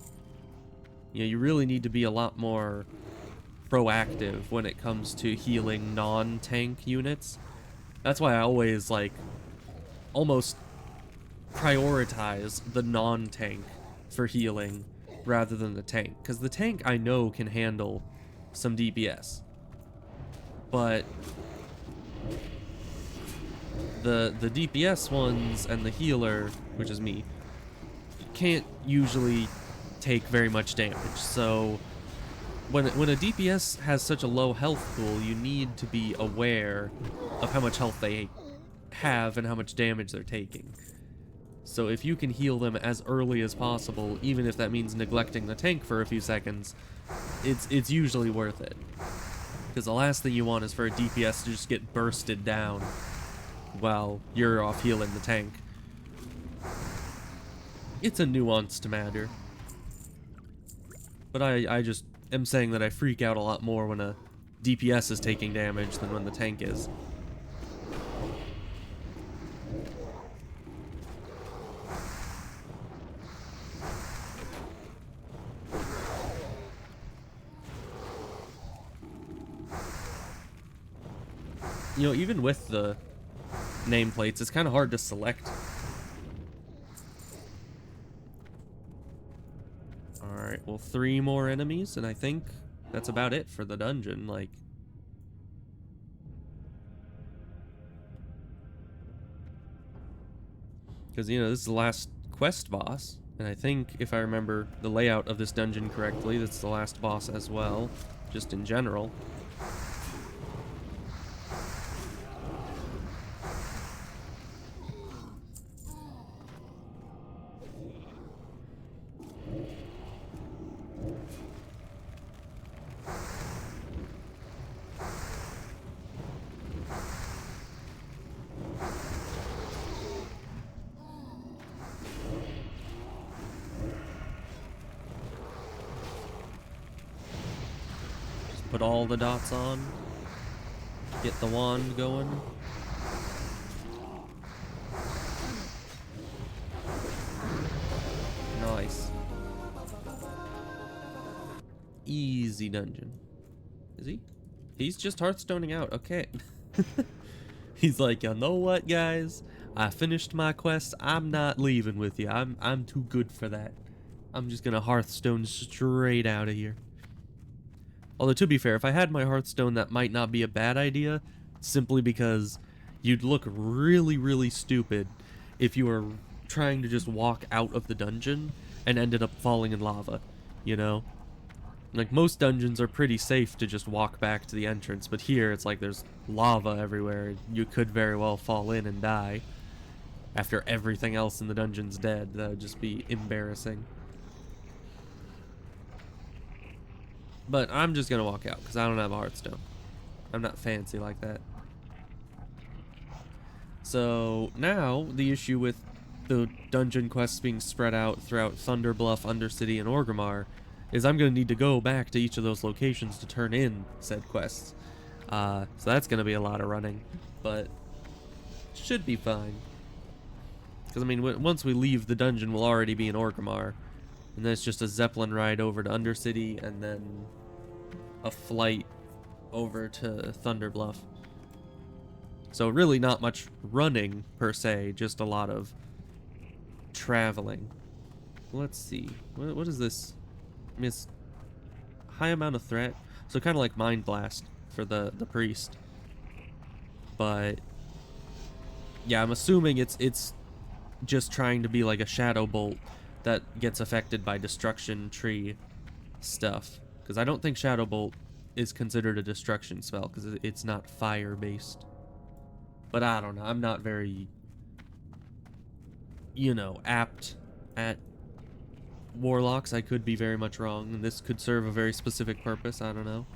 You know, you really need to be a lot more proactive when it comes to healing non-tank units. That's why I always, like, almost prioritize the non-tank for healing rather than the tank. Because the tank, I know, can handle some DPS. But the DPS ones and the healer, which is me, can't usually take very much damage. So when a DPS has such a low health pool, you need to be aware of how much health they have and how much damage they're taking. So if you can heal them as early as possible, even if that means neglecting the tank for a few seconds, it's usually worth it. Because the last thing you want is for a DPS to just get bursted down while you're off healing the tank. It's a nuanced matter. But I just am saying that I freak out a lot more when a DPS is taking damage than when the tank is. you know, even with the nameplates, it's kind of hard to select. Alright, well, 3 more enemies, and I think that's about it for the dungeon, like... Because, you know, this is the last quest boss, and I think, if I remember the layout of this dungeon correctly, that's the last boss as well, just in general. Put all the dots on. Get the wand going. Nice. Easy dungeon. Is he? He's just Hearthstoning out. Okay. He's like, you know what, guys? I finished my quest. I'm not leaving with you. I'm too good for that. I'm just gonna Hearthstone straight out of here. Although, to be fair, if I had my Hearthstone, that might not be a bad idea, simply because you'd look really, really stupid if you were trying to just walk out of the dungeon and ended up falling in lava, you know? Like, most dungeons are pretty safe to just walk back to the entrance, but here it's like there's lava everywhere. You could very well fall in and die after everything else in the dungeon's dead. That would just be embarrassing. But I'm just gonna walk out, because I don't have a Hearthstone. I'm not fancy like that. So, now, the issue with the dungeon quests being spread out throughout Thunderbluff, Undercity, and Orgrimmar is I'm gonna need to go back to each of those locations to turn in said quests. So that's gonna be a lot of running, but should be fine. Because, I mean, once we leave the dungeon, we'll already be in Orgrimmar. And then it's just a Zeppelin ride over to Undercity, and then a flight over to Thunderbluff. So really not much running, per se, just a lot of traveling. Let's see. What is this? I mean, it's high amount of threat. So kind of like Mind Blast for the priest. But yeah, I'm assuming it's just trying to be like a Shadow Bolt that gets affected by destruction tree stuff. Because I don't think Shadow Bolt is considered a destruction spell, because it's not fire-based. But I don't know, I'm not very, you know, apt at warlocks. I could be very much wrong, and this could serve a very specific purpose, I don't know.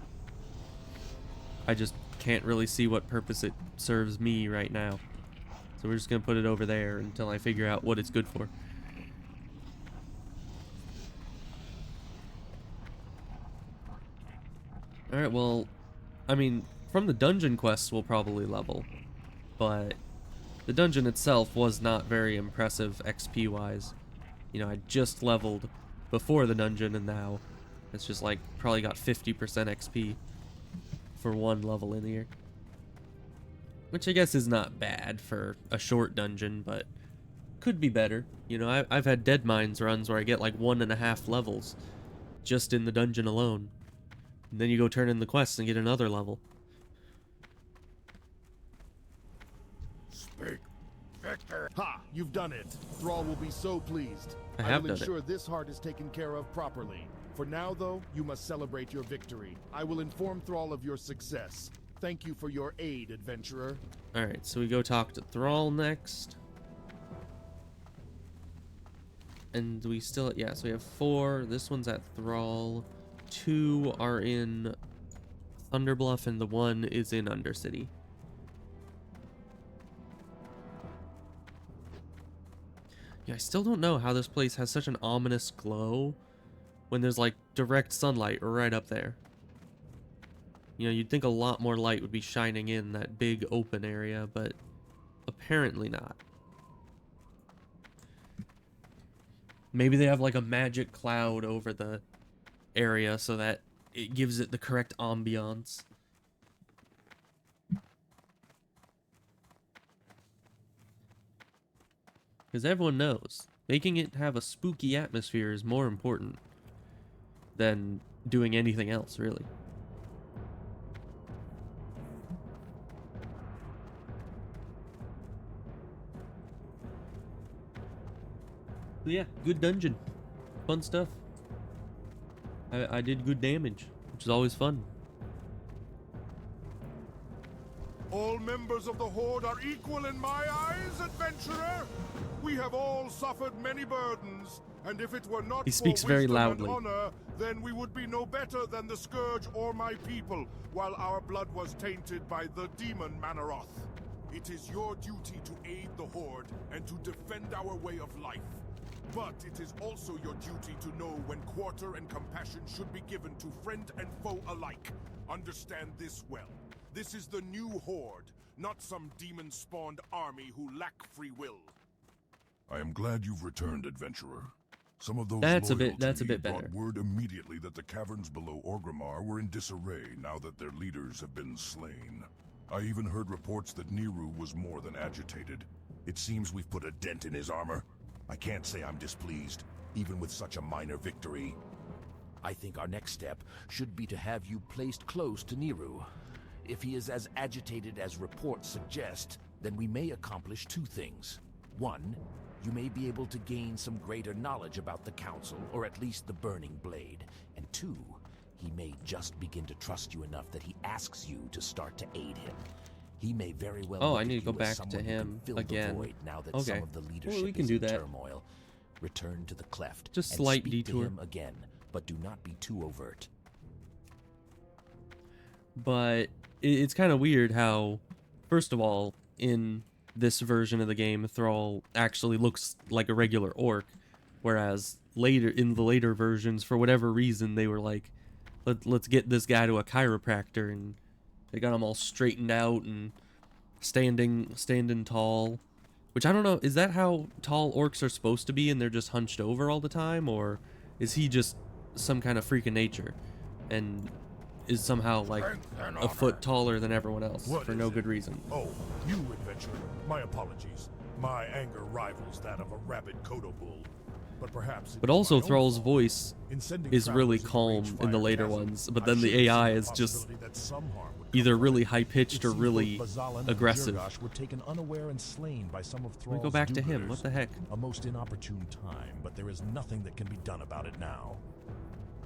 I just can't really see what purpose it serves me right now. So we're just going to put it over there until I figure out what it's good for. Alright, well, I mean, from the dungeon quests we'll probably level, but the dungeon itself was not very impressive XP-wise. You know, I just leveled before the dungeon, and now it's just like, probably got 50% XP for one level in here. Which I guess is not bad for a short dungeon, but could be better. You know, I've had Dead Mines runs where I get like 1.5 levels just in the dungeon alone. And then you go turn in the quests and get another level. Speak, Victor. Ha! You've done it. Thrall will be so pleased. I will ensure this heart is taken care of properly. For now, though, you must celebrate your victory. I will inform Thrall of your success. Thank you for your aid, adventurer. Alright, so we go talk to Thrall next. And we still, yeah, so we have 4. This one's at Thrall. 2 are in Thunderbluff, and the 1 is in Undercity. Yeah, I still don't know how this place has such an ominous glow when there's like direct sunlight right up there. You know, you'd think a lot more light would be shining in that big open area, but apparently not. Maybe they have like a magic cloud over the area so that it gives it the correct ambiance. Because everyone knows making it have a spooky atmosphere is more important than doing anything else, really. But yeah, good dungeon. Fun stuff. I did good damage, which is always fun. All members of the Horde are equal in my eyes, adventurer. We have all suffered many burdens, and if it were not He speaks for very wisdom loudly. and honor, then we would be no better than the Scourge or my people, while our blood was tainted by the demon Manaroth. It is your duty to aid the Horde and to defend our way of life. But it is also your duty to know when quarter and compassion should be given to friend and foe alike. Understand this well. This is the new Horde, not some demon-spawned army who lack free will. I am glad you've returned, adventurer. Some of those That's a loyal bit to me better. brought word immediately that the caverns below Orgrimmar were in disarray now that their leaders have been slain. I even heard reports that Niru was more than agitated. It seems we've put a dent in his armor. I can't say I'm displeased, even with such a minor victory. I think our next step should be to have you placed close to Niru. If he is as agitated as reports suggest, then we may accomplish two things. One, you may be able to gain some greater knowledge about the Council, or at least the Burning Blade. And two, he may just begin to trust you enough that he asks you to start to aid him. He may very well. Oh, look I at need to go you as back to someone who him can fill again. The void now that Okay. some of the leadership Well, we can is do in that. turmoil. Return to the cleft. Just and slight speak detour. to him again, but do not be too overt. But it's kind of weird how, first of all, in this version of the game, Thrall actually looks like a regular orc, whereas later in the later versions, for whatever reason, they were like, let's get this guy to a chiropractor, and they got him all straightened out and standing tall. Which I don't know, is that how tall orcs are supposed to be, and they're just hunched over all the time, or is he just some kind of freak of nature and is somehow like a foot taller than everyone else What for is no it? good reason? Oh, you adventurer. My apologies. My anger rivals that of a rabid Kodo bull. But perhaps. But also Thrall's voice is really calm in the later ones, but then the AI is just either really high-pitched or really aggressive. Were taken unaware and slain by some of Let me Thrall's go back to him, do-gooders. what the heck? A most inopportune time, but there is nothing that can be done about it now.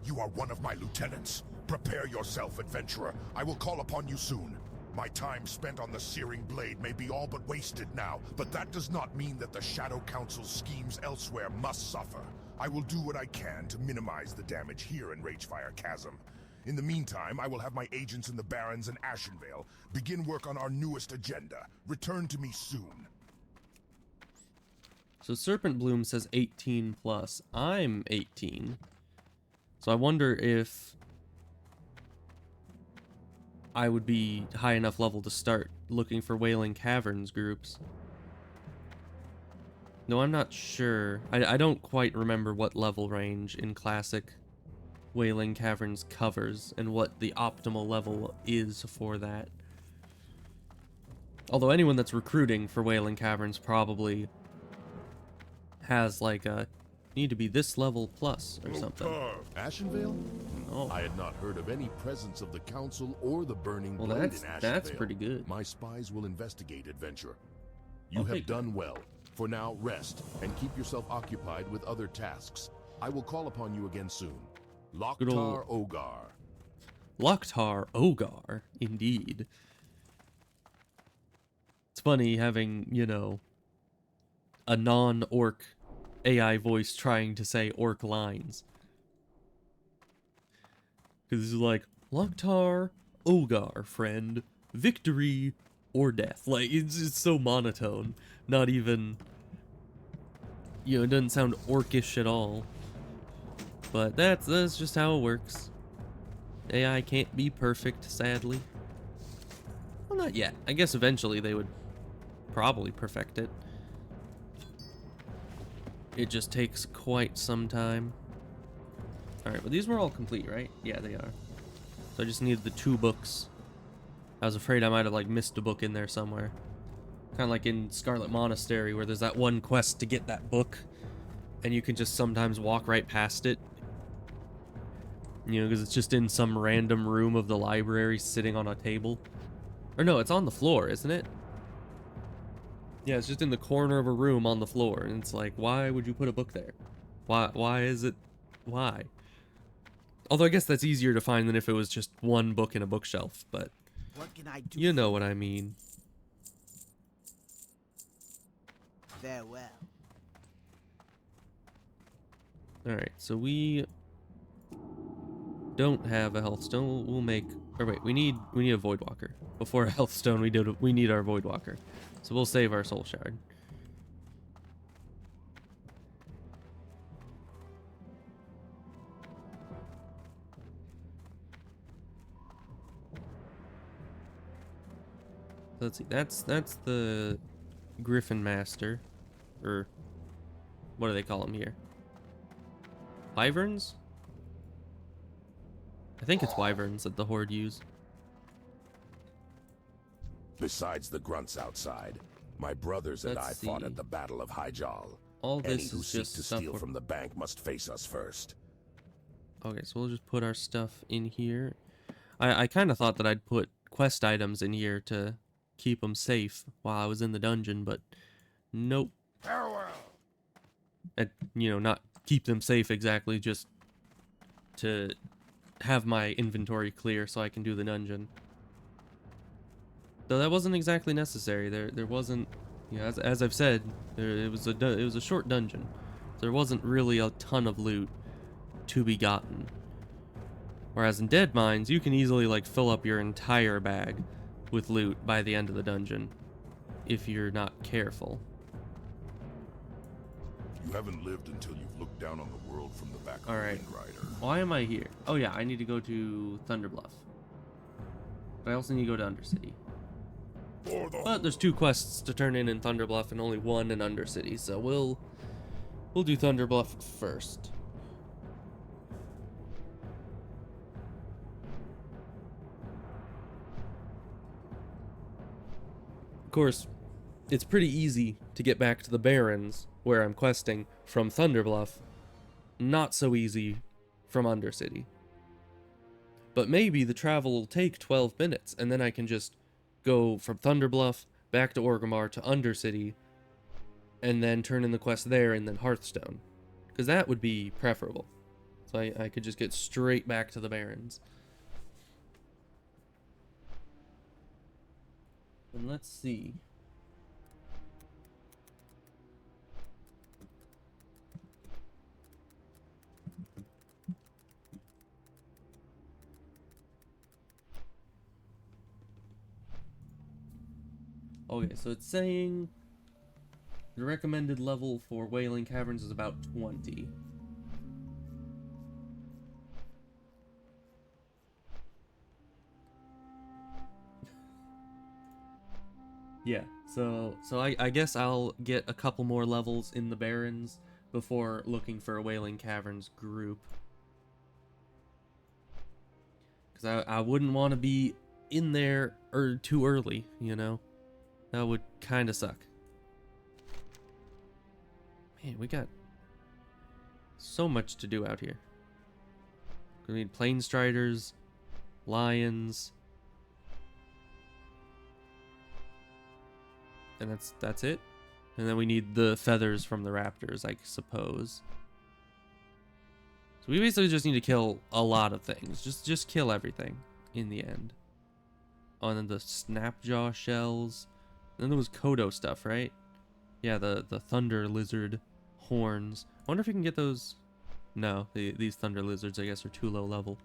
You are one of my lieutenants. Prepare yourself, adventurer. I will call upon you soon. My time spent on the Searing Blade may be all but wasted now, but that does not mean that the Shadow Council's schemes elsewhere must suffer. I will do what I can to minimize the damage here in Ragefire Chasm. In the meantime, I will have my agents in the Barrens and Ashenvale begin work on our newest agenda. Return to me soon. So Serpent Bloom says 18 plus. I'm 18. So I wonder if I would be high enough level to start looking for Wailing Caverns groups. No, I'm not sure. I don't quite remember what level range in Classic Wailing Caverns covers and what the optimal level is for that. Although anyone that's recruiting for Wailing Caverns probably has like a need to be this level plus or something. Ashenvale? Oh. I had not heard of any presence of the Council or the Burning Well, Blade that's- in Ashenvale. that's pretty good. My spies will investigate, adventurer. You I'll have take done well. For now, rest and keep yourself occupied with other tasks. I will call upon you again soon. Good Loktar ol' Ogar. Loktar Ogar, indeed. It's funny having, you know, a non-orc AI voice trying to say orc lines. Because it's like, Loktar Ogar, friend. Victory or death. Like, it's so monotone. Not even, you know, it doesn't sound orcish at all. But that's just how it works. AI can't be perfect, sadly. Well, not yet. I guess eventually they would probably perfect it. It just takes quite some time. Alright, but these were all complete, right? Yeah, they are. So I just needed the 2 books. I was afraid I might have, like, missed a book in there somewhere. Kind of like in Scarlet Monastery, where there's that one quest to get that book, and you can just sometimes walk right past it. You know, because it's just in some random room of the library sitting on a table. Or no, it's on the floor, isn't it? Yeah, it's just in the corner of a room on the floor, and it's like, why would you put a book there? Why is it? Why? Although I guess that's easier to find than if it was just one book in a bookshelf, but What can I do? you know what I mean. Farewell. Alright, so we don't have a health stone. We'll make... Or wait, we need a void walker. Before a health stone, we need our void walker. So we'll save our soul shard. Let's see. That's the Griffin Master, or what do they call him here? Wyverns? I think it's wyverns that the Horde use. Besides the grunts outside, my brothers and I fought at the Battle of Hyjal. All Any this who is seek just to stuff. steal from the bank must face us first. Okay, so we'll just put our stuff in here. I kind of thought that I'd put quest items in here to keep them safe while I was in the dungeon, but nope. Farewell. And, you know, not keep them safe exactly, just to have my inventory clear so I can do the dungeon. Though that wasn't exactly necessary. There wasn't, you know, as I've said, it was a short dungeon. There wasn't really a ton of loot to be gotten. Whereas in Dead Mines, you can easily like fill up your entire bag with loot by the end of the dungeon if you're not careful. You haven't lived until you've looked down on the world from the back of All a right. Wind Rider. Why am I here? Oh yeah, I need to go to Thunderbluff. But I also need to go to Undercity. But there's 2 quests to turn in Thunderbluff and only 1 in Undercity, so we'll do Thunderbluff first. Of course, it's pretty easy to get back to the Barrens, where I'm questing, from Thunderbluff. Not so easy from Undercity. But maybe the travel will take 12 minutes, and then I can just go from Thunderbluff back to Orgrimmar to Undercity, and then turn in the quest there and then Hearthstone. Because that would be preferable. So I could just get straight back to the Barrens. And let's see. Okay, so it's saying the recommended level for Wailing Caverns is about 20. Yeah, so I guess I'll get a couple more levels in the Barrens before looking for a Wailing Caverns group. Because I wouldn't want to be in there too early, you know? That would kind of suck. Man, we got so much to do out here. We need Plain Striders, Lions, and that's it. And then we need the feathers from the raptors, I suppose. So we basically just need to kill a lot of things. Just kill everything in the end. Oh, and then the Snapjaw shells. And then there was Kodo stuff, right? Yeah, the thunder lizard horns. I wonder if you can get those. No, these thunder lizards, I guess, are too low level.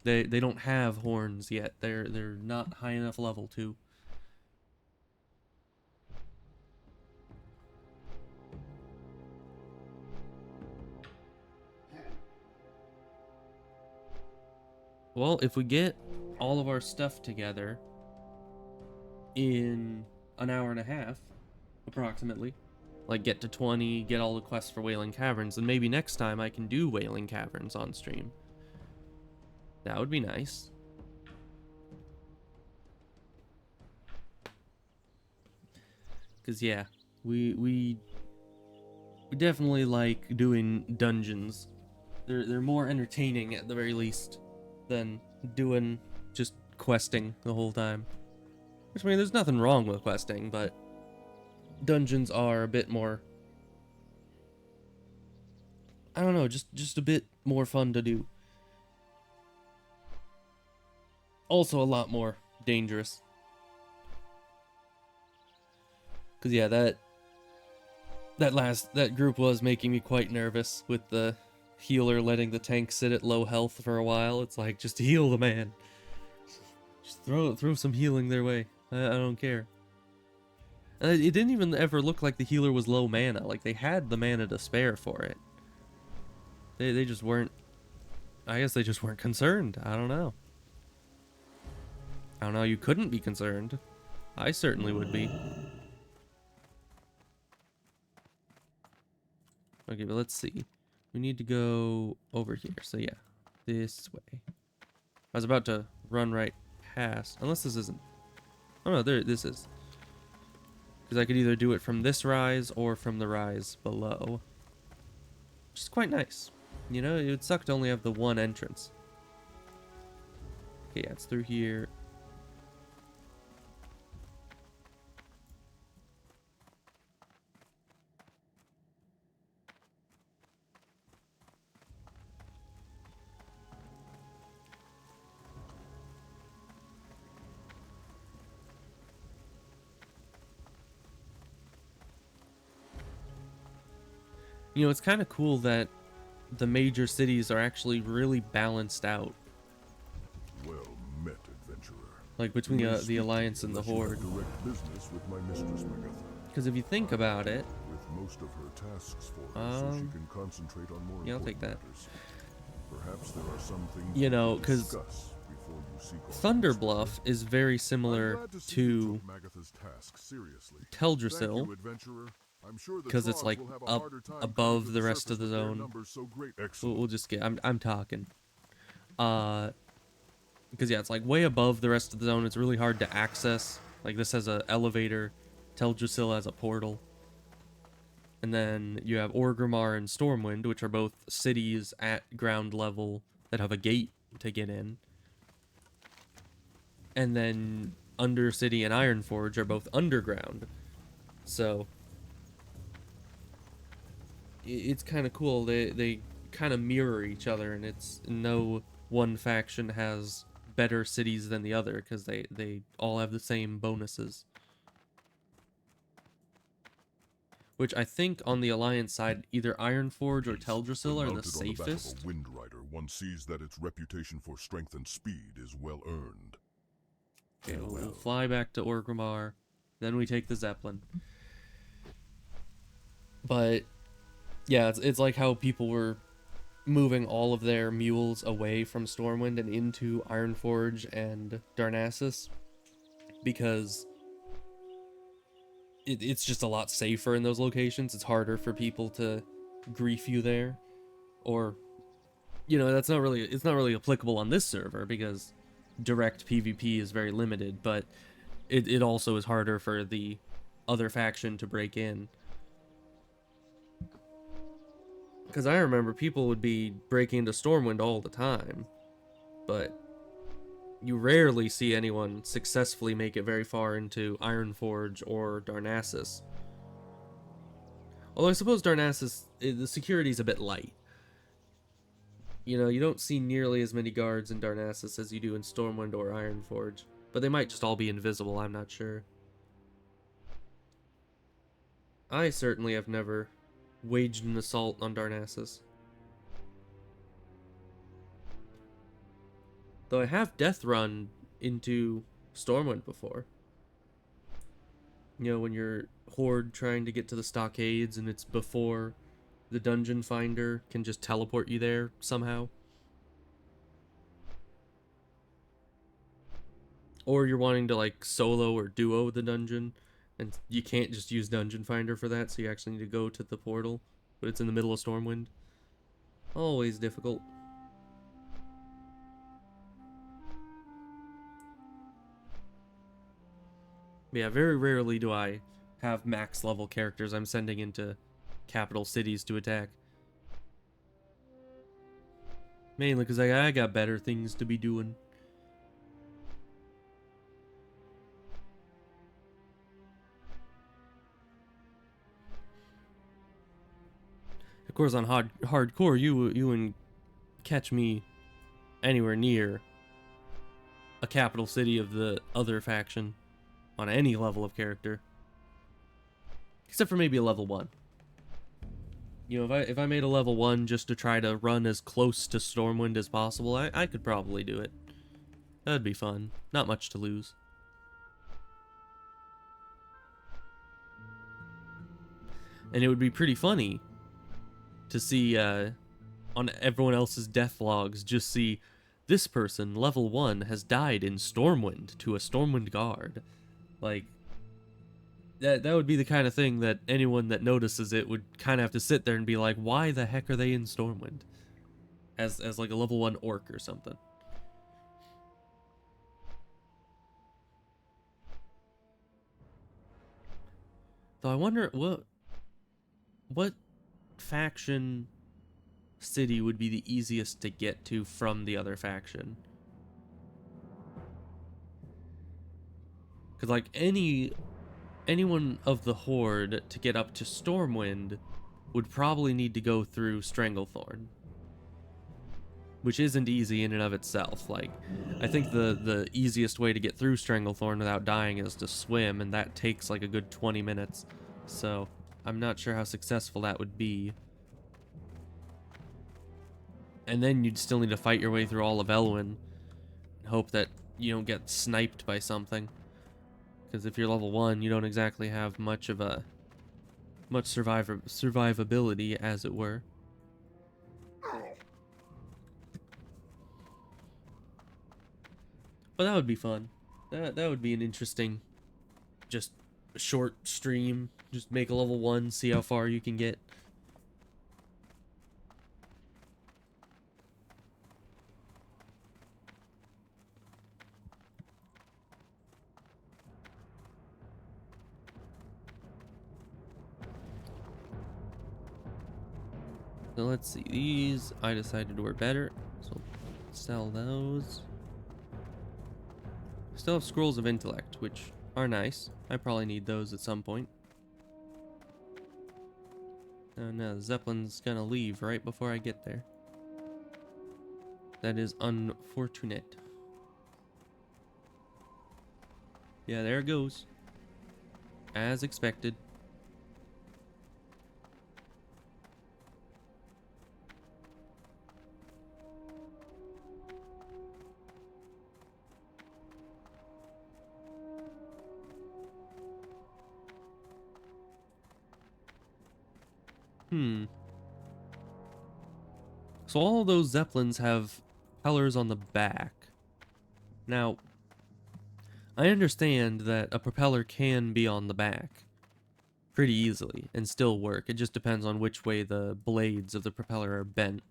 They don't have horns yet. They're not high enough level to. Well, if we get all of our stuff together in an hour and a half, approximately, like get to 20, get all the quests for Wailing Caverns, and maybe next time I can do Wailing Caverns on stream. That would be nice. Because, yeah, we definitely like doing dungeons. They're more entertaining at the very least than doing just questing the whole time. Which, I mean, there's nothing wrong with questing, but dungeons are a bit more, I don't know, just a bit more fun to do. Also a lot more dangerous. Cause yeah, that group was making me quite nervous with the healer letting the tank sit at low health for a while. It's like, just heal the man. Just throw some healing their way. I don't care. It didn't even ever look like the healer was low mana. Like, they had the mana to spare for it. They just weren't... I guess they just weren't concerned. I don't know. I don't know, you couldn't be concerned. I certainly would be. Okay, but let's see. We need to go over here. So yeah, this way. I was about to run right past... Unless this isn't... Oh no, this is. Because I could either do it from this rise or from the rise below. Which is quite nice. You know, it would suck to only have the one entrance. Okay, yeah, it's through here. You know, it's kind of cool that the major cities are actually really balanced out. Well met, adventurer. Like between the Alliance and the Horde. Direct business with my mistress Magatha. Because if you think about it, with most of her tasks for her, so she can concentrate on more yeah, I'll take that. matters. Perhaps there are some things you know, because Thunderbluff is very similar to Teldrassil, because it's like up above the rest of the zone. We'll just get. I'm talking. Because yeah, it's like way above the rest of the zone. It's really hard to access. Like this has an elevator, Teldrassil has a portal, and then you have Orgrimmar and Stormwind, which are both cities at ground level that have a gate to get in. And then Undercity and Ironforge are both underground. So it's kind of cool. They kind of mirror each other, and it's no one faction has better cities than the other because they all have the same bonuses. Which I think on the Alliance side, either Ironforge or Teldrassil are the safest. On the Wind Rider, one sees that its reputation for strength and speed is well earned. Okay, we'll fly back to Orgrimmar, then we take the Zeppelin. But yeah, it's like how people were moving all of their mules away from Stormwind and into Ironforge and Darnassus, because it's just a lot safer in those locations. It's harder for people to grief you there, or you know, it's not really applicable on this server because direct PvP is very limited, but it also is harder for the other faction to break in. Because I remember people would be breaking into Stormwind all the time, but you rarely see anyone successfully make it very far into Ironforge or Darnassus. Although I suppose Darnassus, the security's a bit light. You know, you don't see nearly as many guards in Darnassus as you do in Stormwind or Ironforge. But they might just all be invisible, I'm not sure. I certainly have never waged an assault on Darnassus. Though I have death run into Stormwind before. You know, when you're Horde trying to get to the stockades and it's before the dungeon finder can just teleport you there somehow. Or you're wanting to like solo or duo the dungeon, and you can't just use dungeon finder for that, so you actually need to go to the portal, but it's in the middle of Stormwind. Always difficult. Yeah, very rarely do I have max level characters I'm sending into capital cities to attack. Mainly because I got better things to be doing. Of course, on hardcore, you wouldn't catch me anywhere near a capital city of the other faction on any level of character, except for maybe a level 1. You know, if I made a level 1 just to try to run as close to Stormwind as possible, I could probably do it. That'd be fun. Not much to lose. And it would be pretty funny to see on everyone else's death logs, just see this person, level 1, has died in Stormwind to a Stormwind guard. Like, that would be the kind of thing that anyone that notices it would kind of have to sit there and be like, why the heck are they in Stormwind? As like a level 1 orc or something. Though I wonder what faction city would be the easiest to get to from the other faction. Because like anyone of the Horde to get up to Stormwind would probably need to go through Stranglethorn, which isn't easy in and of itself. Like, I think the easiest way to get through Stranglethorn without dying is to swim, and that takes like a good 20 minutes. So I'm not sure how successful that would be. And then you'd still need to fight your way through all of Elwyn and hope that you don't get sniped by something. Because if you're level 1, you don't exactly have much survivability, as it were. But that would be fun. That would be an interesting, just short stream. Just make a level 1, see how far you can get. So let's see, these I decided were better, so sell those. Still have Scrolls of Intellect, which are nice. I probably need those at some point. Oh no, the Zeppelin's gonna leave right before I get there. That is unfortunate. Yeah, there it goes. As expected. So all of those Zeppelins have propellers on the back. Now, I understand that a propeller can be on the back pretty easily and still work. It just depends on which way the blades of the propeller are bent.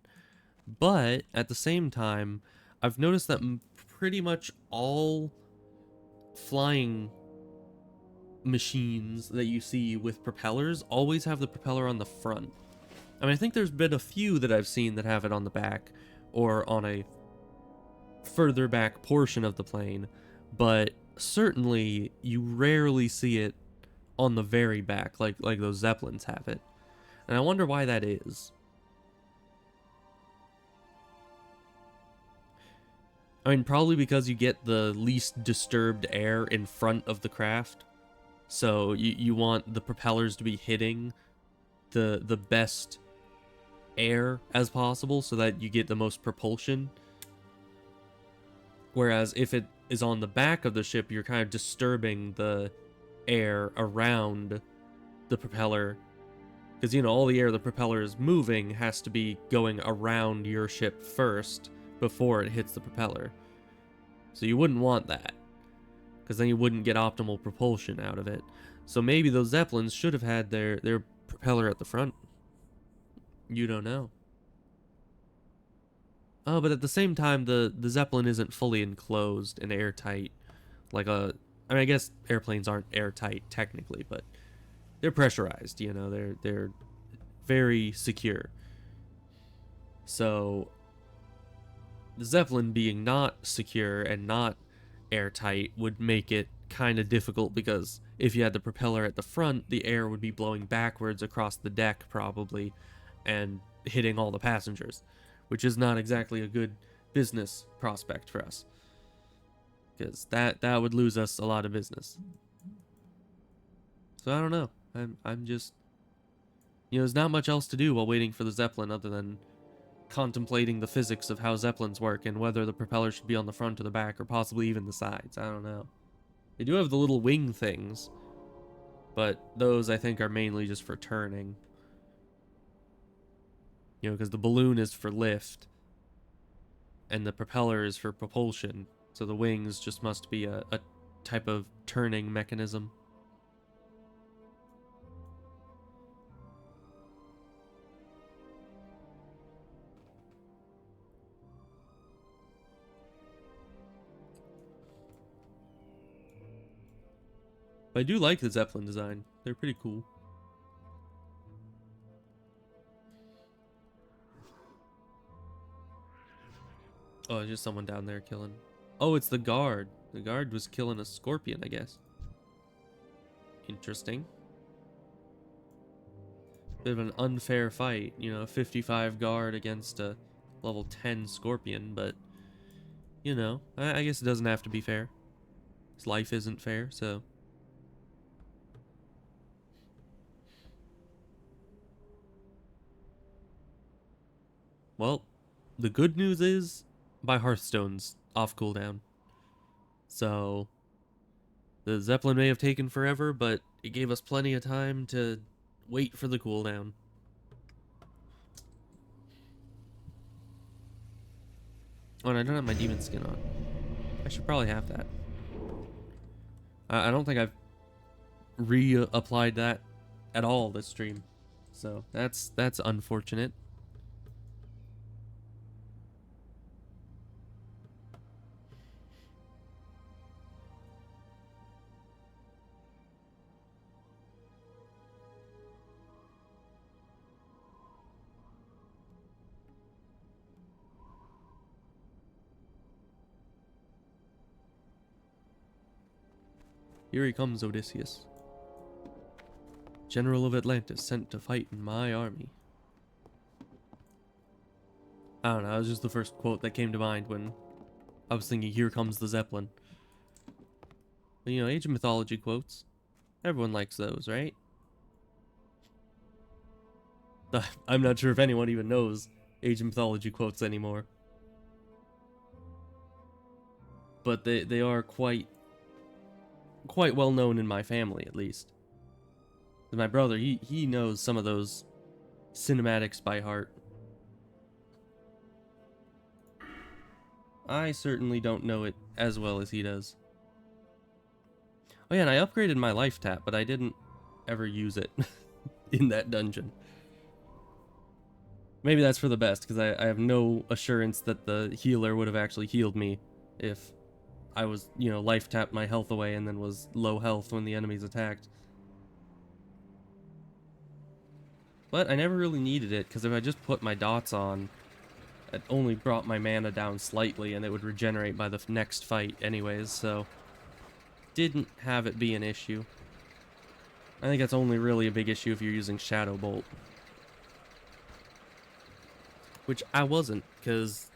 But at the same time, I've noticed that pretty much all flying machines that you see with propellers always have the propeller on the front. I mean, I think there's been a few that I've seen that have it on the back or on a further back portion of the plane, but certainly you rarely see it on the very back like those Zeppelins have it. And I wonder why that is. I mean, probably because you get the least disturbed air in front of the craft. So you want the propellers to be hitting the best air as possible so that you get the most propulsion. Whereas if it is on the back of the ship, you're kind of disturbing the air around the propeller. Because, you know, all the air the propeller is moving has to be going around your ship first before it hits the propeller. So you wouldn't want that, because then you wouldn't get optimal propulsion out of it. So maybe those Zeppelins should have had their propeller at the front. You don't know. Oh, but at the same time, the Zeppelin isn't fully enclosed and airtight. Like I mean, I guess airplanes aren't airtight technically, but they're pressurized, you know, they're very secure. So the Zeppelin being not secure and not airtight would make it kind of difficult, because if you had the propeller at the front, the air would be blowing backwards across the deck probably and hitting all the passengers, which is not exactly a good business prospect for us, because that would lose us a lot of business. So I don't know. I'm just, you know, there's not much else to do while waiting for the Zeppelin other than contemplating the physics of how Zeppelins work and whether the propeller should be on the front or the back or possibly even the sides. I don't know. They do have the little wing things, but those I think are mainly just for turning. You know, because the balloon is for lift and the propeller is for propulsion, so the wings just must be a type of turning mechanism. But I do like the Zeppelin design. They're pretty cool. Oh, there's just someone down there killing. Oh, it's the guard. The guard was killing a scorpion, I guess. Interesting. Bit of an unfair fight, you know, 55 guard against a level 10 scorpion, but, you know, I guess it doesn't have to be fair. His life isn't fair, so. Well, the good news is my Hearthstone's off cooldown. So the Zeppelin may have taken forever, but it gave us plenty of time to wait for the cooldown. Oh, and I don't have my demon skin on. I should probably have that. I don't think I've reapplied that at all this stream. So that's unfortunate. Here he comes, Odysseus. General of Atlantis sent to fight in my army. I don't know, that was just the first quote that came to mind when I was thinking, here comes the Zeppelin. But, you know, Age of Mythology quotes. Everyone likes those, right? I'm not sure if anyone even knows Age of Mythology quotes anymore. But they are quite well known in my family, at least. My brother, he knows some of those cinematics by heart. I certainly don't know it as well as he does. Oh yeah, and I upgraded my life tap, but I didn't ever use it in that dungeon. Maybe that's for the best, because I have no assurance that the healer would have actually healed me if I was, you know, life tapped my health away and then was low health when the enemies attacked. But I never really needed it, because if I just put my dots on, it only brought my mana down slightly and it would regenerate by the next fight anyways, so didn't have it be an issue. I think that's only really a big issue if you're using Shadow Bolt. Which I wasn't, because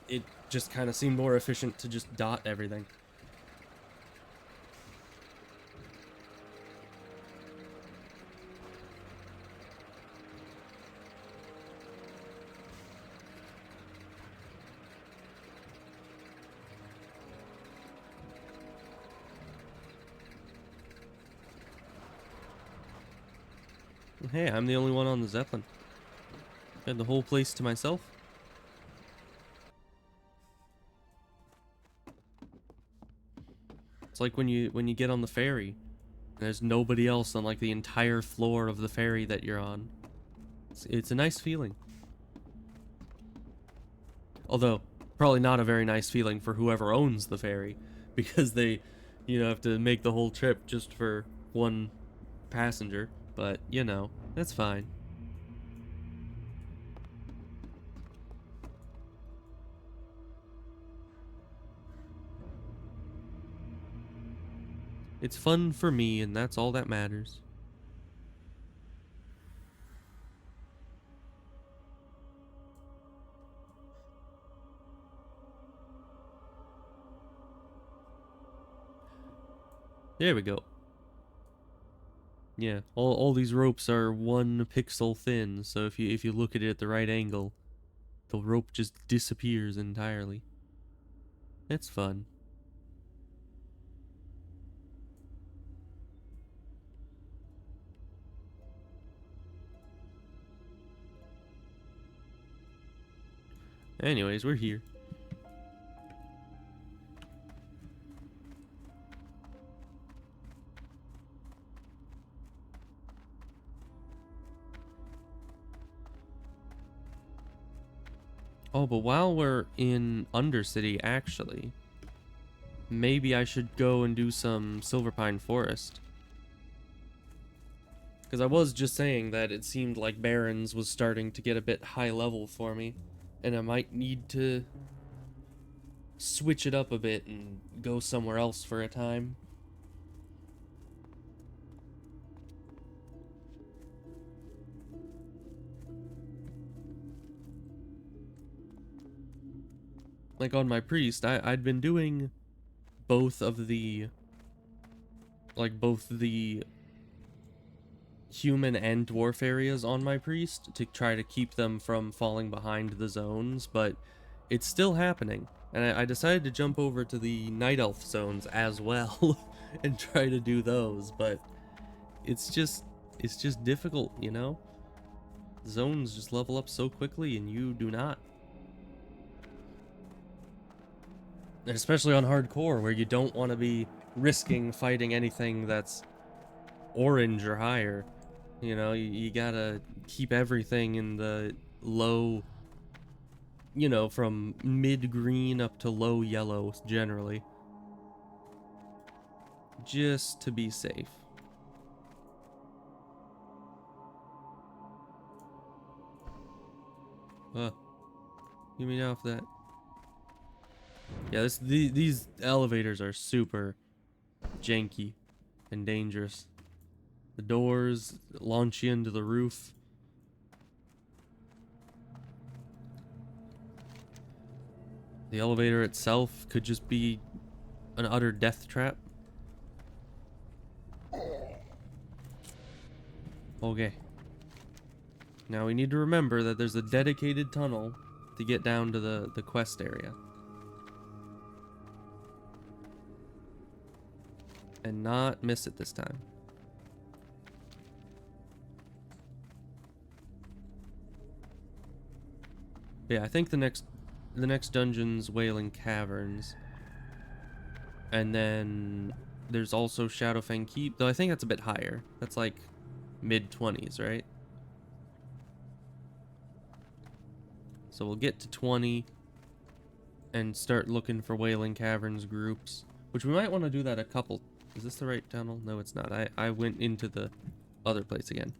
it just kind of seemed more efficient to just dot everything. Hey, I'm the only one on the Zeppelin. Got the whole place to myself. It's like when you get on the ferry, and there's nobody else on like the entire floor of the ferry that you're on. It's a nice feeling. Although, probably not a very nice feeling for whoever owns the ferry, because they, you know, have to make the whole trip just for one passenger. But, you know, that's fine. It's fun for me, and that's all that matters. There we go. Yeah, all these ropes are 1 pixel thin, so if you look at it at the right angle, the rope just disappears entirely. It's fun. Anyways, we're here. Oh, but while we're in Undercity, actually, maybe I should go and do some Silverpine Forest. Because I was just saying that it seemed like Barrens was starting to get a bit high level for me, and I might need to switch it up a bit and go somewhere else for a time. Like on my priest, I'd been doing both the human and dwarf areas on my priest to try to keep them from falling behind the zones, but it's still happening. And I decided to jump over to the night elf zones as well and try to do those, but it's just difficult, you know? Zones just level up so quickly and you do not. Especially on hardcore, where you don't want to be risking fighting anything that's orange or higher. You know, you gotta keep everything in the low, you know, from mid-green up to low yellow, generally. Just to be safe. Get me off that. Yeah, these elevators are super janky and dangerous. The doors launch you into the roof. The elevator itself could just be an utter death trap. Okay. Now we need to remember that there's a dedicated tunnel to get down to the quest area. And not miss it this time. Yeah, I think the next dungeon's Wailing Caverns. And then there's also Shadowfang Keep, though I think that's a bit higher. That's like mid-20s, right? So we'll get to 20 and start looking for Wailing Caverns groups, which we might want to do that a couple. Is this the right tunnel? No, it's not. I went into the other place again.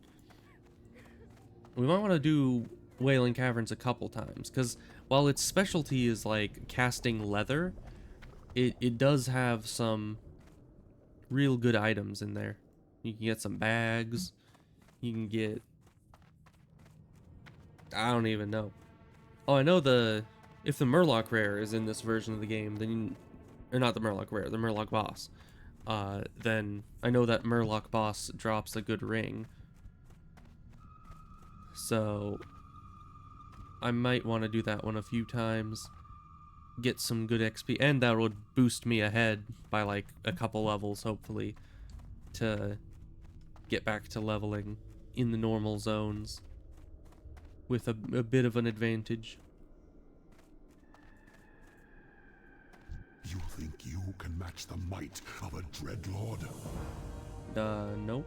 We might want to do Wailing Caverns a couple times, because while its specialty is like casting leather, it does have some real good items in there. You can get some bags. You can get... I don't even know. Oh, I know if the Murloc Rare is in this version of the game, then... Or not the Murloc Rare, the Murloc Boss. Then I know that Murloc Boss drops a good ring. So I might want to do that one a few times. Get some good XP, and that would boost me ahead by like a couple levels, hopefully, to get back to leveling in the normal zones with a bit of an advantage. You think you can match the might of a Dreadlord? No.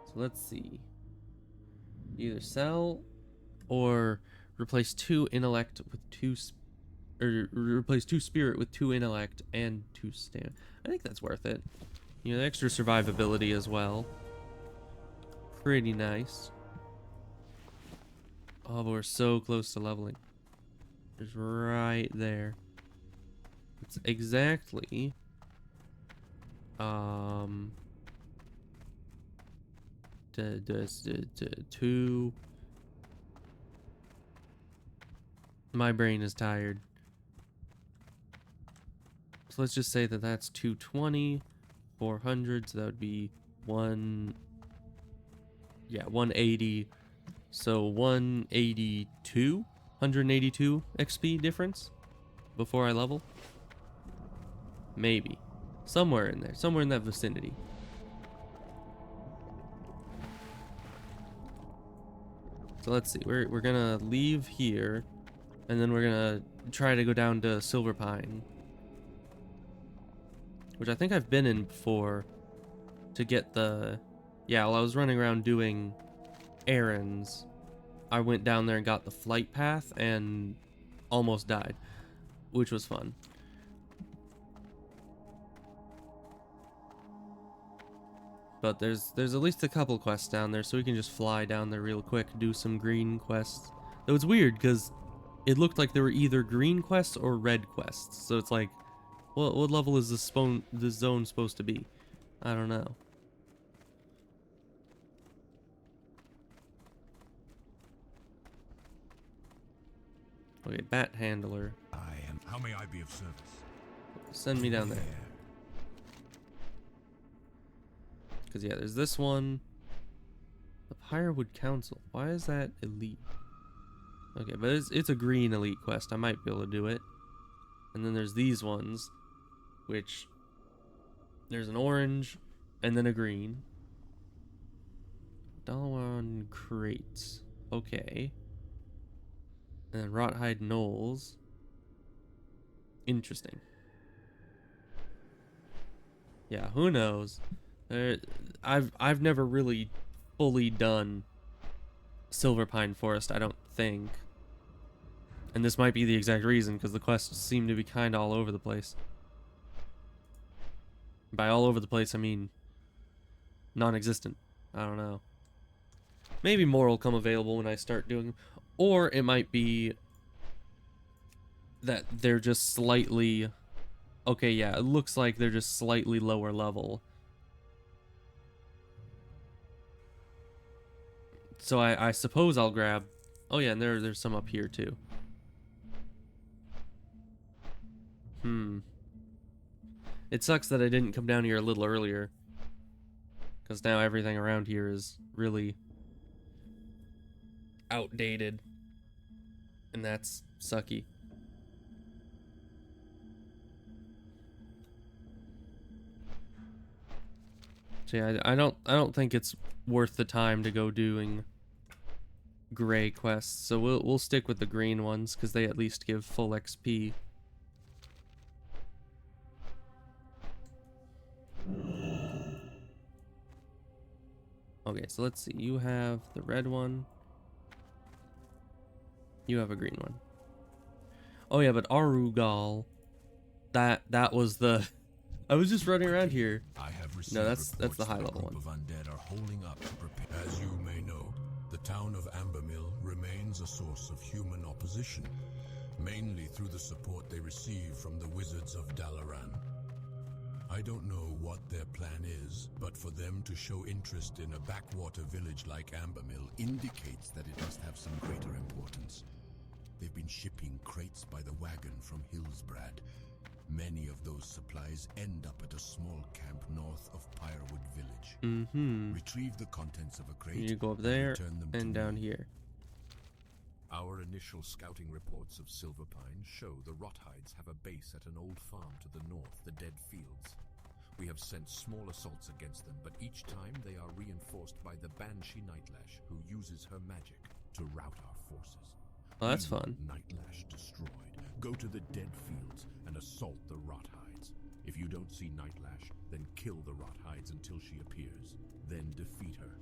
So let's see. Either sell or replace 2 intellect with 2 replace 2 spirit with 2 intellect and 2 stamina. I think that's worth it. You know, extra survivability as well. Pretty nice. Oh, but we're so close to leveling. It's right there. It's exactly two. My brain is tired. So let's just say that that's 220, 400, so that would be 180. So 182 XP difference before I level. Maybe. Somewhere in there. Somewhere in that vicinity. So let's see. We're gonna leave here. And then we're gonna try to go down to Silver Pine. Which I think I've been in before. To get the... Yeah, while I was running around doing errands, I went down there and got the flight path and almost died, which was fun. But there's at least a couple quests down there, so we can just fly down there real quick, do some green quests. Though it's weird because it looked like there were either green quests or red quests, so it's like, what level is this zone supposed to be? I don't know. Okay, bat handler. How may I be of service? Send me down there. Because, yeah, there's this one. The Pyrewood Council. Why is that elite? Okay, but it's a green elite quest. I might be able to do it. And then there's these ones, which... There's an orange, and then a green. Dalwan crates. Okay. And then Rothhide Knolls. Interesting. Yeah, who knows? I've never really fully done Silver Pine Forest, I don't think. And this might be the exact reason, because the quests seem to be kind of all over the place. By all over the place, I mean non-existent. I don't know. Maybe more will come available when I start doing... Or it might be that they're just slightly... Okay, yeah, it looks like they're just slightly lower level. So I suppose I'll grab... Oh yeah, and there's some up here too. It sucks that I didn't come down here a little earlier. Because now everything around here is really outdated. And that's sucky. So yeah, I don't think it's worth the time to go doing gray quests. So we'll stick with the green ones because they at least give full XP. Okay, so let's see. You have the red one. You have a green one. Oh yeah, but Arugal, that was the... I was just running around here. I have received No, that's the high level one. Of undead are holding up to prepare. As you may know, the town of Ambermill remains a source of human opposition, mainly through the support they receive from the wizards of Dalaran. I don't know what their plan is, but for them to show interest in a backwater village like Ambermill indicates that it must have some greater importance. They've been shipping crates by the wagon from Hillsbrad. Many of those supplies end up at a small camp north of Pyrewood Village. Retrieve the contents of a crate. You go up there return them and to down me. here. Our initial scouting reports of Silverpine show the Rothides have a base at an old farm to the north, the Dead Fields. We have sent small assaults against them, but each time they are reinforced by the Banshee Nightlash, who uses her magic to rout our forces. Well, that's fun. Nightlash destroyed. Go to the Dead Fields and assault the Rothides. If you don't see Nightlash, then kill the Rothides until she appears. Then defeat her.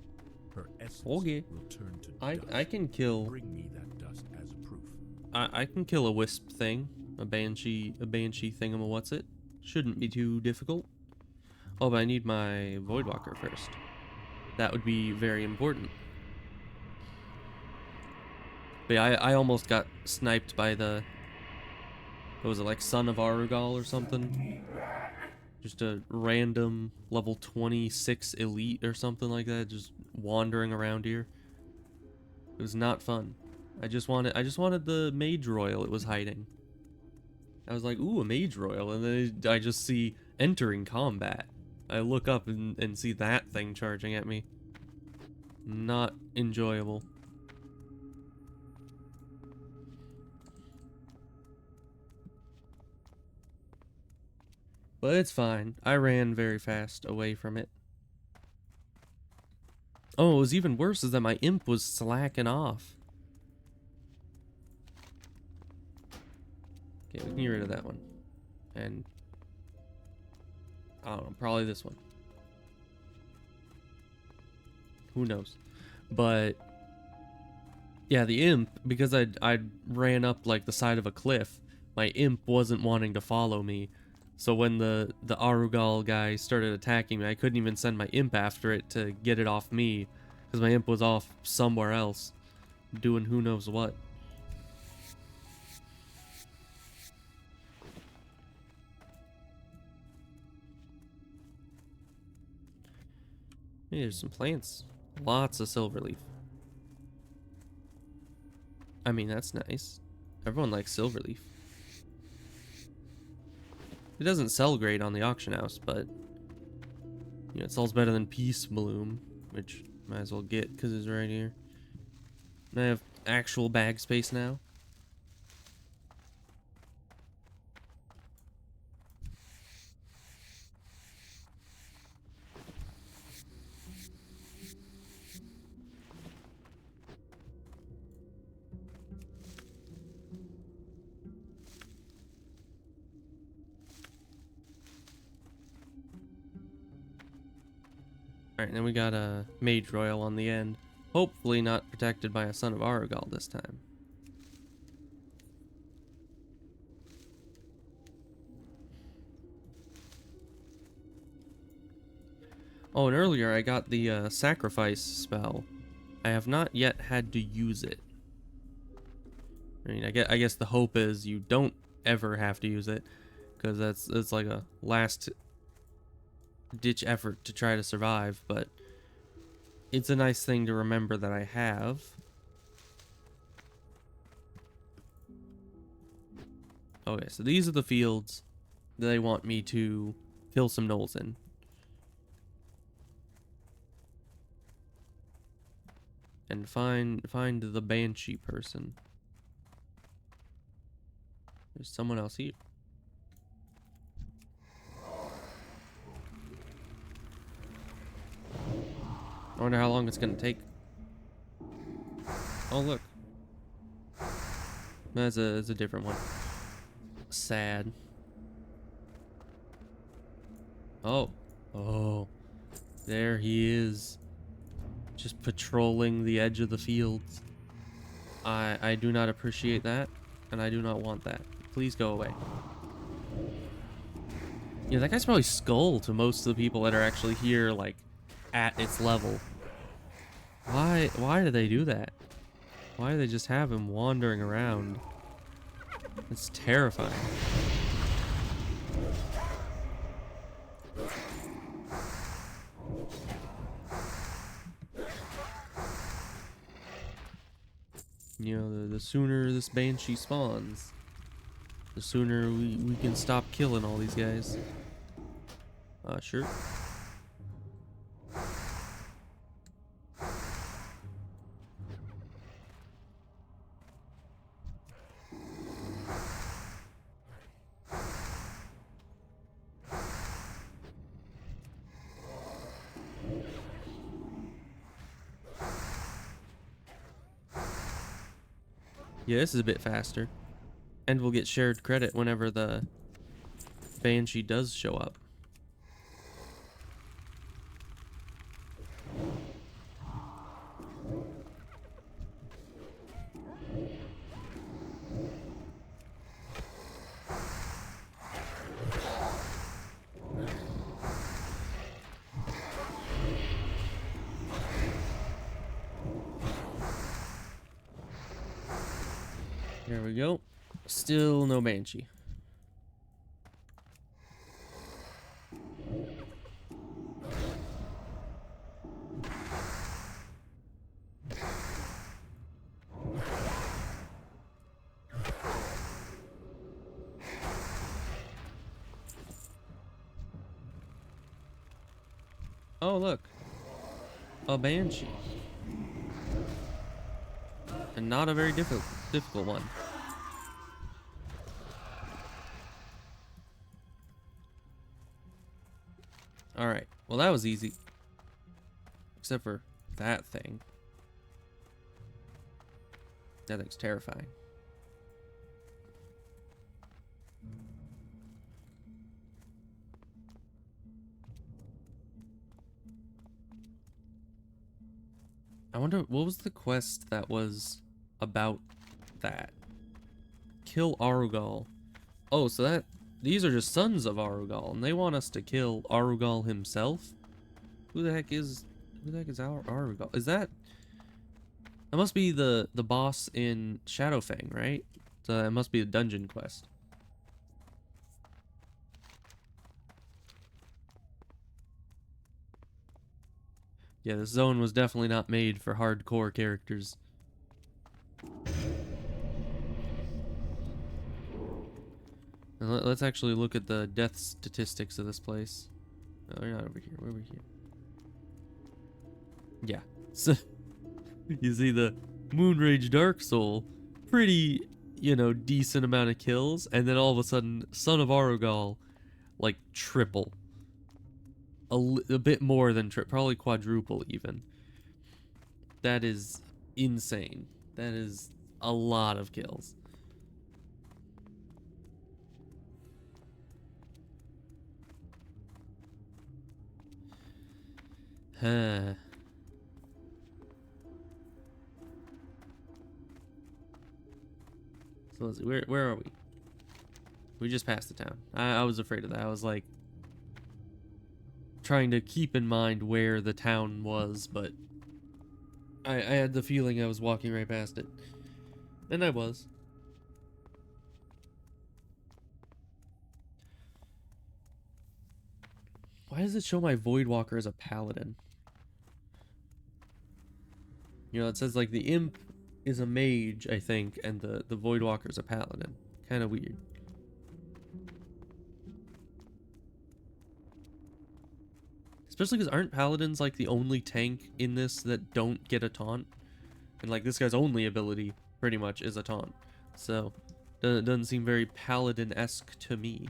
Her essence will turn to dust. I can kill... Bring me that dust as proof. I can kill a wisp thing. A banshee thingamawhatsit. Shouldn't be too difficult. Oh, but I need my Voidwalker first. That would be very important. But yeah, I almost got sniped by the... What was it, like Son of Arugal or something? Just a random level 26 elite or something like that, just wandering around here. It was not fun. I just wanted the Mage Royal it was hiding. I was like, ooh, a Mage Royal, and then I just see entering combat. I look up and see that thing charging at me. Not enjoyable. But it's fine. I ran very fast away from it. Oh, it was even worse is that my imp was slacking off. Okay, we can get rid of that one. And I don't know, probably this one. Who knows? But yeah, the imp, because I ran up like the side of a cliff, my imp wasn't wanting to follow me. So when the Arugal guy started attacking me, I couldn't even send my imp after it to get it off me, because my imp was off somewhere else, doing who knows what. Hey, there's some plants. Lots of silverleaf. I mean, that's nice. Everyone likes silverleaf. It doesn't sell great on the auction house, but you know, it sells better than Peace Bloom, which might as well get because it's right here. And I have actual bag space now. Alright, then we got a Mage Royal on the end. Hopefully not protected by a Son of Arugal this time. Oh, and earlier I got the Sacrifice spell. I have not yet had to use it. I mean, I guess the hope is you don't ever have to use it, because that's like a last ditch effort to try to survive, but it's a nice thing to remember that I have. Okay, so these are the fields that they want me to kill some gnolls in. And find the Banshee person. There's someone else here. I wonder how long it's gonna take. Oh, look. That's a different one. Sad. Oh. Oh. There he is. Just patrolling the edge of the fields. I do not appreciate that, and I do not want that. Please go away. Yeah, that guy's probably Skull to most of the people that are actually here, like, at its level. Why do they do that? Why do they just have him wandering around? It's terrifying. You know, the sooner this Banshee spawns, the sooner we can stop killing all these guys. Sure. Yeah, this is a bit faster. And we'll get shared credit whenever the Banshee does show up. go. Still no Banshee. Oh, look. A Banshee. And not a very difficult one. Alright. Well, that was easy. Except for that thing. That thing's terrifying. I wonder, what was the quest that was about that? Kill Arugal. Oh, so that, these are just sons of Arugal, and they want us to kill Arugal himself? Who the heck is Arugal? Is that must be the boss in Shadowfang, right? So that must be a dungeon quest. Yeah, this zone was definitely not made for hardcore characters. And let's actually look at the death statistics of this place. No, they're not over here. We're over here. Yeah. So, you see the Moonrage Dark Soul, pretty, you know, decent amount of kills, and then all of a sudden, Son of Arugal, like triple. A bit more than probably quadruple even. That is insane. That is a lot of kills. Huh. So let's see, where are we? We just passed the town. I was afraid of that. I was like trying to keep in mind where the town was, but I had the feeling I was walking right past it. And I was. Why does it show my Voidwalker as a paladin? You know, it says like the imp is a mage, I think, and the Voidwalker is a paladin. Kind of weird. Especially because aren't paladins like the only tank in this that don't get a taunt? And like this guy's only ability pretty much is a taunt. So it doesn't seem very paladin-esque to me.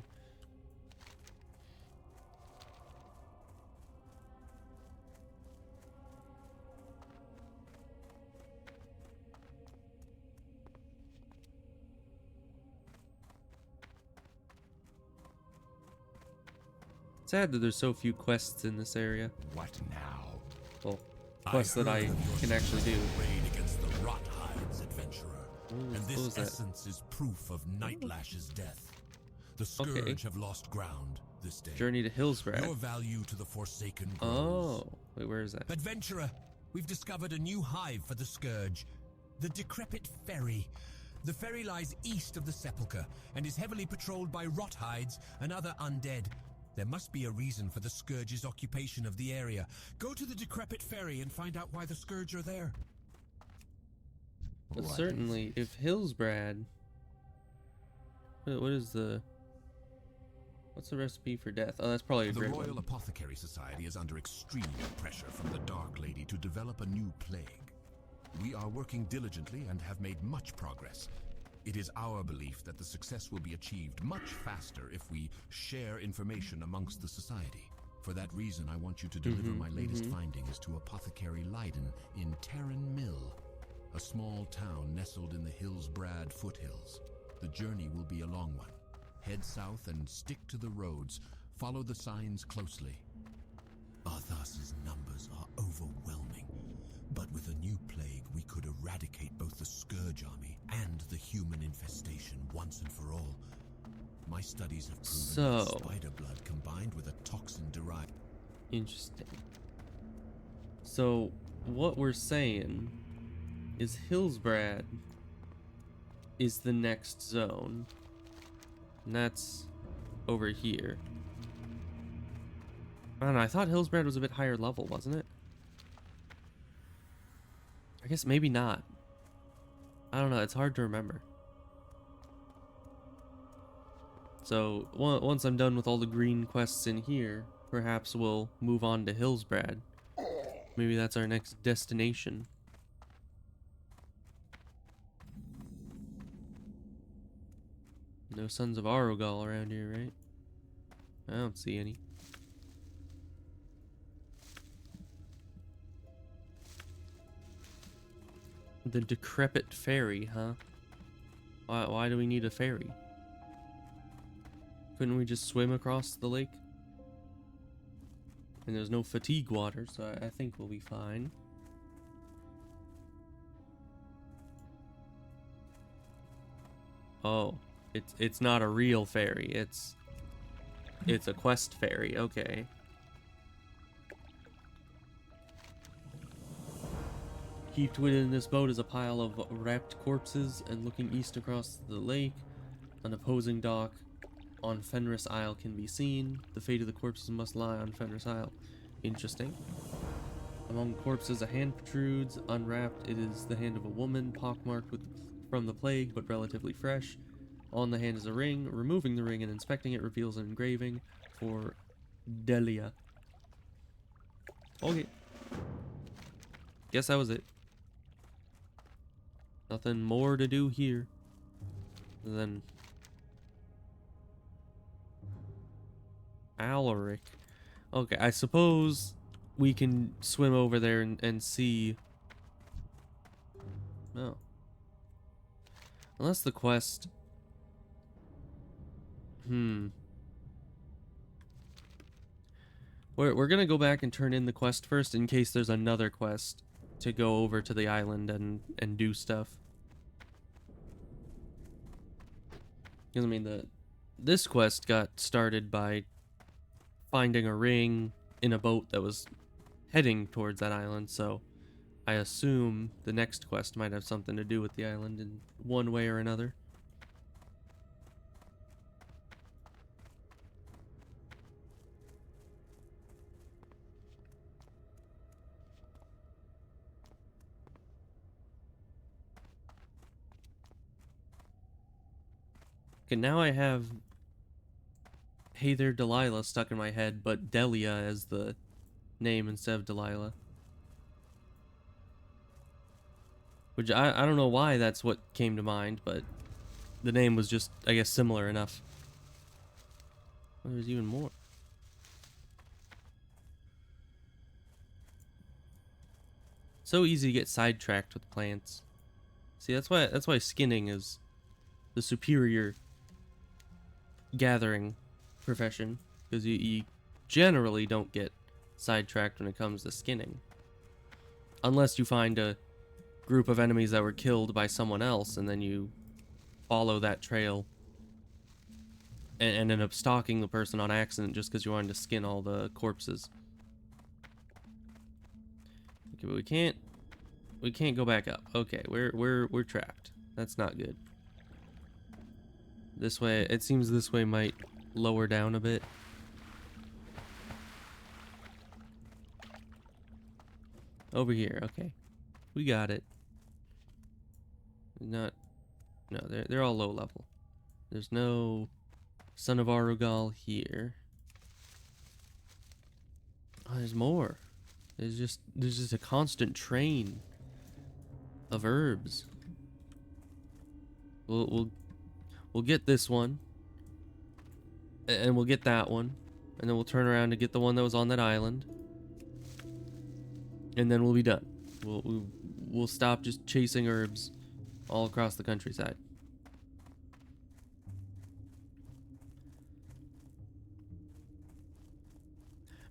Sad that there's so few quests in this area. What now? Well, quests that I can actually do. Raid against the Rothides, adventurer. Ooh, And what this was that? essence is proof of Nightlash's death. The Scourge have lost ground this day. Journey to Hillsbrad. Your value to the Forsaken grows. Oh, wait, where is that? Adventurer, we've discovered a new hive for the Scourge. The Decrepit Ferry. The ferry lies east of the Sepulchre and is heavily patrolled by Rothides and other undead. There must be a reason for the Scourge's occupation of the area. Go to the Decrepit Ferry and find out why the Scourge are there. But certainly, if Hillsbrad... What is the... What's the recipe for death? Oh, that's probably a The great Royal one. Apothecary Society is under extreme pressure from the Dark Lady to develop a new plague. We are working diligently and have made much progress. It is our belief that the success will be achieved much faster if we share information amongst the Society. For that reason, I want you to deliver my latest findings to Apothecary Leiden in Terran Mill, a small town nestled in the Hillsbrad foothills. The journey will be a long one. Head south and stick to the roads. Follow the signs closely. Arthas's numbers are overwhelming, but with a new plague, we could eradicate both the Scourge army and the human infestation once and for all. My studies have proven that spider blood combined with a toxin derived. Interesting. So, what we're saying is Hillsbrad is the next zone. And that's over here. I don't know, I thought Hillsbrad was a bit higher level, wasn't it? I guess maybe not. I don't know, it's hard to remember. So, once I'm done with all the green quests in here, perhaps we'll move on to Hillsbrad. Maybe that's our next destination. No Sons of Arogal around here, right? I don't see any. The decrepit ferry, huh? Why do we need a ferry? Couldn't we just swim across the lake? And there's no fatigue water, so I think we'll be fine. Oh, it's not a real ferry. It's a quest ferry. Okay. Heaped within this boat is a pile of wrapped corpses, and looking east across the lake, an opposing dock on Fenris Isle can be seen. The fate of the corpses must lie on Fenris Isle. Interesting. Among corpses, a hand protrudes, unwrapped. It is the hand of a woman, pockmarked from the plague, but relatively fresh. On the hand is a ring. Removing the ring and inspecting it reveals an engraving for Delia. Okay. Guess that was it. Nothing more to do here than Alaric. Okay, I suppose we can swim over there and see. No. Unless the quest. We're gonna go back and turn in the quest first in case there's another quest to go over to the island and do stuff. Because I mean, this quest got started by finding a ring in a boat that was heading towards that island, so I assume the next quest might have something to do with the island in one way or another. Okay, now I have Hey There Delilah stuck in my head, but Delia as the name instead of Delilah. Which I don't know why that's what came to mind, but the name was just, I guess, similar enough. Oh, there's even more. So easy to get sidetracked with plants. See, that's why skinning is the superior gathering profession, because you generally don't get sidetracked when it comes to skinning, unless you find a group of enemies that were killed by someone else and then you follow that trail and end up stalking the person on accident just because you wanted to skin all the corpses. Okay, but we can't go back up. Okay, we're trapped. That's not good. This way, it seems this way might lower down a bit. Over here, okay. We got it. No, they're all low level. There's no Son of Arugal here. Oh, there's more. There's just a constant train of herbs. We'll get this one, and we'll get that one, and then we'll turn around to get the one that was on that island, and then we'll be done. We'll stop just chasing herbs all across the countryside.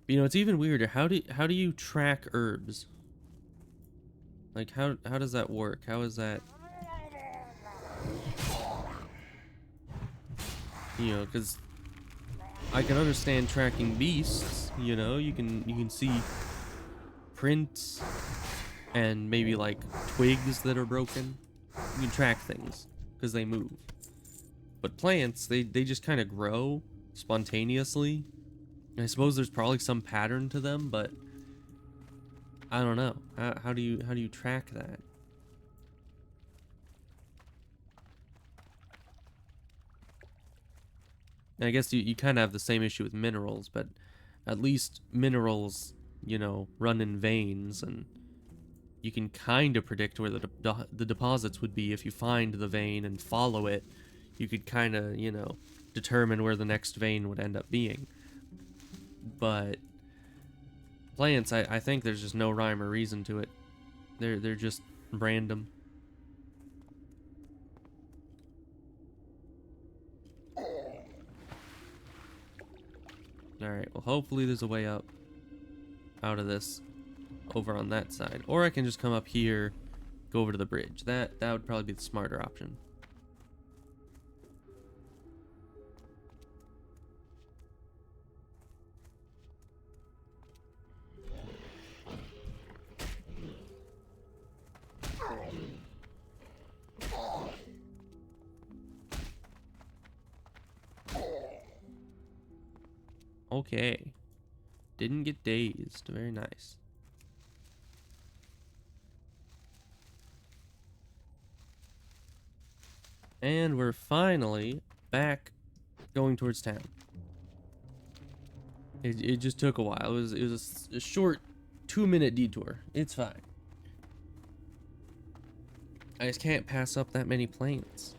But, you know, it's even weirder. How do you track herbs? Like, how does that work? How is that? You know, because I can understand tracking beasts. You know, you can see prints and maybe like twigs that are broken. You can track things. because they move. But plants, they just kind of grow spontaneously. I suppose there's probably some pattern to them, but I don't know. How do you track that? And I guess you kind of have the same issue with minerals, but at least minerals, you know, run in veins, and you can kind of predict where the deposits would be if you find the vein and follow it. You could kind of, you know, determine where the next vein would end up being. But plants, I think there's just no rhyme or reason to it. They're just random. Alright, well hopefully there's a way up out of this over on that side. Or I can just come up here, go over to the bridge. That would probably be the smarter option. Okay. Didn't get dazed. Very nice. And we're finally back going towards town. It just took a while. It was a short 2-minute detour. It's fine. I just can't pass up that many planes.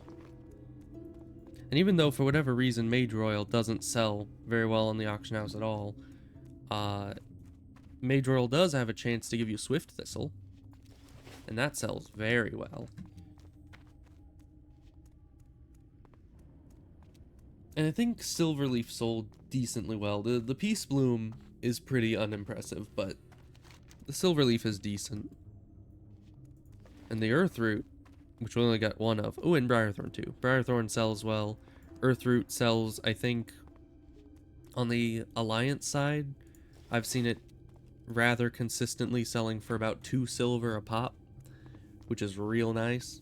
And even though for whatever reason Mage Royal doesn't sell very well in the auction house at all, Mage Royal does have a chance to give you Swift Thistle, and that sells very well. And I think Silverleaf sold decently well. The Peace Bloom is pretty unimpressive, but the Silverleaf is decent. And the Earthroot, which we only got one of. Oh, and Briarthorn too. Briarthorn sells well. Earthroot sells, I think, on the Alliance side, I've seen it rather consistently selling for about 2 silver a pop, which is real nice.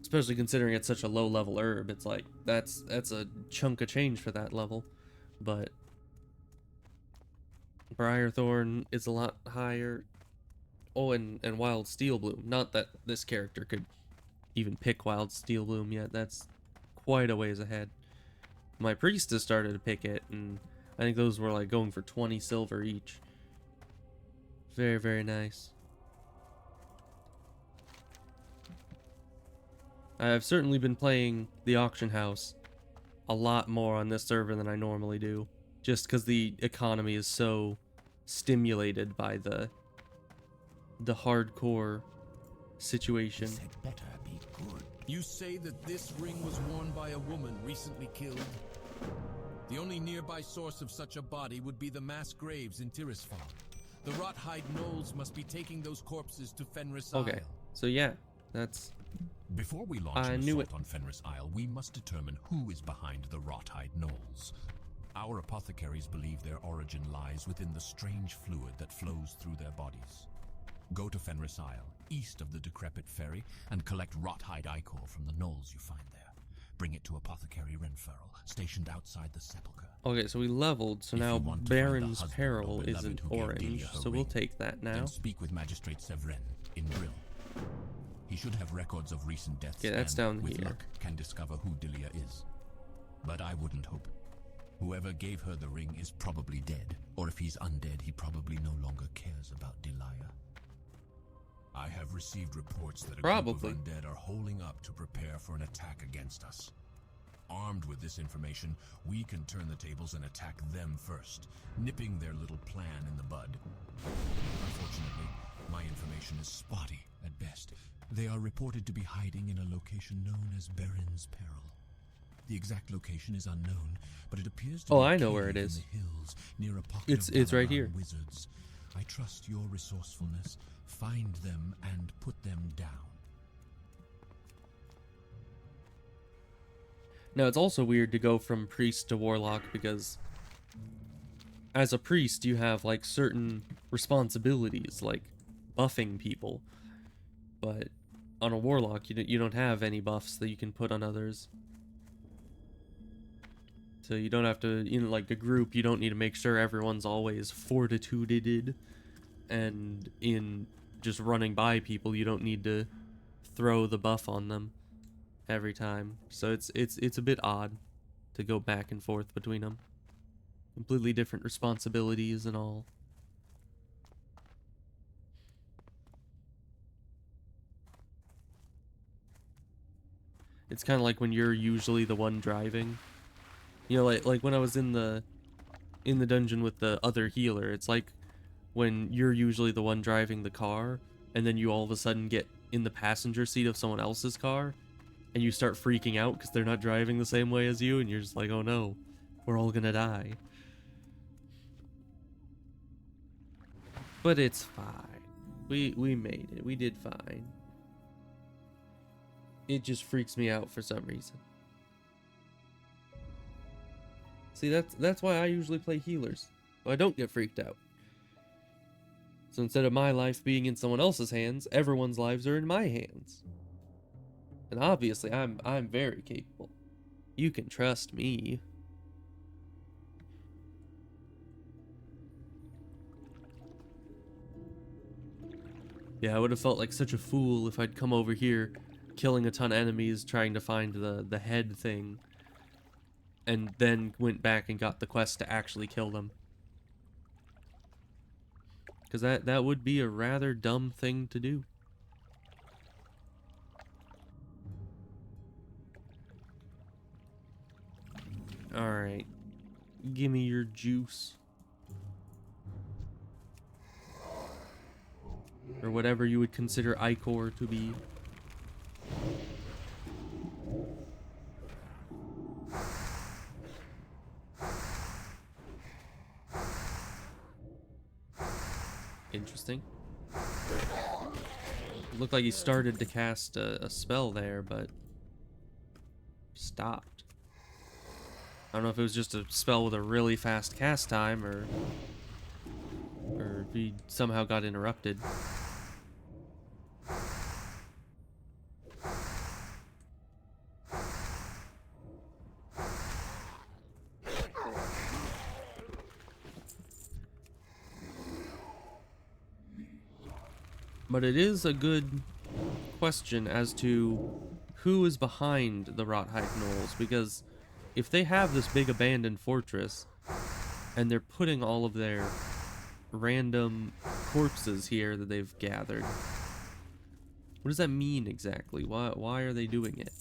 Especially considering it's such a low level herb. It's like, that's a chunk of change for that level. But Briarthorn is a lot higher. Oh, and Wild Steel Bloom. Not that this character could even pick Wild Steel Bloom yet. That's quite a ways ahead. My priestess started to pick it, and I think those were like going for 20 silver each. Very, very nice. I've certainly been playing the auction house a lot more on this server than I normally do, just because the economy is so stimulated by the hardcore situation. This had better be good. You say that this ring was worn by a woman recently killed? The only nearby source of such a body would be the mass graves in Tirisfal. The Rothhide Knolls must be taking those corpses to Fenris Isle. Okay, so yeah, that's... Before we launch an assault on Fenris Isle, we must determine who is behind the Rothhide Knolls. Our apothecaries believe their origin lies within the strange fluid that flows through their bodies. Go to Fenris Isle, east of the decrepit ferry, and collect Rothhide ichor from the knolls you find there. Bring it to Apothecary Renfurl, stationed outside the sepulchre. Okay, so we leveled, so now Baron's Peril is in orange, so we'll take that now. Then speak with Magistrate Sevren in Brill. He should have records of recent deaths. Yeah, that's and, down with here. luck, can discover who Delia is. But I wouldn't hope. Whoever gave her the ring is probably dead, or if he's undead, he probably no longer cares about Delia. I have received reports that a group of undead are holding up to prepare for an attack against us. Armed with this information, we can turn the tables and attack them first, nipping their little plan in the bud. Unfortunately, my information is spotty at best. They are reported to be hiding in a location known as Baron's Peril. The exact location is unknown, but it appears to be I know where it is. in the hills near a pocket It's of right here. Wizards. I trust your resourcefulness. Find them and put them down. Now, it's also weird to go from priest to warlock because as a priest, you have like certain responsibilities, like buffing people. But on a warlock, you don't have any buffs that you can put on others. So you don't have to, in like a group, you don't need to make sure everyone's always fortituded, and in just running by people, you don't need to throw the buff on them every time. So it's a bit odd to go back and forth between them. Completely different responsibilities and all. It's kind of like when you're usually the one driving. You know, like when I was in the dungeon with the other healer, it's like when you're usually the one driving the car, and then you all of a sudden get in the passenger seat of someone else's car, and you start freaking out because they're not driving the same way as you, and you're just like, oh no, we're all gonna die. But it's fine. We made it. We did fine. It just freaks me out for some reason. See, that's why I usually play healers. So I don't get freaked out. So instead of my life being in someone else's hands, everyone's lives are in my hands. And obviously, I'm very capable. You can trust me. Yeah, I would have felt like such a fool if I'd come over here, killing a ton of enemies, trying to find the head thing, and then went back and got the quest to actually kill them. Because that would be a rather dumb thing to do. Alright. Give me your juice. Or whatever you would consider ichor to be. Interesting. Looked like he started to cast a spell there, but stopped. I don't know if it was just a spell with a really fast cast time, or if he somehow got interrupted. But it is a good question as to who is behind the Rothide Knolls, because if they have this big abandoned fortress and they're putting all of their random corpses here that they've gathered, what does that mean exactly? Why are they doing it?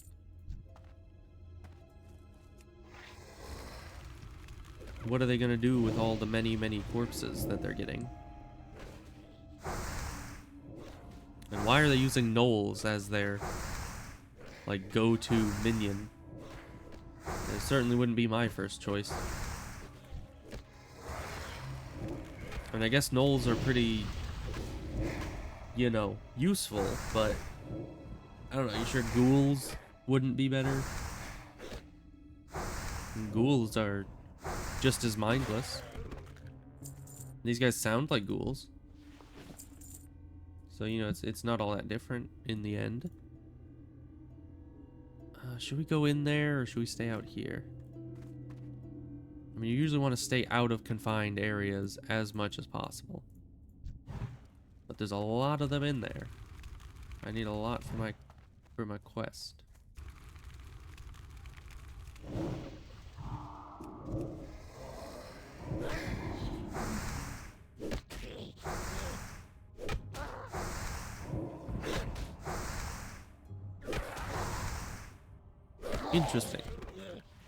What are they gonna do with all the many corpses that they're getting? And why are they using gnolls as their, like, go-to minion? It certainly wouldn't be my first choice. And I guess gnolls are pretty, you know, useful, but I don't know, you sure ghouls wouldn't be better? And ghouls are just as mindless. These guys sound like ghouls. So, you know, it's not all that different in the end. Should we go in there, or should we stay out here? I mean, you usually want to stay out of confined areas as much as possible. But there's a lot of them in there. I need a lot for my quest. Interesting.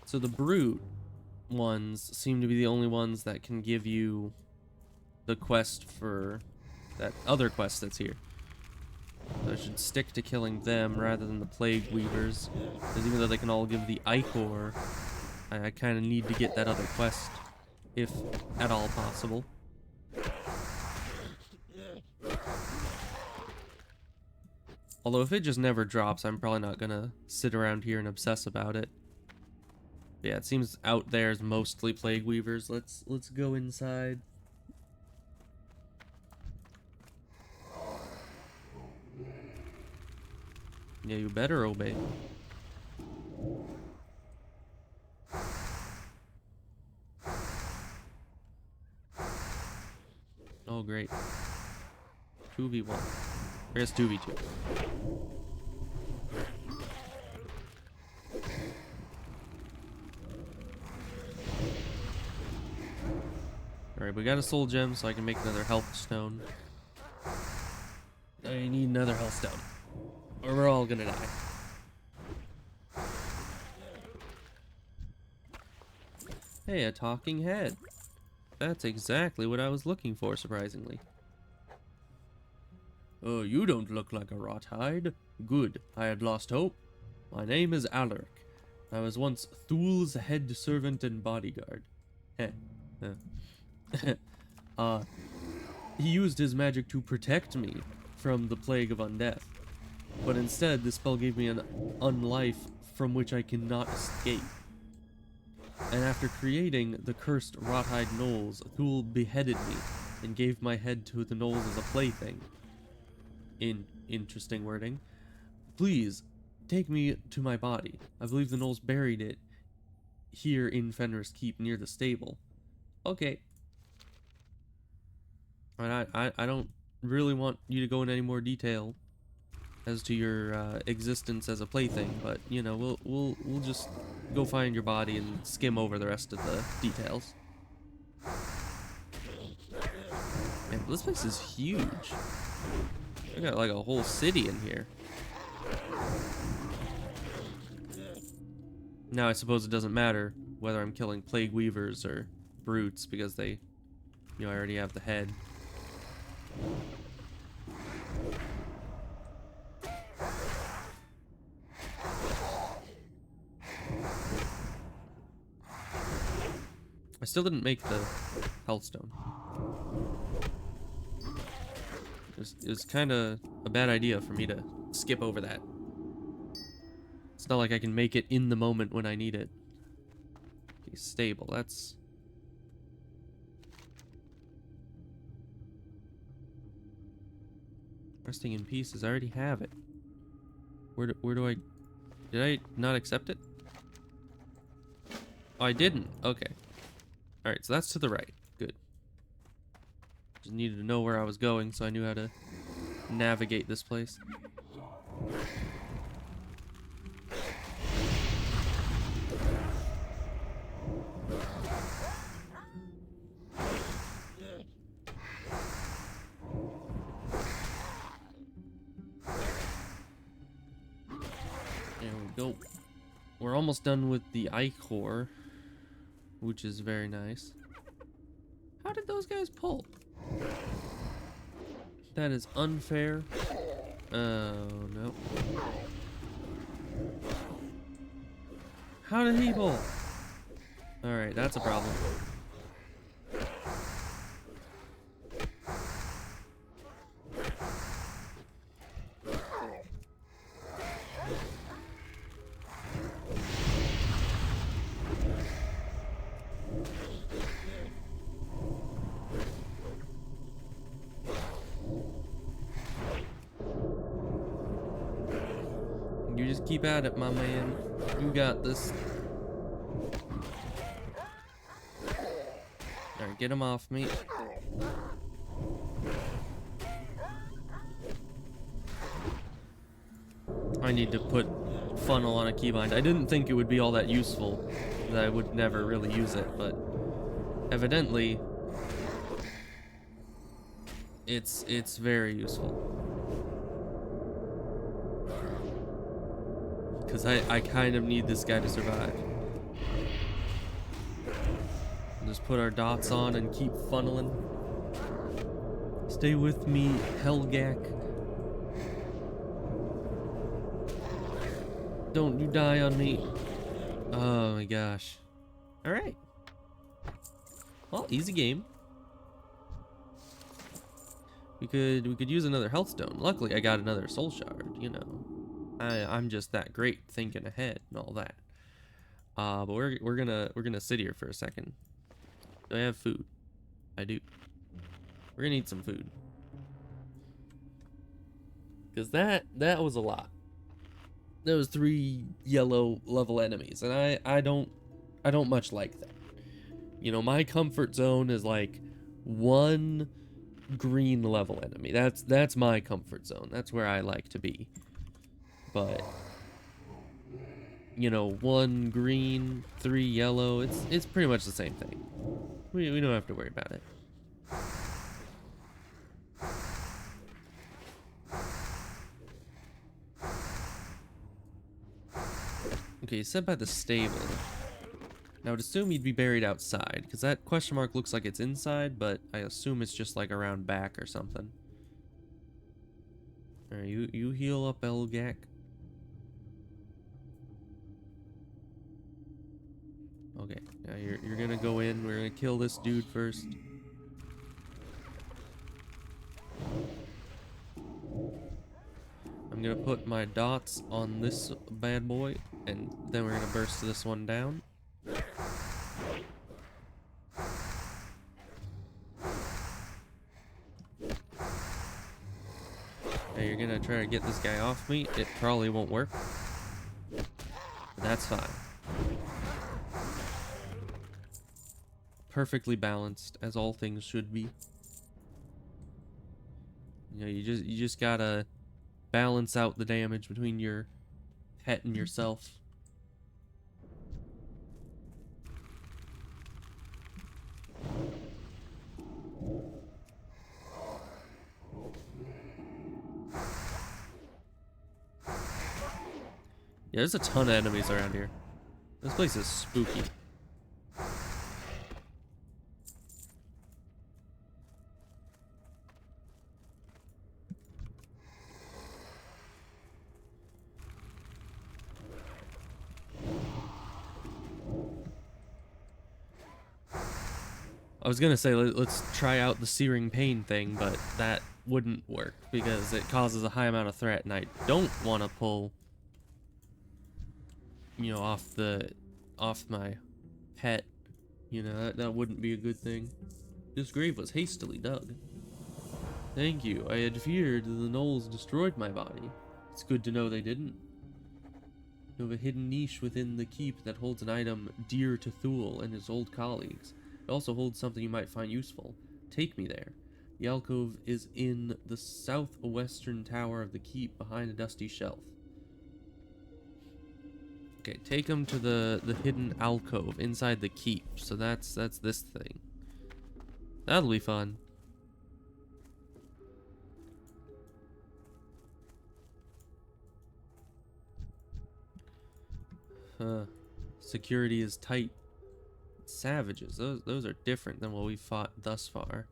So the brute ones seem to be the only ones that can give you the quest for that other quest that's here. So I should stick to killing them rather than the plague weavers, because even though they can all give the ichor, I kind of need to get that other quest, if at all possible. Although if it just never drops, I'm probably not gonna sit around here and obsess about it. Yeah, it seems out there is mostly plague weavers. Let's go inside. Yeah, you better obey. Oh, great. 2v1. I guess 2v2. Alright, we got a soul gem, so I can make another health stone. I need another health stone, or we're all gonna die. Hey, a talking head. That's exactly what I was looking for, surprisingly. Oh, you don't look like a rothide. Good, I had lost hope. My name is Alaric. I was once Thul's head servant and bodyguard. Heh. He used his magic to protect me from the plague of undeath. But instead, this spell gave me an unlife from which I cannot escape. And after creating the cursed Rothide gnolls, Thul beheaded me and gave my head to the gnolls as a plaything. Interesting wording. Please, take me to my body. I believe the gnolls buried it here in Fenris Keep near the stable. Okay. And I don't really want you to go into any more detail as to your existence as a plaything, but you know, we'll just go find your body and skim over the rest of the details. Man, this place is huge. We got like a whole city in here. Now I suppose it doesn't matter whether I'm killing plague weavers or brutes because they, you know, I already have the head. I still didn't make the health stone. It was kind of a bad idea for me to skip over that. It's not like I can make it in the moment when I need it. Okay, stable, that's... Resting in pieces, I already have it. Where do I... Did I not accept it? Oh, I didn't. Okay. Alright, so that's to the right. Good. Just needed to know where I was going so I knew how to navigate this place. There we go. We're almost done with the Ichor, which is very nice. How did those guys pull? That is unfair. Oh, no. How did he pull? Alright, that's a problem. You just keep at it, my man. You got this. Alright, get him off me. I need to put funnel on a keybind. I didn't think it would be all that useful, that I would never really use it, but evidently it's very useful. Because I kind of need this guy to survive. Just put our dots on and keep funneling. Stay with me, Helgak. Don't you die on me. Oh my gosh. Alright. Well, easy game. We could use another health stone. Luckily I got another soul shard, you know. I'm just that great thinking ahead and all that. But we're gonna sit here for a second. Do I have food? I do. We're gonna eat some food. Cause that was a lot. those 3 yellow level enemies, and I don't much like that. You know, my comfort zone is like 1 green level enemy. That's my comfort zone. That's where I like to be. But you know, 1 green, 3 yellow, it's pretty much the same thing. We don't have to worry about it. Okay, he's set by the stable. Now, I would assume he'd be buried outside, because that question mark looks like it's inside, but I assume it's just like around back or something. Alright, you heal up, Elgak. Okay, now you're gonna go in, we're gonna kill this dude first. I'm gonna put my dots on this bad boy, and then we're gonna burst this one down. Now you're gonna try to get this guy off me. It probably won't work, but that's fine. Perfectly balanced, as all things should be. You know, you just gotta balance out the damage between your pet and yourself. Yeah, there's a ton of enemies around here. This place is spooky. I was gonna say, let's try out the searing pain thing, but that wouldn't work because it causes a high amount of threat, and I don't want to pull, you know, off my pet. You know, that wouldn't be a good thing. This grave was hastily dug. Thank you. I had feared the gnolls destroyed my body. It's good to know they didn't. You have a hidden niche within the keep that holds an item dear to Thule and his old colleagues. It also holds something you might find useful. Take me there. The alcove is in the southwestern tower of the keep behind a dusty shelf. Okay, take him to the hidden alcove inside the keep. So that's this thing. That'll be fun. Security is tight. Savages, those are different than what we fought thus far.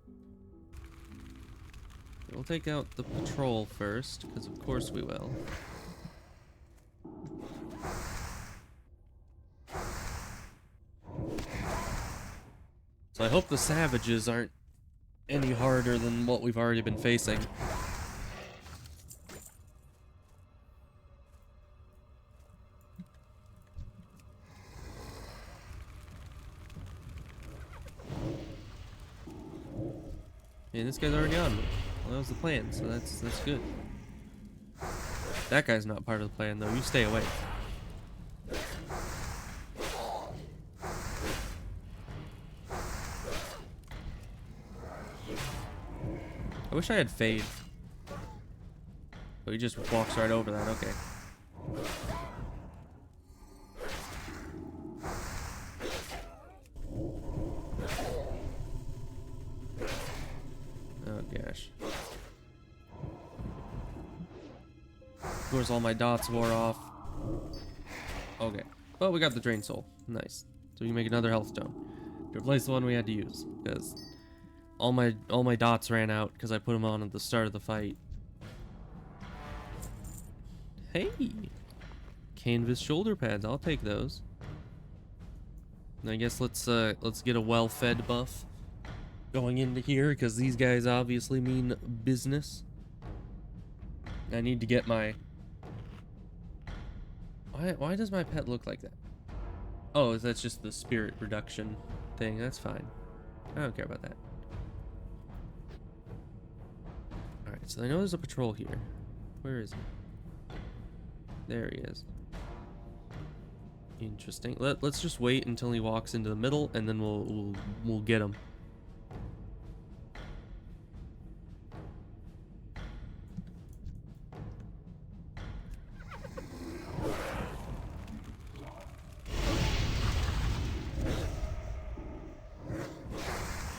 We'll take out the patrol first, because of course we will. So I hope the savages aren't any harder than what we've already been facing. And this guy's already on. Well, that was the plan, so that's good. That guy's not part of the plan, though. You stay away. I wish I had Fade. But he just walks right over that. Okay. Oh gosh. Of course, all my dots wore off. Okay. Well, we got the Drain Soul. Nice. So we can make another health stone to replace the one we had to use, because all my dots ran out because I put them on at the start of the fight. Hey, canvas shoulder pads. I'll take those. And I guess let's get a well-fed buff going into here, because these guys obviously mean business. I need to get my... Why does my pet look like that? Oh, that's just the spirit reduction thing. That's fine. I don't care about that. Alright, so I know there's a patrol here. Where is he? There he is. Interesting. Let's just wait until he walks into the middle, and then we'll get him.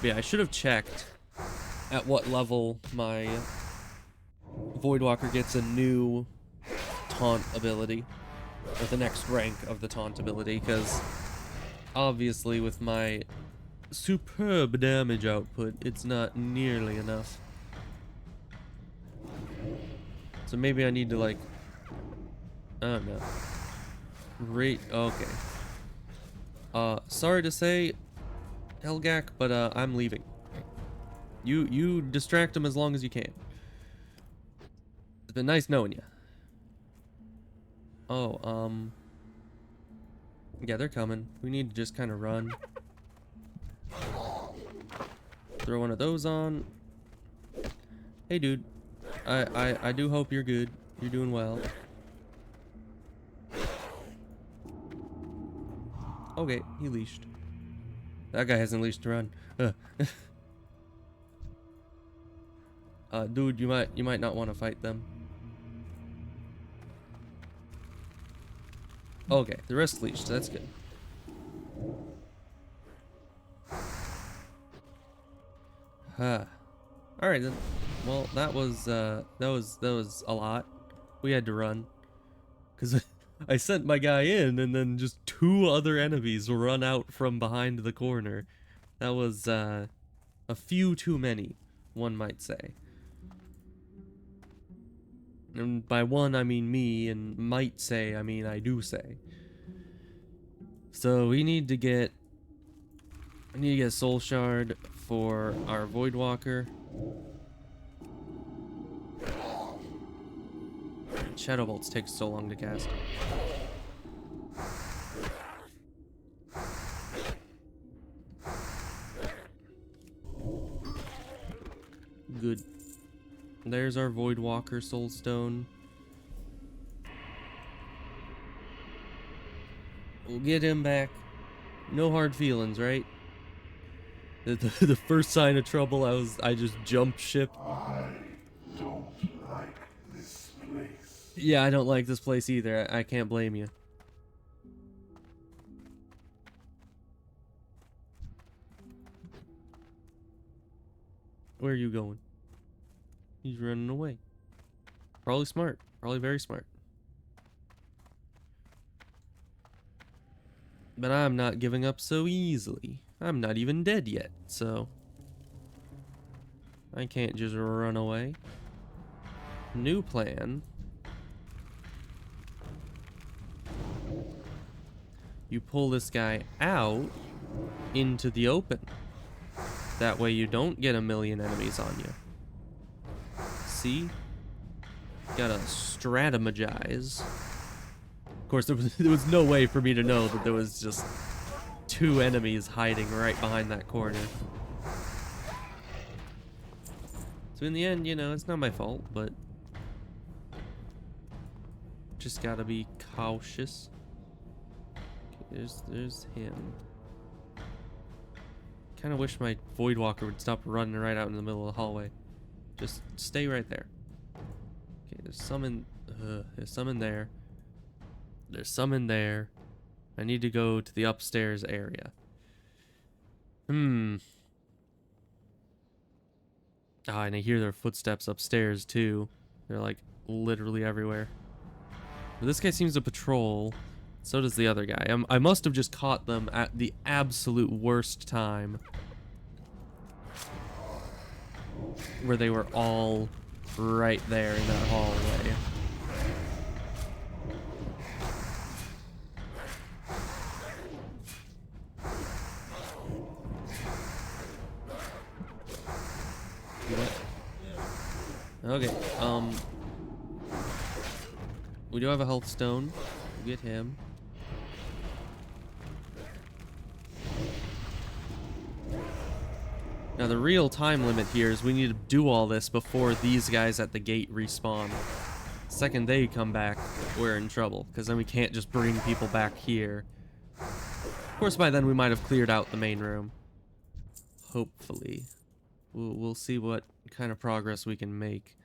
Yeah, I should have checked at what level my Voidwalker gets a new taunt ability, or the next rank of the taunt ability, because obviously with my superb damage output, it's not nearly enough. So maybe I need to, like, I don't know. Okay. Sorry to say, Helgak, but I'm leaving. You distract him as long as you can. It's been nice knowing you. Oh, yeah, they're coming. We need to just kind of run. Throw one of those on. Hey, dude. I do hope you're good. You're doing well. Okay, he leashed. That guy hasn't leashed to run. Dude, you might not want to fight them. Okay, the rest leashed. That's good. All right then. Well, that was a lot. We had to run because I sent my guy in, and then just 2 other enemies run out from behind the corner. That was a few too many, one might say. And by one, I mean me, and might say, I mean I do say. So we need to get Soul Shard for our Voidwalker. Shadow Bolts take so long to cast. Good. There's our Voidwalker Soulstone. We'll get him back. No hard feelings, right? The first sign of trouble, I just jumped ship. I don't like this place. Yeah, I don't like this place either. I can't blame you. Where are you going? He's running away. Probably smart. Probably very smart. But I'm not giving up so easily. I'm not even dead yet, so I can't just run away. New plan. You pull this guy out into the open. That way you don't get a million enemies on you. See? Gotta strategize. Of course, there was no way for me to know that there was just 2 enemies hiding right behind that corner. So in the end, you know, it's not my fault, but just gotta be cautious. Okay, there's him. Kind of wish my Voidwalker would stop running right out in the middle of the hallway. Just stay right there. Okay, there's some in there. There's some in there. I need to go to the upstairs area. Ah, and I hear their footsteps upstairs too. They're like literally everywhere. But this guy seems to patrol. So does the other guy. I must have just caught them at the absolute worst time, where they were all right there in that hallway. Okay, we do have a health stone. We'll get him. Now the real time limit here is we need to do all this before these guys at the gate respawn. The second they come back, we're in trouble, because then we can't just bring people back here. Of course, by then we might have cleared out the main room. Hopefully. We'll see what kind of progress we can make.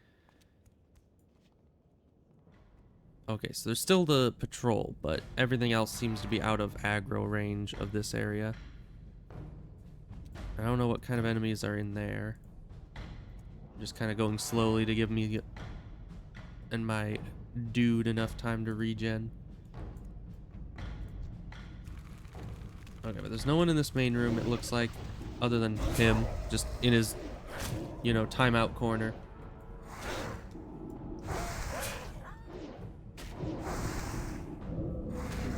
Okay, so there's still the patrol, but everything else seems to be out of aggro range of this area. I don't know what kind of enemies are in there. I'm just kind of going slowly to give me and my dude enough time to regen. Okay, but there's no one in this main room, it looks like, other than him, just in his, you know, timeout corner.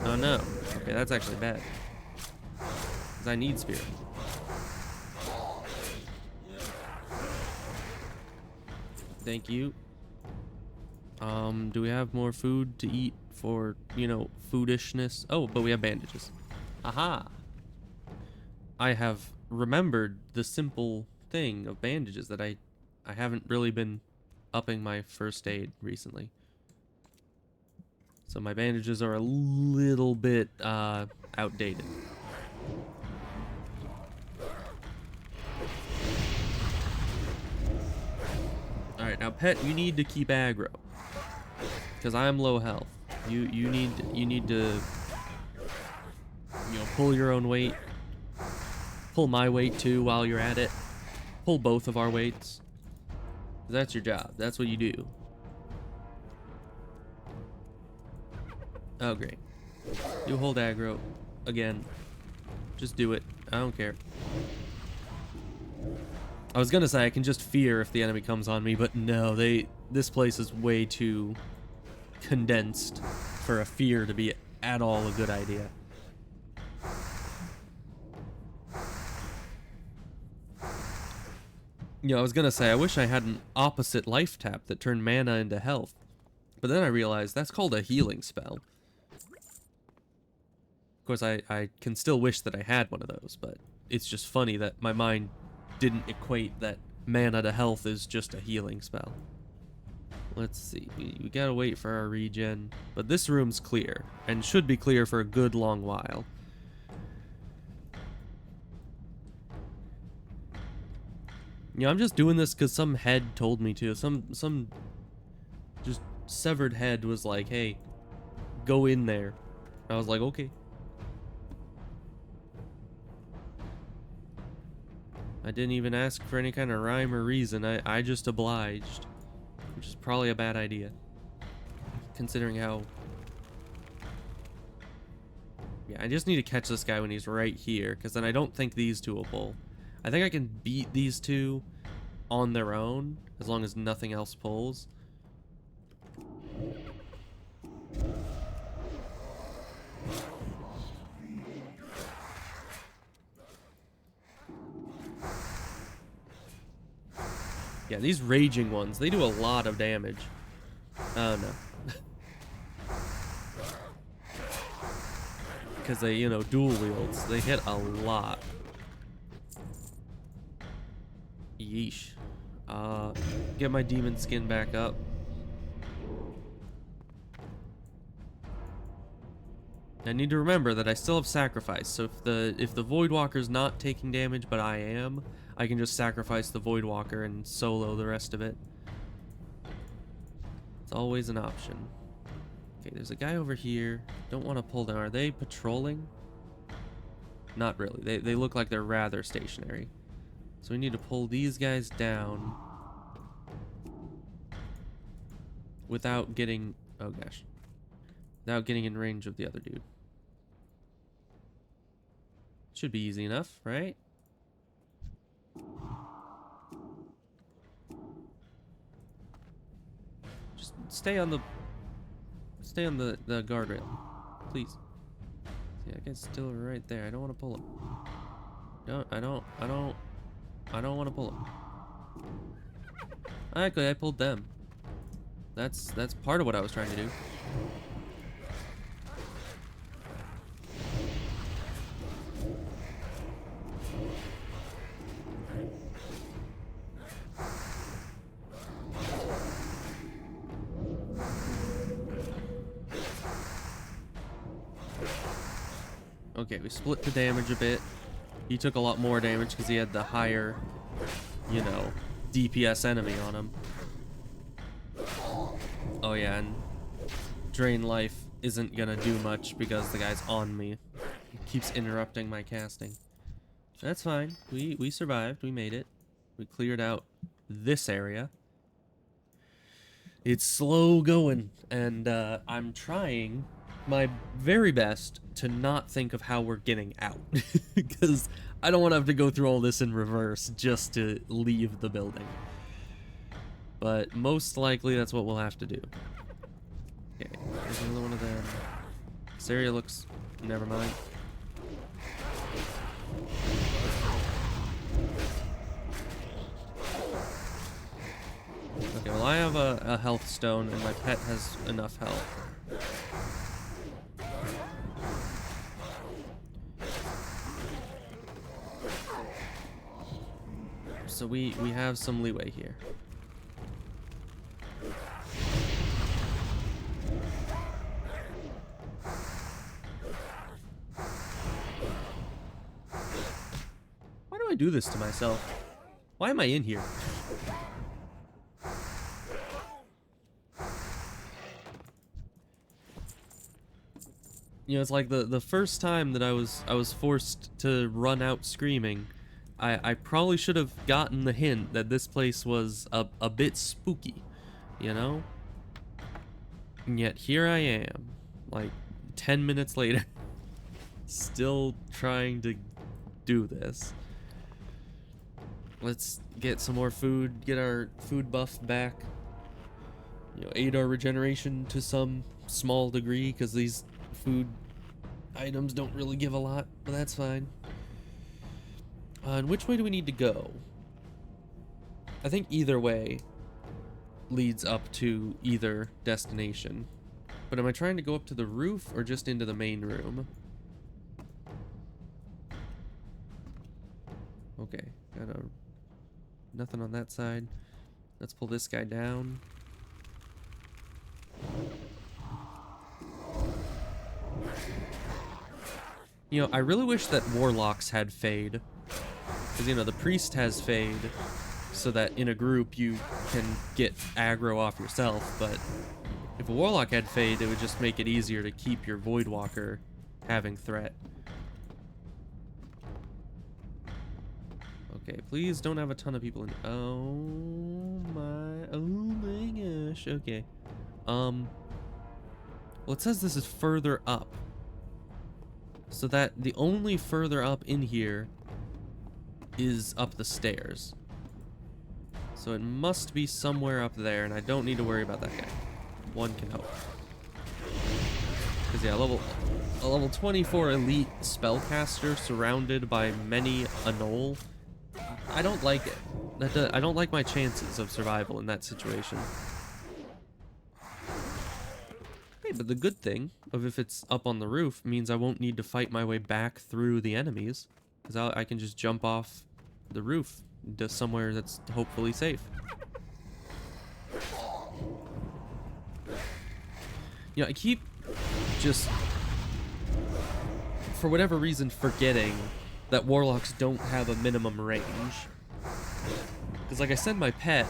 Oh no. Okay, that's actually bad. Because I need spirit. Thank you. Do we have more food to eat for, you know, foodishness? Oh, but we have bandages. Aha! I have remembered the simple thing of bandages that I haven't really been upping my first aid recently. So my bandages are a little bit outdated. Alright, now Pet, you need to keep aggro. Because I'm low health. You need to, you know, pull your own weight. Pull my weight too while you're at it. Pull both of our weights. That's your job. That's what you do. Oh, great. You hold aggro. Again. Just do it. I don't care. I was gonna say I can just fear if the enemy comes on me, but no, this place is way too condensed for a fear to be at all a good idea. You know, I was gonna say, I wish I had an opposite life tap that turned mana into health. But then I realized that's called a healing spell. Of course, I can still wish that I had one of those, but it's just funny that my mind didn't equate that mana to health is just a healing spell. Let's see, we gotta wait for our regen, but this room's clear, and should be clear for a good long while. You know, I'm just doing this because some head told me to. Some just severed head was like, hey, go in there. I was like, okay. I didn't even ask for any kind of rhyme or reason. I just obliged. Which is probably a bad idea. Considering how... Yeah, I just need to catch this guy when he's right here, because then I don't think these two will pull. I think I can beat these two on their own, as long as nothing else pulls. Yeah, these raging ones, they do a lot of damage. Oh no. Because they, you know, dual wields. They hit a lot. Yeesh. Get my demon skin back up. I need to remember that I still have sacrifice, so if the Voidwalker's not taking damage, but I am, I can just sacrifice the Voidwalker and solo the rest of it. It's always an option. Okay, there's a guy over here. Don't want to pull them. Are they patrolling? Not really. They look like they're rather stationary. So we need to pull these guys down without getting... Oh gosh. Without getting in range of the other dude. Should be easy enough, right? Just stay on the guardrail, please. See, that guy's still right there. I don't want to pull him. No, I don't want to pull him. Actually, I pulled them. That's part of what I was trying to do. Okay, we split the damage a bit. He took a lot more damage because he had the higher, you know, DPS enemy on him. Oh yeah, and Drain Life isn't gonna do much because the guy's on me. He keeps interrupting my casting. That's fine. We survived. We made it. We cleared out this area. It's slow going, and I'm trying my very best to not think of how we're getting out. Because I don't want to have to go through all this in reverse just to leave the building. But most likely that's what we'll have to do. Okay, there's another one of them. This area looks... never mind. Okay, well I have a health stone and my pet has enough health. So we have some leeway here. Why do I do this to myself? Why am I in here? You know, it's like the first time that I was forced to run out screaming. I probably should have gotten the hint that this place was a bit spooky, you know? And yet here I am, like 10 minutes later, still trying to do this. Let's get some more food, get our food buff back. You know, aid our regeneration to some small degree, because these food items don't really give a lot, but that's fine. And which way do we need to go? I think either way leads up to either destination. But am I trying to go up to the roof or just into the main room? Okay, nothing on that side. Let's pull this guy down. You know, I really wish that warlocks had fade. Because, you know, the priest has fade, so that in a group you can get aggro off yourself, but if a warlock had fade, it would just make it easier to keep your Voidwalker having threat. Okay, please don't have a ton of people in. Oh my gosh. Okay. Well, it says this is further up. So that the only further up in here is up the stairs. So it must be somewhere up there, and I don't need to worry about that guy. One can hope. Because yeah, a level 24 elite spellcaster surrounded by many Anole. I don't like it. I don't like my chances of survival in that situation. Hey, but the good thing of if it's up on the roof means I won't need to fight my way back through the enemies. Because I can just jump off the roof to somewhere that's hopefully safe. You know, I keep just, for whatever reason, forgetting that warlocks don't have a minimum range. Because like I send my pet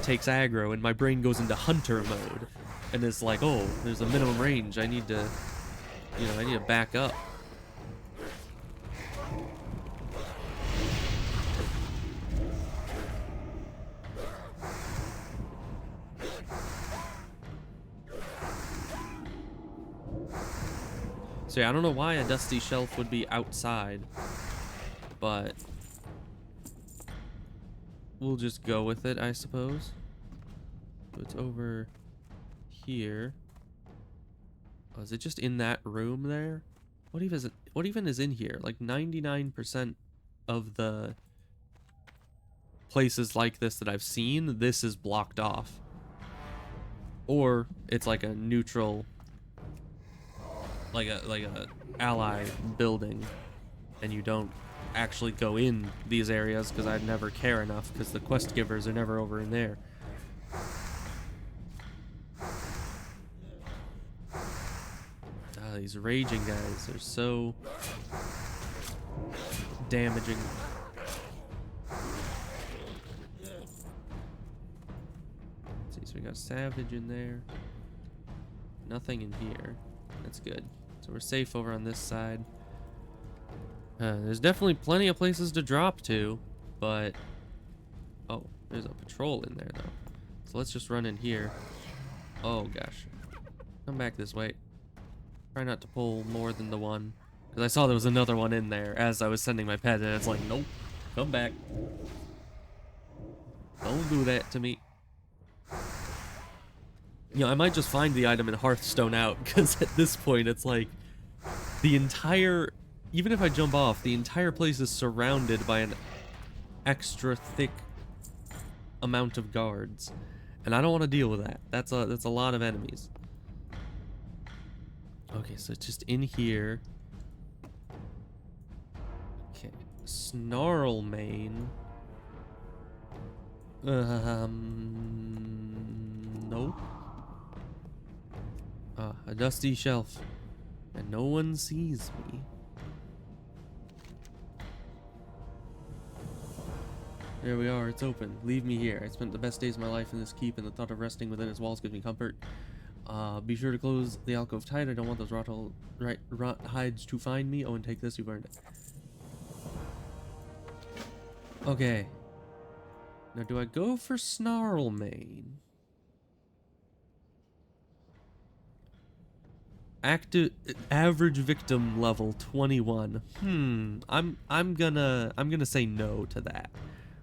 takes aggro, and my brain goes into hunter mode. And it's like, oh, there's a minimum range. I need to, you know, I need to back up. So yeah, I don't know why a dusty shelf would be outside, but we'll just go with it, I suppose. So it's over here. Oh, is it just in that room there? What even is in here? Like 99% of the places like this that I've seen, this is blocked off. Or it's like a neutral, like a ally building, and you don't actually go in these areas because I'd never care enough, because the quest givers are never over in there. These raging guys are so damaging. Let's see, so we got Savage in there. Nothing in here. That's good. So we're safe over on this side. There's definitely plenty of places to drop to, but... Oh, there's a patrol in there, though. So let's just run in here. Oh, gosh. Come back this way. Try not to pull more than the one. Because I saw there was another one in there as I was sending my pet, and it's like, nope. Come back. Don't do that to me. You know, I might just find the item in Hearthstone out, because at this point, it's like... The entire... Even if I jump off, the entire place is surrounded by an extra thick amount of guards. And I don't want to deal with that. That's a lot of enemies. Okay, so it's just in here. Okay. Snarl Mane. Nope. A dusty shelf. And no one sees me. There we are, it's open. Leave me here. I spent the best days of my life in this keep, and the thought of resting within its walls gives me comfort. Be sure to close the alcove tight. I don't want those rot hides to find me. Oh, and take this, you've earned it. Okay. Now, do I go for Snarl Mane? Average victim level 21. I'm gonna say no to that.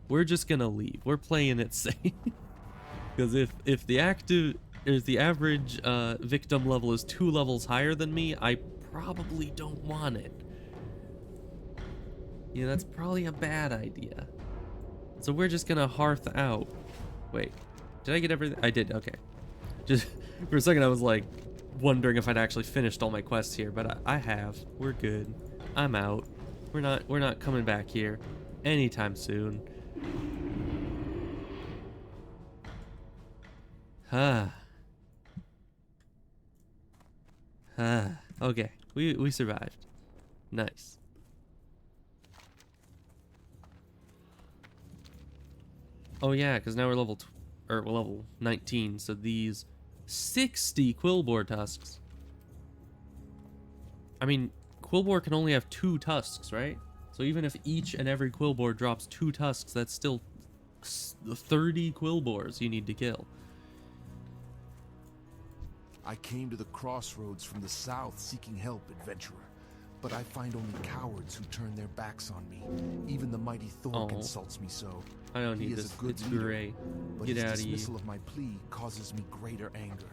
We're just gonna leave. We're playing it safe. Because if the average victim level is 2 levels higher than me, I probably don't want it. Yeah, that's probably a bad idea. So we're just gonna hearth out. Wait, did I get everything? I did. Okay. Just for a second, I was like wondering if I'd actually finished all my quests here, but I have. We're good. I'm out. We're not coming back here anytime soon. Okay, we survived. Nice. Oh yeah, because now we're level 19. So these 60 Quillboar tusks. I mean, Quillboar can only have 2 tusks, right? So even if each and every Quillboar drops 2 tusks, that's still 30 Quillboars you need to kill. I came to the crossroads from the south seeking help, adventurer. But I find only cowards who turn their backs on me. Even the mighty Thor insults me so. I don't need this. It's gray. Get out of here. But his dismissal of my plea causes me greater anger.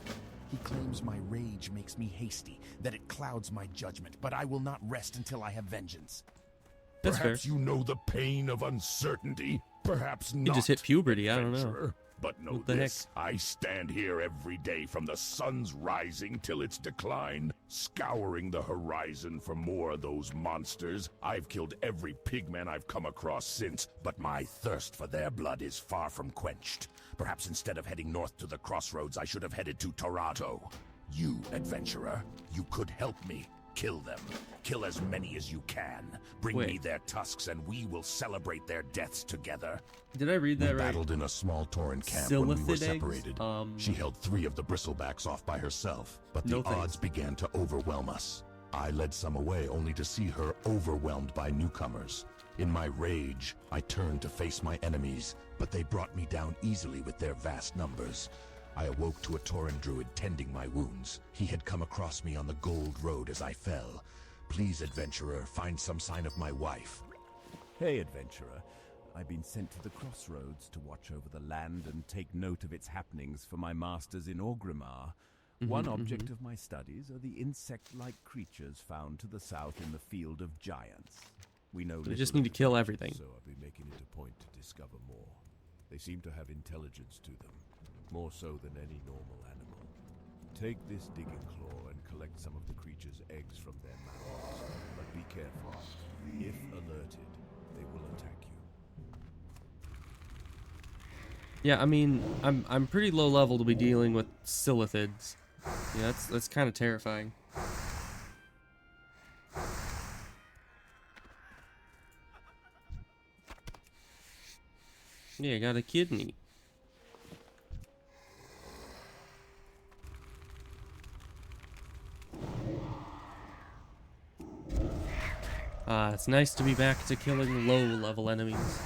He claims my rage makes me hasty, that it clouds my judgment, but I will not rest until I have vengeance. That's Perhaps fair. you know the pain of uncertainty. Perhaps not. He just hit puberty. I don't know. adventurer. But know What the this, I stand here every day from the sun's rising till its decline, scouring the horizon for more of those monsters. I've killed every pigman I've come across since, but my thirst for their blood is far from quenched. Perhaps instead of heading north to the crossroads, I should have headed to Toronto. You, adventurer, you could help me. Kill them. Kill as many as you can. Bring me their tusks and we will celebrate their deaths together. Did I read that We right? battled in a small Tauren camp when we were Silithid separated. eggs? She held 3 of the bristlebacks off by herself, but the No thanks. odds began to overwhelm us. I led some away only to see her overwhelmed by newcomers. In my rage, I turned to face my enemies, but they brought me down easily with their vast numbers. I awoke to a Tauren druid tending my wounds. He had come across me on the Gold Road as I fell. Please, adventurer, find some sign of my wife. Hey, adventurer. I've been sent to the crossroads to watch over the land and take note of its happenings for my masters in Orgrimmar. One object of my studies are the insect-like creatures found to the south in the Field of Giants. We know We just need to kill everything. So I'll be making it a point to discover more. They seem to have intelligence to them, more so than any normal animal. Take this digging claw and collect some of the creature's eggs from their mouths. But be careful. If alerted, they will attack you. Yeah, I mean, I'm pretty low level to be dealing with Silithids. Yeah, that's kind of terrifying. Yeah, I got a kidney. It's nice to be back to killing low-level enemies.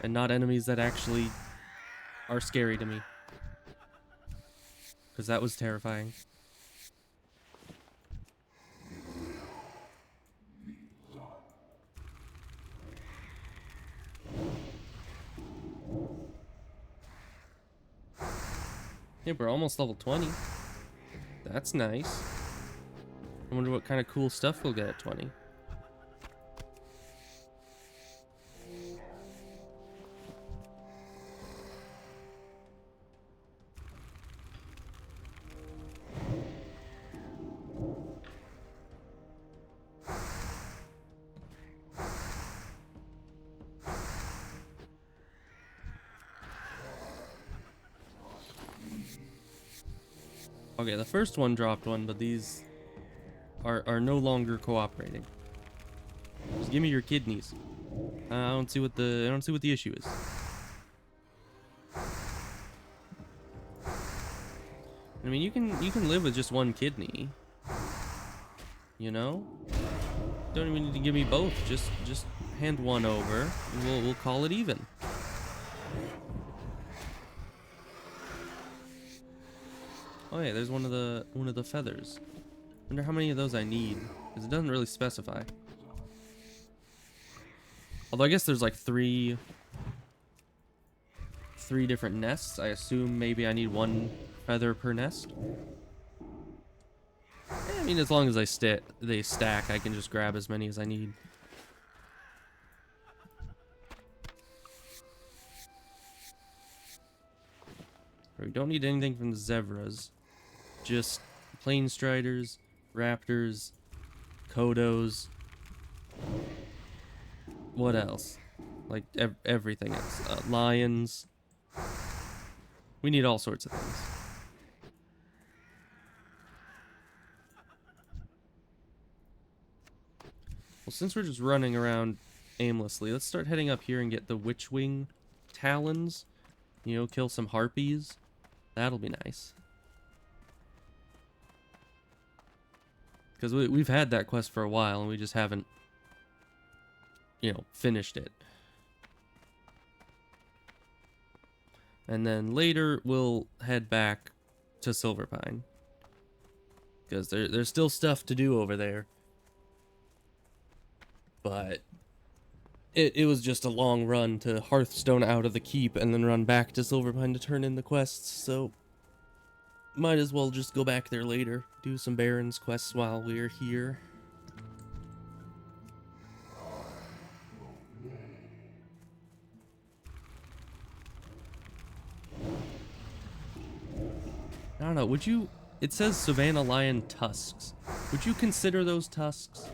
And not enemies that actually are scary to me. Because that was terrifying. Yeah, we're almost level 20. That's nice. I wonder what kind of cool stuff we'll get at 20. Okay, the first one dropped one, but these are no longer cooperating. Just give me your kidneys. I don't see what the issue is. I mean, you can live with just one kidney. You know? Don't even need to give me both. Just hand one over. And we'll call it even. Oh yeah, there's one of the feathers. Wonder how many of those I need, because it doesn't really specify. Although I guess there's like three different nests. I assume maybe I need one feather per nest. I mean, as long as they stack, I can just grab as many as I need. We don't need anything from the zebras. Just plain striders, raptors, kodos. What else? Like everything else. Lions. We need all sorts of things. Well, since we're just running around aimlessly, let's start heading up here and get the witchwing talons. You know, kill some harpies. That'll be nice. Because we've had that quest for a while and we just haven't, you know, finished it. And then later we'll head back to Silverpine. Because there's still stuff to do over there. But it was just a long run to Hearthstone out of the keep and then run back to Silverpine to turn in the quests, so might as well just go back there later, do some Baron's quests while we're here. I don't know, would you... It says Savannah Lion tusks. Would you consider those tusks?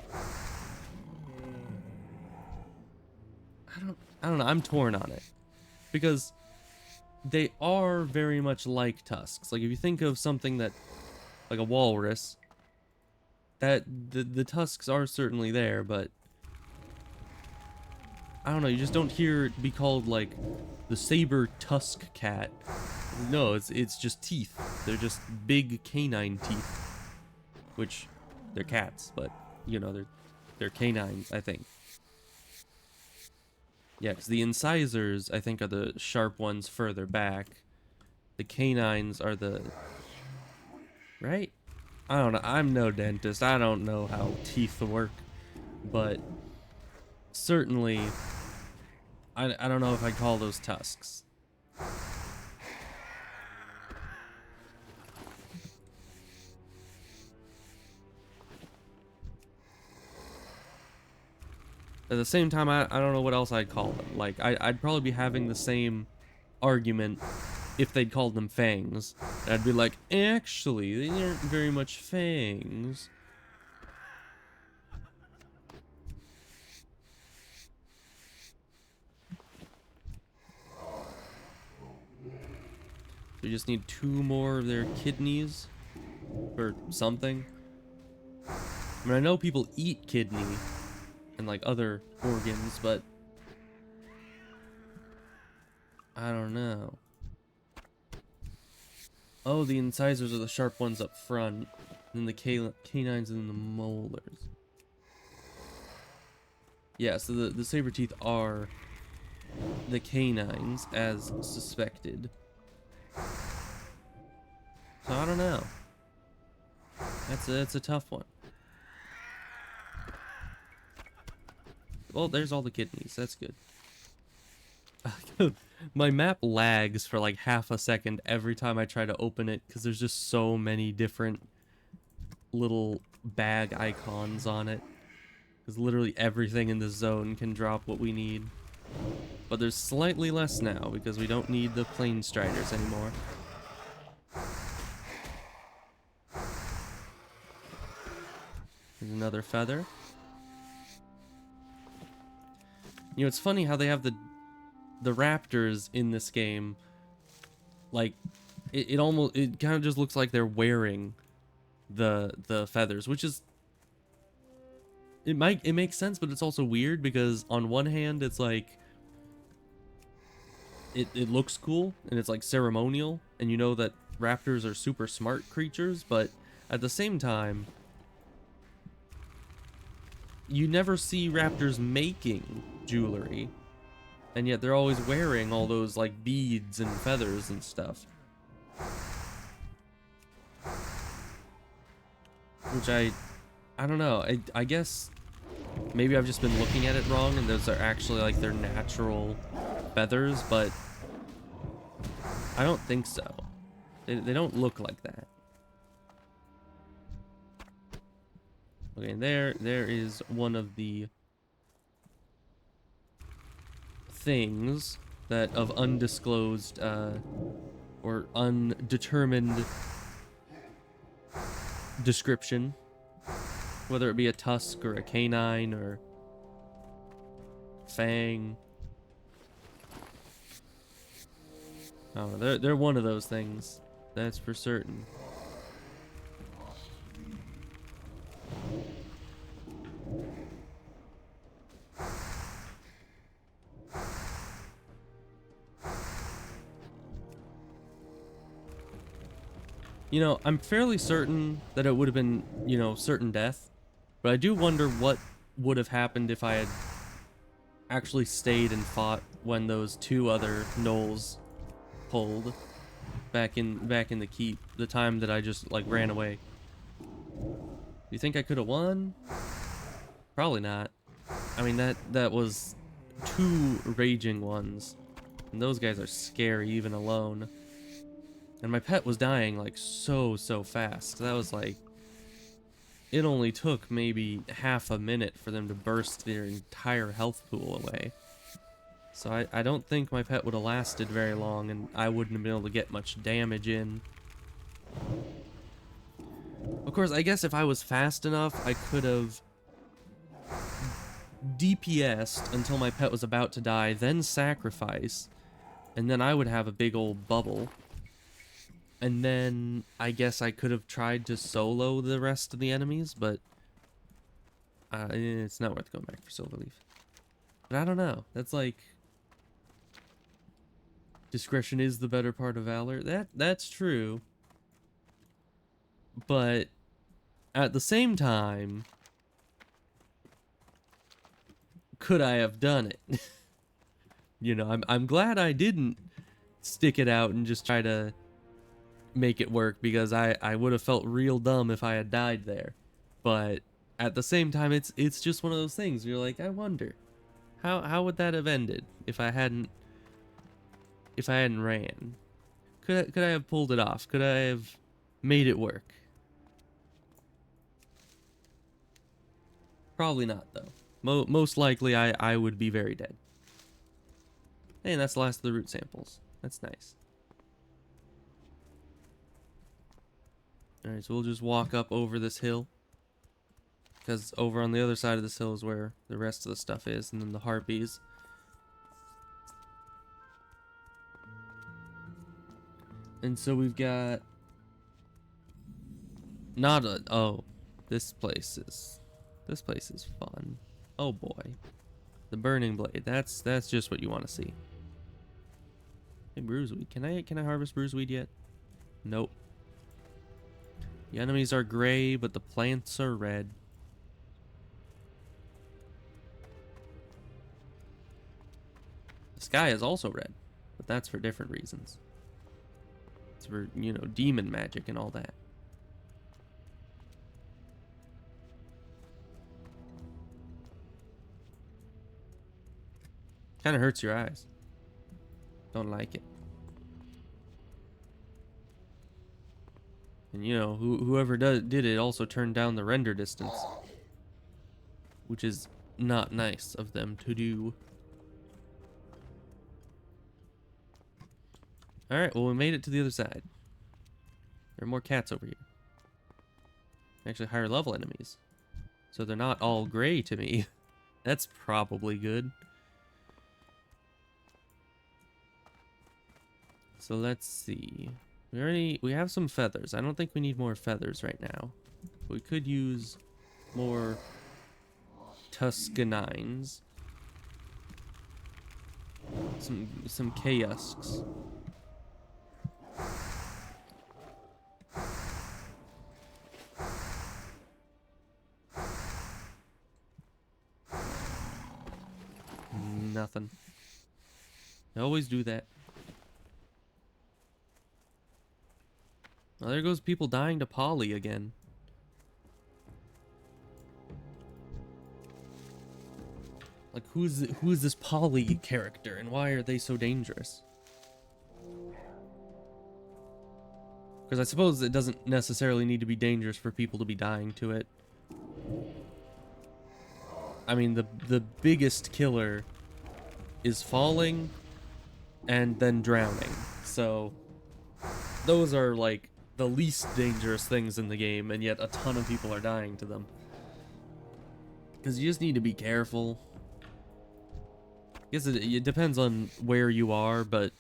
I don't know, I'm torn on it. Because they are very much like tusks. Like, if you think of something that... like a walrus, that the tusks are certainly there, but I don't know, you just don't hear it be called like the saber tusk cat. No, it's just teeth. They're just big canine teeth, which they're cats, but you know, they're canines, I think. Yeah, because the incisors, I think, are the sharp ones further back. The canines are the... right? I don't know. I'm no dentist. I don't know how teeth work. But certainly, I don't know if I'd call those tusks. At the same time, I don't know what else I'd call them. Like, I'd probably be having the same argument if they'd called them fangs. I'd be like, actually, they aren't very much fangs. We just need 2 more of their kidneys or something. I mean, I know people eat kidney and like other organs, but I don't know. Oh, the incisors are the sharp ones up front, and the canines and the molars. Yeah, so the saber teeth are the canines, as suspected. So I don't know. That's a tough one. Well, there's all the kidneys. That's good. My map lags for like half a second every time I try to open it because there's just so many different little bag icons on it. Because literally everything in the zone can drop what we need. But there's slightly less now because we don't need the plane striders anymore. There's another feather. You know, it's funny how they have the raptors in this game. Like, it kind of just looks like they're wearing the feathers, which is, it makes sense, but it's also weird because on one hand it's like it looks cool and it's like ceremonial, and you know that raptors are super smart creatures, but at the same time you never see raptors making jewelry, and yet they're always wearing all those like beads and feathers and stuff. Which I don't know. I guess maybe I've just been looking at it wrong and those are actually like their natural feathers, but I don't think so. They don't look like that. Okay, there is one of the things that of undisclosed or undetermined description, whether it be a tusk or a canine or fang. Oh, they're one of those things, that's for certain. You know, I'm fairly certain that it would have been, you know, certain death, but I do wonder what would have happened if I had actually stayed and fought when those two other gnolls pulled back in the keep, the time that I just like ran away. You think I could have won? Probably not. I mean, that was two raging ones, and those guys are scary even alone. And my pet was dying like so fast. That was like, it only took maybe half a minute for them to burst their entire health pool away. So I don't think my pet would have lasted very long, and I wouldn't have been able to get much damage in. Of course, I guess if I was fast enough, I could have DPS'd until my pet was about to die, then sacrifice, and then I would have a big old bubble. And then I guess I could have tried to solo the rest of the enemies, but it's not worth going back for Silver Leaf. But I don't know. That's like, discretion is the better part of valor. That's true. But at the same time, could I have done it? You know, I'm glad I didn't stick it out and just try to make it work, because I would have felt real dumb if I had died there. But at the same time, it's just one of those things where you're like, I wonder how would that have ended if I hadn't ran. Could I have pulled it off? Could I have made it work? Probably not, though. Most likely I would be very dead. Hey, and that's the last of the root samples. That's nice. Alright, so we'll just walk up over this hill, because over on the other side of this hill is where the rest of the stuff is, and then the harpies. And so we've got oh, this place is fun. Oh boy. The burning blade. That's just what you want to see. Hey, bruiseweed. Can I harvest bruiseweed yet? Nope. The enemies are gray, but the plants are red. The sky is also red, but that's for different reasons. It's for, you know, demon magic and all that. Kind of hurts your eyes. Don't like it. And you know, whoever did it also turned down the render distance, which is not nice of them to do. Alright, well, we made it to the other side. There are more cats over here. Actually, higher level enemies. So they're not all gray to me. That's probably good. So let's see. We have some feathers. I don't think we need more feathers right now. We could use more Tuscanines. Some K-usks. Nothing. I always do that. Well, there goes people dying to Polly again. Like, who's this Polly character, and why are they so dangerous? Because I suppose it doesn't necessarily need to be dangerous for people to be dying to it. I mean, the biggest killer is falling and then drowning. So those are like the least dangerous things in the game, and yet a ton of people are dying to them. Because you just need to be careful. I guess it depends on where you are, but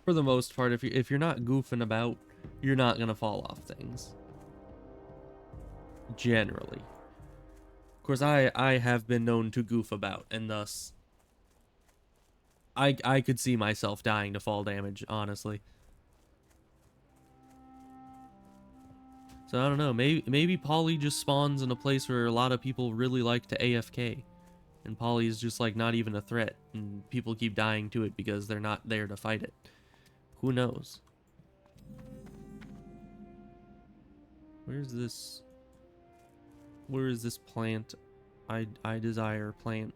for the most part, if you're not goofing about, you're not gonna fall off things. Generally. Of course, I have been known to goof about, and thus I could see myself dying to fall damage, honestly. So I don't know, maybe Polly just spawns in a place where a lot of people really like to AFK. And Polly is just like not even a threat, and people keep dying to it because they're not there to fight it. Who knows? Where is this plant? I desire plant.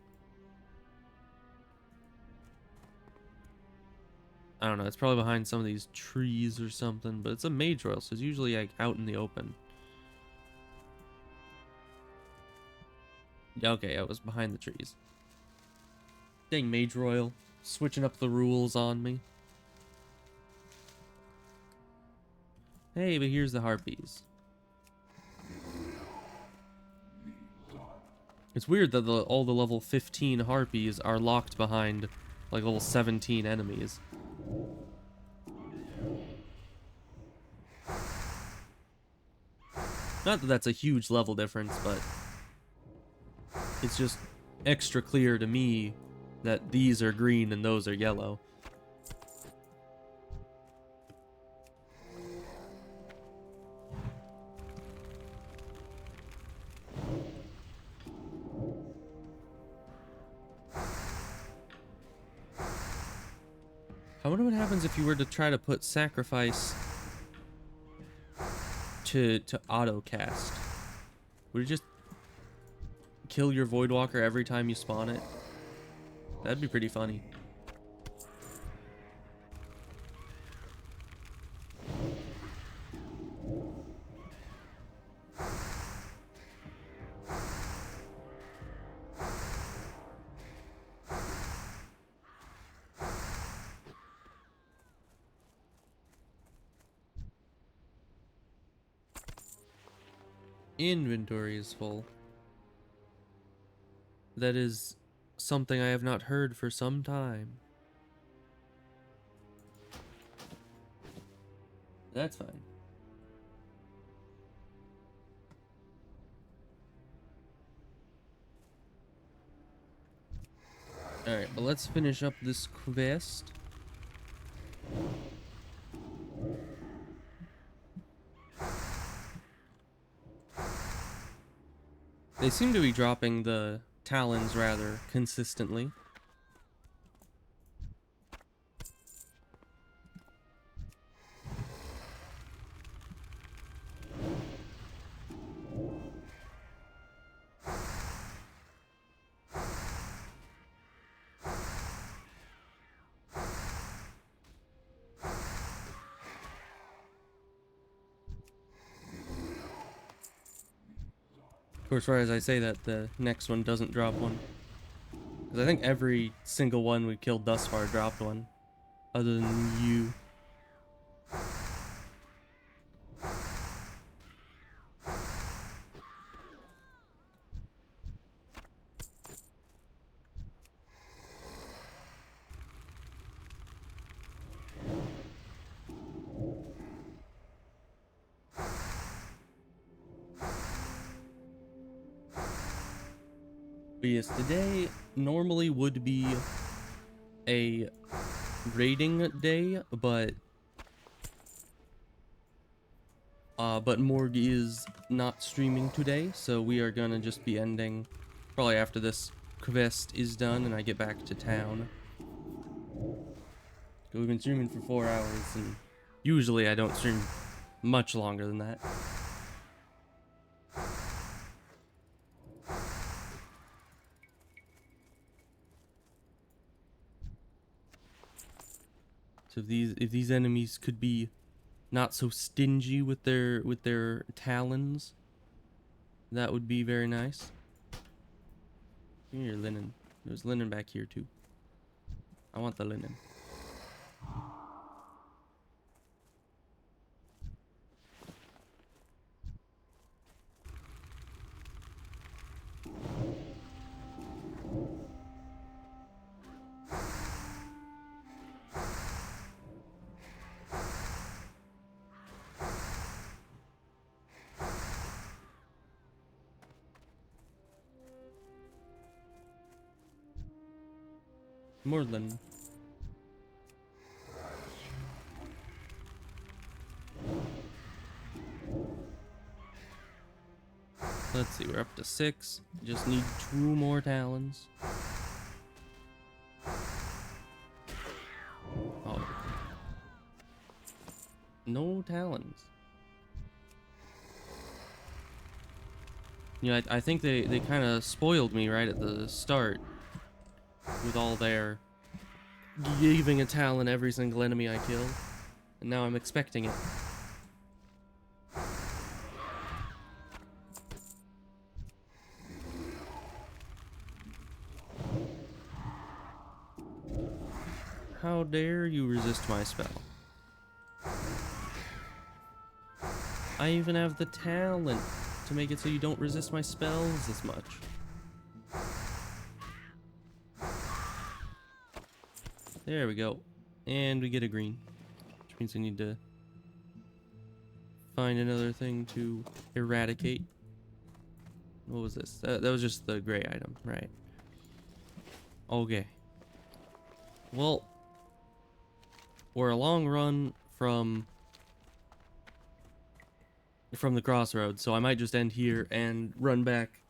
I don't know, it's probably behind some of these trees or something, but it's a mage royal, so it's usually like out in the open. Okay, I was behind the trees. Dang, mage royal, switching up the rules on me. Hey, but here's the harpies. It's weird that all the level 15 harpies are locked behind like level 17 enemies. Not that that's a huge level difference, but it's just extra clear to me that these are green and those are yellow. I wonder what happens if you were to try to put sacrifice to auto cast. Would it just kill your Voidwalker every time you spawn it? That'd be pretty funny. Inventory is full. That is something I have not heard for some time. That's fine. Alright, but let's finish up this quest. They seem to be dropping the talons rather consistently. Of course, right as I say that, the next one doesn't drop one. Because I think every single one we killed thus far dropped one. Other than you. But yes, today normally would be a raiding day, but Morg is not streaming today, so we are gonna just be ending probably after this quest is done and I get back to town. We've been streaming for 4 hours, and usually I don't stream much longer than that. So if these enemies could be not so stingy with their talons, that would be very nice. Here, linen. There's linen back here too. I want the linen. More linen. Let's see, we're up to 6. Just need 2 more talons. Oh. No talons. You know, I think they kind of spoiled me right at the start with all their giving a talon every single enemy I kill, and now I'm expecting it. How dare you resist my spell? I even have the talent to make it so you don't resist my spells as much. There we go. And we get a green. Which means we need to find another thing to eradicate. What was this? That was just the gray item, right? Okay. Well, we're a long run from the crossroads, so I might just end here and run back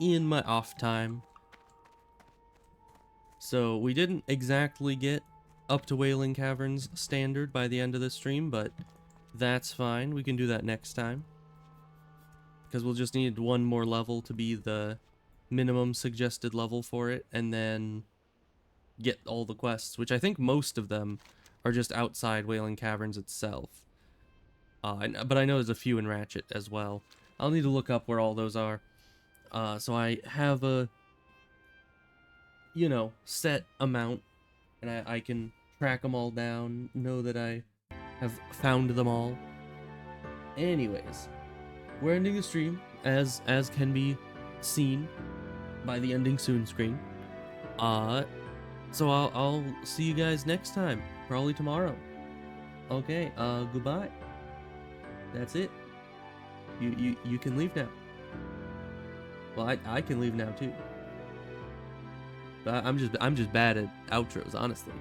in my off time. So we didn't exactly get up to Wailing Caverns standard by the end of the stream, but that's fine. We can do that next time. Because we'll just need 1 more level to be the minimum suggested level for it, and then get all the quests, which I think most of them are just outside Wailing Caverns itself. But I know there's a few in Ratchet as well. I'll need to look up where all those are. So I have a, you know, set amount, and I can track them all down, know that I have found them all. Anyways, we're ending the stream, as can be seen by the ending soon screen. So I'll see you guys next time, probably tomorrow. Okay, goodbye. That's it. You can leave now. Well, I can leave now too. But I'm just bad at outros, honestly.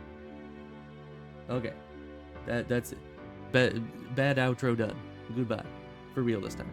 Okay. That's it. Bad outro done. Goodbye. For real this time.